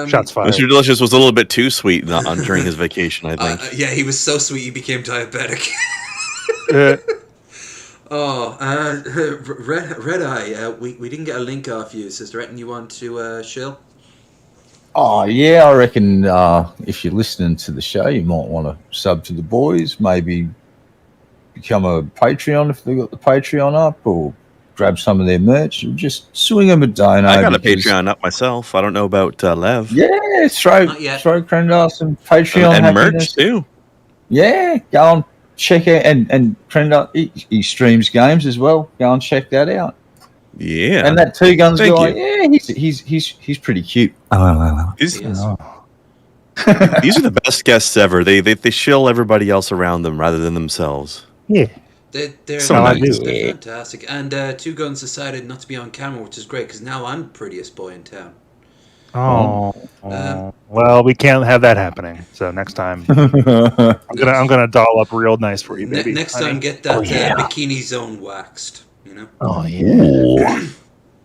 Shots fired. Mr. Delicious was a little bit too sweet during his vacation, I think. Yeah, he was so sweet he became diabetic. Red Eye, we didn't get a link off you. Is there anything you want to shill? Oh, yeah, I reckon if you're listening to the show, you might want to sub to the boys, maybe become a Patreon if they've got the Patreon up, or grab some of their merch, or just swing them a donate. I got a Patreon up myself. I don't know about Lev. Yeah, throw Krendar some Patreon and happiness. merch too. Yeah, go and check out, and Krendar, he streams games as well. Go and check that out. Yeah, and that Two Guns guy, yeah, he's pretty cute. These are the best guests ever. They shill everybody else around them rather than themselves. Yeah. They're fantastic. And Two Guns decided not to be on camera, which is great, because now I'm the prettiest boy in town. Well, we can't have that happening. So next time, I'm gonna doll up real nice for you, baby. Next time, get that bikini zone waxed. You know. Oh yeah.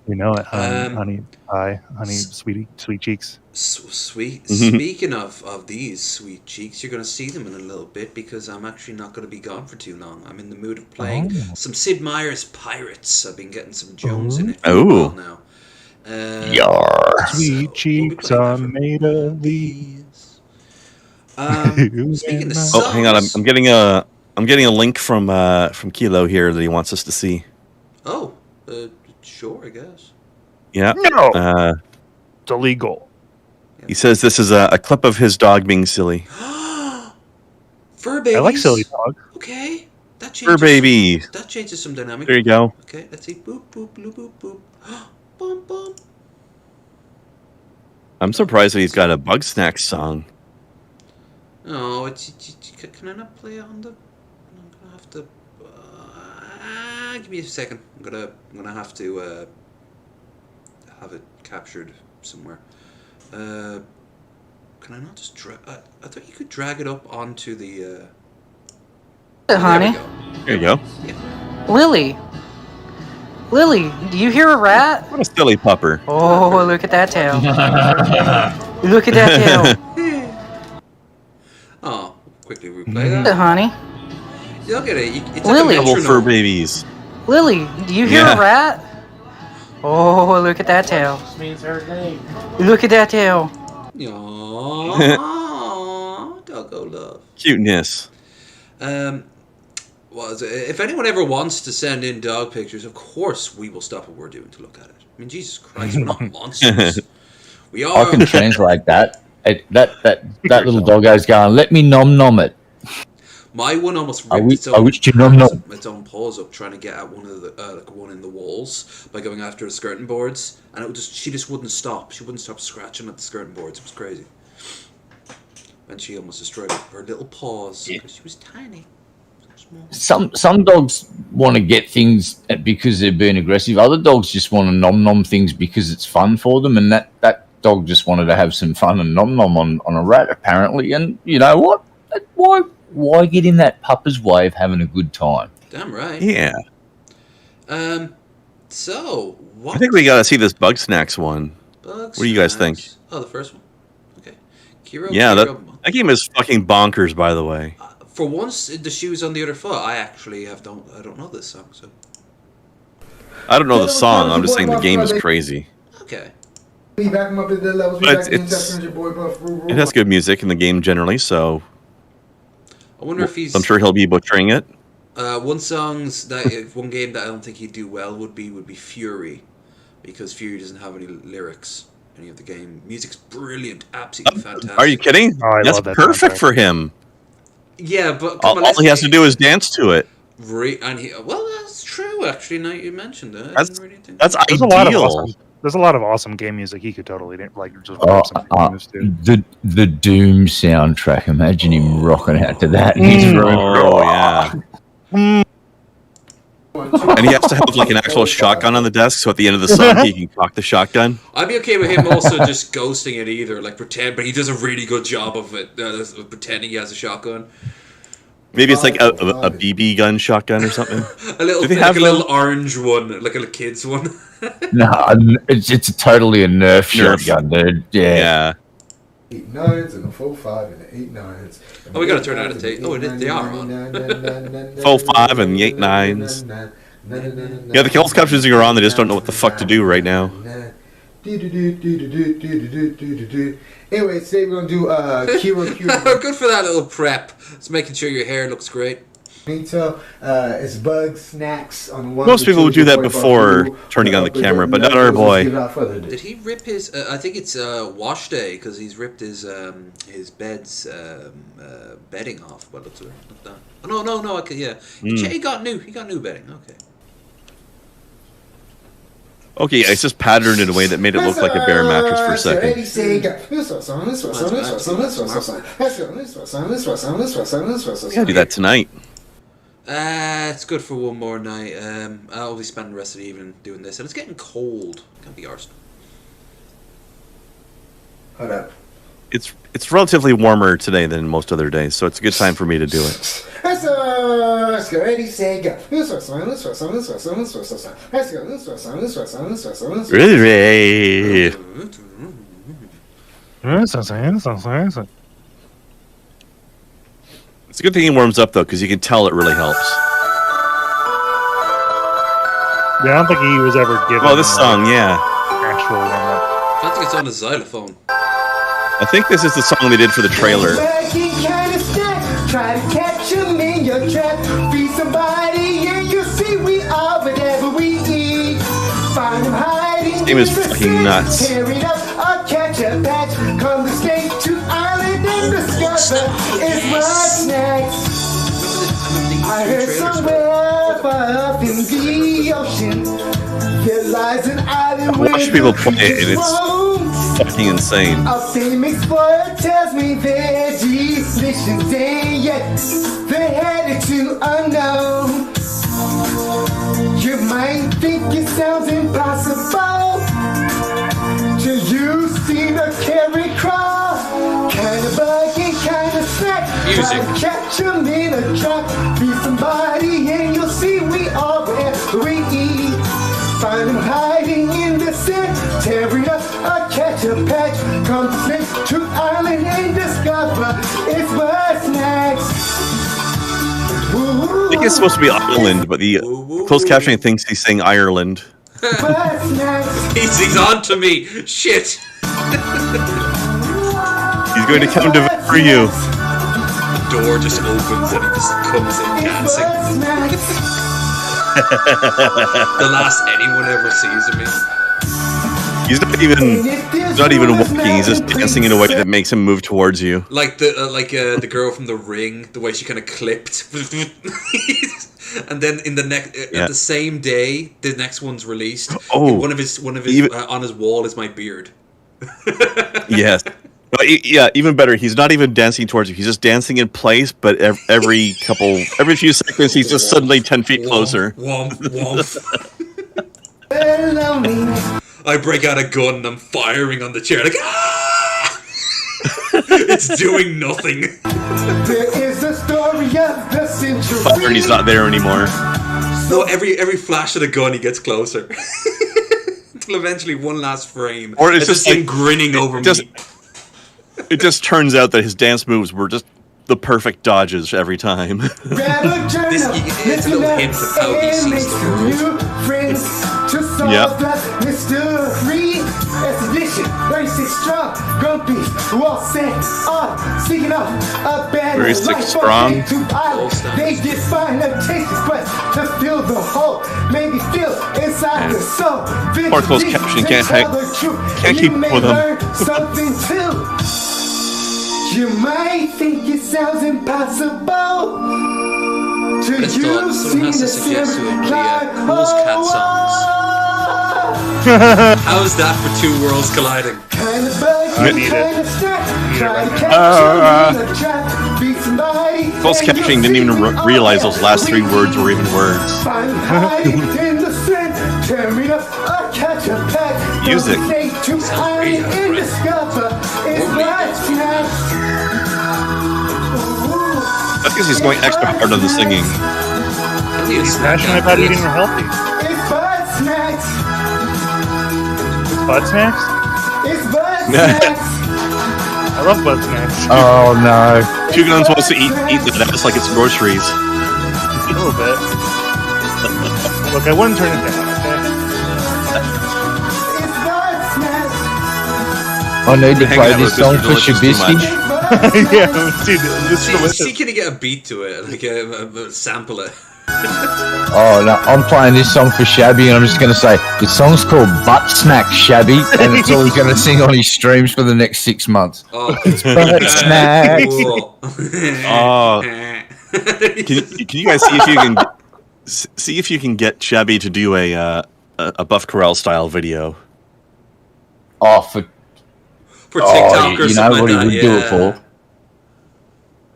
You know it, honey pie, honey, sweet cheeks. Sweet. Speaking of these sweet cheeks, you're going to see them in a little bit, because I'm actually not going to be gone for too long. I'm in the mood of playing some Sid Meier's Pirates. I've been getting some Jones in it for a while now. Sweet cheeks are made of these. Speaking of songs, hang on, I'm getting a link from Kilo here that he wants us to see. Oh, sure, I guess. Yeah. No. It's illegal. He says this is a clip of his dog being silly. Fur babies. I like silly dog. Okay. That changes Fur baby. That changes some dynamic. There you go. Okay, let's see. Boop, boop, bloop, boop, boop. Boom, boom. I'm surprised that he's got a Bug Snacks song. Oh, can I not play on the... I'm going to have to... give me a second. I'm gonna have to have it captured somewhere. Can I not just drag? I thought you could drag it up onto the. Honey. There you go. Yeah. Lily, do you hear a rat? What a silly pupper. Oh, look at that tail. Look at that tail. Oh, quickly replay that. Honey. Look at it. It's Lily. Like Double fur babies. Lily, do you hear a rat? Oh, look at that tail. Look at that tail. Aww, doggo love. Cuteness. If anyone ever wants to send in dog pictures, of course we will stop what we're doing to look at it. I mean, Jesus Christ, we're not monsters. We are. I can translate that. That little doggo's going, let me nom it. My one almost ripped I wish you its own paws up trying to get at one of the one in the walls by going after the skirting boards, and she just wouldn't stop. She wouldn't stop scratching at the skirting boards. It was crazy. And she almost destroyed her little paws because she was tiny. Some dogs want to get things because they're being aggressive. Other dogs just want to nom things because it's fun for them. And that dog just wanted to have some fun and nom on a rat, apparently. And you know what? Why get in that pupper's way of having a good time? Damn right. Yeah. So what? I think we got to see this Bug Snacks one. What do you guys think? Oh, the first one. Okay. Kiro. Yeah, that game is fucking bonkers, by the way. For once, the shoes on the other foot. I actually don't know this song, so. I don't know the song. I'm just saying the game is crazy. Okay. But it has good music in the game generally, so. I wonder if he's. I'm sure he'll be butchering it. One game that I don't think he'd do well would be Fury, because Fury doesn't have any lyrics. Any of the game music's brilliant, absolutely fantastic. Are you kidding? That's perfect for him. Yeah, but all he has to do is dance to it. Well, that's true. Actually, now you mentioned it, that's ideal. There's a lot of awesome game music he could totally just the Doom soundtrack. Imagine him rocking out to that in his room. Oh yeah. And he has to have like an actual shotgun on the desk, so at the end of the song he can cock the shotgun. I'd be okay with him also just ghosting it either, like pretend, but he does a really good job of it, pretending he has a shotgun. Maybe it's like a BB gun shotgun or something. a little orange one, like a kid's one. No, it's totally a Nerf shotgun, dude. Yeah. 8 9s and a 4-5 and the 8 9s. Oh, we gotta turn out a tape. Oh, they are on. 4-5 and the 8 9s. Yeah, the Kills Cup music are on. They just don't know what the fuck to do right now. Anyway, today we're gonna do Kiro. Good for that little prep. It's making sure your hair looks great. It's Bug Snacks on one. Most people would do that before turning on the camera, but not our boy. Did he rip his? I think it's wash day because he's ripped his bed's bedding off. Well, looks like that. Oh, no. Okay, yeah. He got new bedding. Okay. Okay, it's just patterned in a way that made it look like a bare mattress for a second. We gotta do that tonight. It's good for one more night. I'll be spending the rest of the evening doing this, and it's getting cold. Can't be arsed. Hold up. It's relatively warmer today than most other days, so it's a good time for me to do it. It's a good thing he warms up though, because you can tell it really helps. Yeah, I don't think he was ever given. Oh, this song, yeah. Actual warm up. I think it's on a xylophone. I think this is the song they did for the trailer. Try to catch him in your trap. Be somebody and you see we are whatever we eat. Find him hiding. His name is fucking nuts. Tear it up or catch a patch. Come to state to island and discover it's my snacks. I heard somewhere far up in the ocean there lies an island. I watch people play it and it's fucking insane. A famous explorer tells me they're delicious, and yet they're headed to unknown. You might think it sounds impossible till you see the carry crawl. Kind of buggy, kind of snack. Music. Try to catch 'em in a trap. Be somebody and you'll see we are where we eat. Find them hiding in the sand, tearing up a catch a patch. Come to Snake to Island and discover it's my snacks. I think it's supposed to be Ireland, but the closed captioning thinks he's saying Ireland. He's on to me. Shit. going to come to for you. The door just opens and he just comes in dancing. The last anyone ever sees of me. He's not even walking. He's just dancing in a way that makes him move towards you. Like the girl from The Ring, the way she kind of clipped. And then in the at the same day, the next one's released. Oh, one of his on his wall is my beard. Yes. Yeah, even better. He's not even dancing towards you. He's just dancing in place, but every few seconds, he's just suddenly 10 feet closer. Womp, womp. I break out a gun and I'm firing on the chair like, ah! It's doing nothing. There is a story of the century. Fire, and he's not there anymore. No, every flash of the gun, he gets closer. Until eventually one last frame. Or it's just him grinning over me. It just turns out that his dance moves were just the perfect dodges every time. It's a little hint of how he sees the world. Yep. Mystery expedition, 36 strong, grumpy, well set on, seeking off a bad 36 strong. They get fine, no tastes, but to fill the hole, maybe feel inside the soul. Poor closed caption can't keep up with him. Something too. You might think it sounds impossible to you someone has to suggest to him the coolest cat songs. How is that for two worlds colliding? I need it. Closed captioning didn't even realize those last three words were even words. Music. That's because he's going extra hard on the singing. He's passionate about eating healthy. It's butt snacks. Butt snacks? It's butt snacks. I love butt snacks. Oh no. Two Guns wants to eat that ass like it's groceries. A little bit. Look, I wouldn't turn it down, okay? It's butt snacks. I need to play this song for Shabisky. Yeah, dude, it's delicious. See, can you get a beat to it? Like a sample it. Oh no, I'm playing this song for Shabby, and I'm just going to say the song's called Butt Snack Shabby, and it's all he's going to sing on his streams for the next 6 months. Oh, it's Butt Snacks. Oh, can you guys see if you can get Shabby to do a Buff Corral style video? Oh, for TikTok or you know something what like he that, would do it for?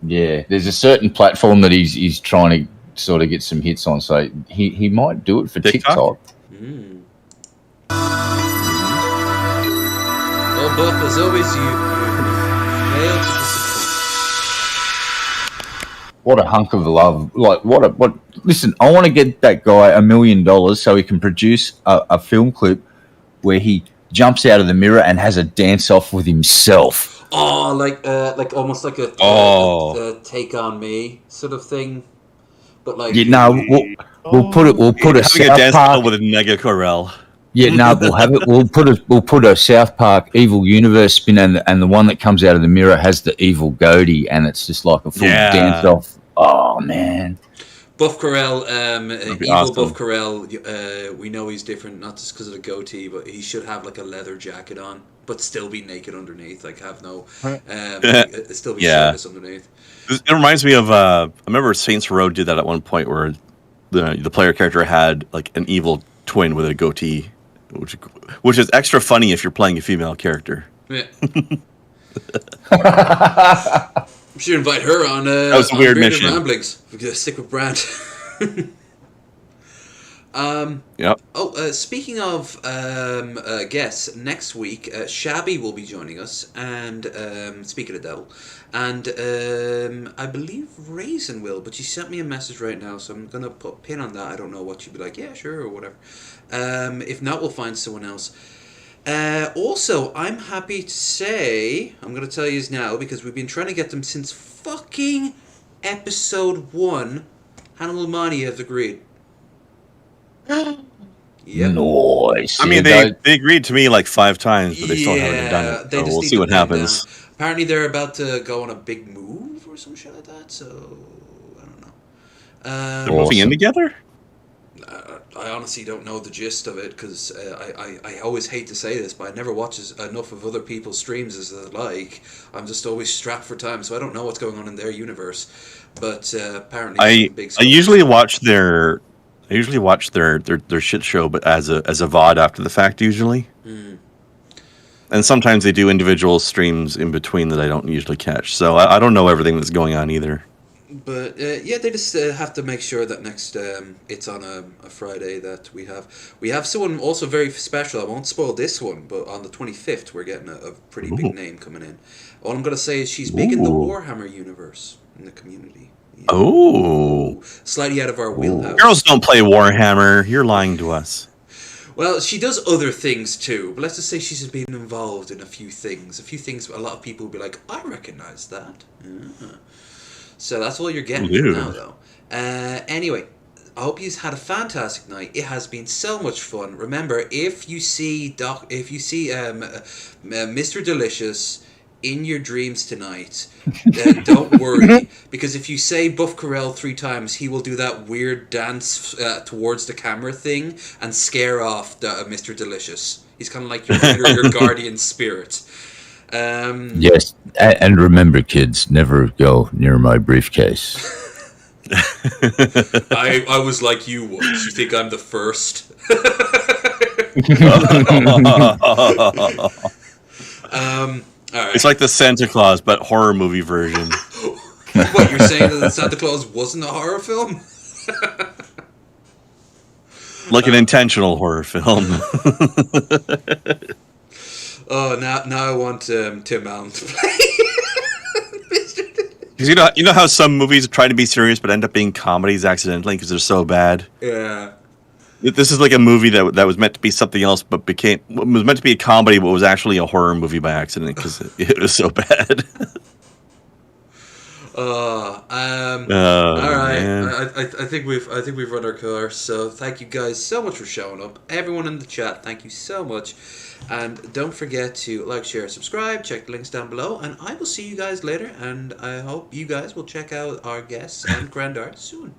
Yeah, there's a certain platform that he's trying to sort of get some hits on, so he might do it for TikTok. Mm. Well, Buff, as always, you failed to disappoint. What a hunk of love! Like what? Listen, I want to get that guy $1 million so he can produce a film clip where he jumps out of the mirror and has a dance off with himself. Oh, like almost like a Take on Me sort of thing. But like, you know, we'll put a South Park with a Mega Corral. Yeah, no, we'll have it. We'll put a South Park evil universe spin, and the one that comes out of the mirror has the evil goatee, and it's just like a full dance off. Oh man, Buff Corral, evil awesome. Buff Corral. We know he's different, not just because of the goatee, but he should have like a leather jacket on, but still be naked underneath. Like have no, still be shirtless underneath. It reminds me of I remember Saints Row did that at one point where the player character had like an evil twin with a goatee, which is extra funny if you're playing a female character. Yeah. We should invite her on. That was a weird mission. Ramblings. We could stick with Brad. Yep. Oh, speaking of guests, next week Shabby will be joining us, and speaking of Devil, and I believe Raisin will, but she sent me a message right now, so I'm gonna put a pin on that. I don't know what she'd be like. Yeah, sure, or whatever. If not, we'll find someone else. Also, I'm happy to say, I'm going to tell you now, because we've been trying to get them since fucking episode 1. Hannibal Mani have agreed. Yep. Nice. I mean, they agreed to me like 5 times, but they still haven't done it. So we'll see what happens. apparently they're about to go on a big move or some shit like that. So I don't know. They're moving in together. I honestly don't know the gist of it because I always hate to say this, but I never watch enough of other people's streams as I like. I'm just always strapped for time, so I don't know what's going on in their universe. But apparently, I usually watch their shit show, but as a VOD after the fact usually. And sometimes they do individual streams in between that I don't usually catch. So I don't know everything that's going on either. But yeah, they just have to make sure that next it's on a Friday that we have someone also very special. I won't spoil this one, but on the 25th we're getting a pretty big name coming in. All I'm gonna say is she's big in the Warhammer universe in the community. Yeah. Oh, slightly out of our wheelhouse. Girls don't play Warhammer. You're lying to us. Well, she does other things too, but let's just say she's been involved in a few things. A lot of people will be like, I recognize that. Yeah. So that's all you're getting for now, though. Anyway, I hope you've had a fantastic night. It has been so much fun. Remember, if you see Mr. Delicious in your dreams tonight, then don't worry, because if you say Buff Carell 3 times, he will do that weird dance towards the camera thing and scare off Mr. Delicious. He's kind of like your guardian spirit. Yes, and remember, kids, never go near my briefcase. I was like you once. You think I'm the first? All right. It's like the Santa Claus, but horror movie version. What, you're saying that Santa Claus wasn't a horror film? Like an intentional horror film. Oh, now I want Tim Allen to play. Because you know how some movies try to be serious but end up being comedies accidentally because they're so bad. Yeah. This is like a movie that was meant to be something else, but was meant to be a comedy, but was actually a horror movie by accident because it was so bad. All right. Man. I think we've run our course. So thank you guys so much for showing up. Everyone in the chat, thank you so much. And don't forget to like, share, subscribe. Check the links down below, and I will see you guys later. And I hope you guys will check out our guests and Grand Art soon.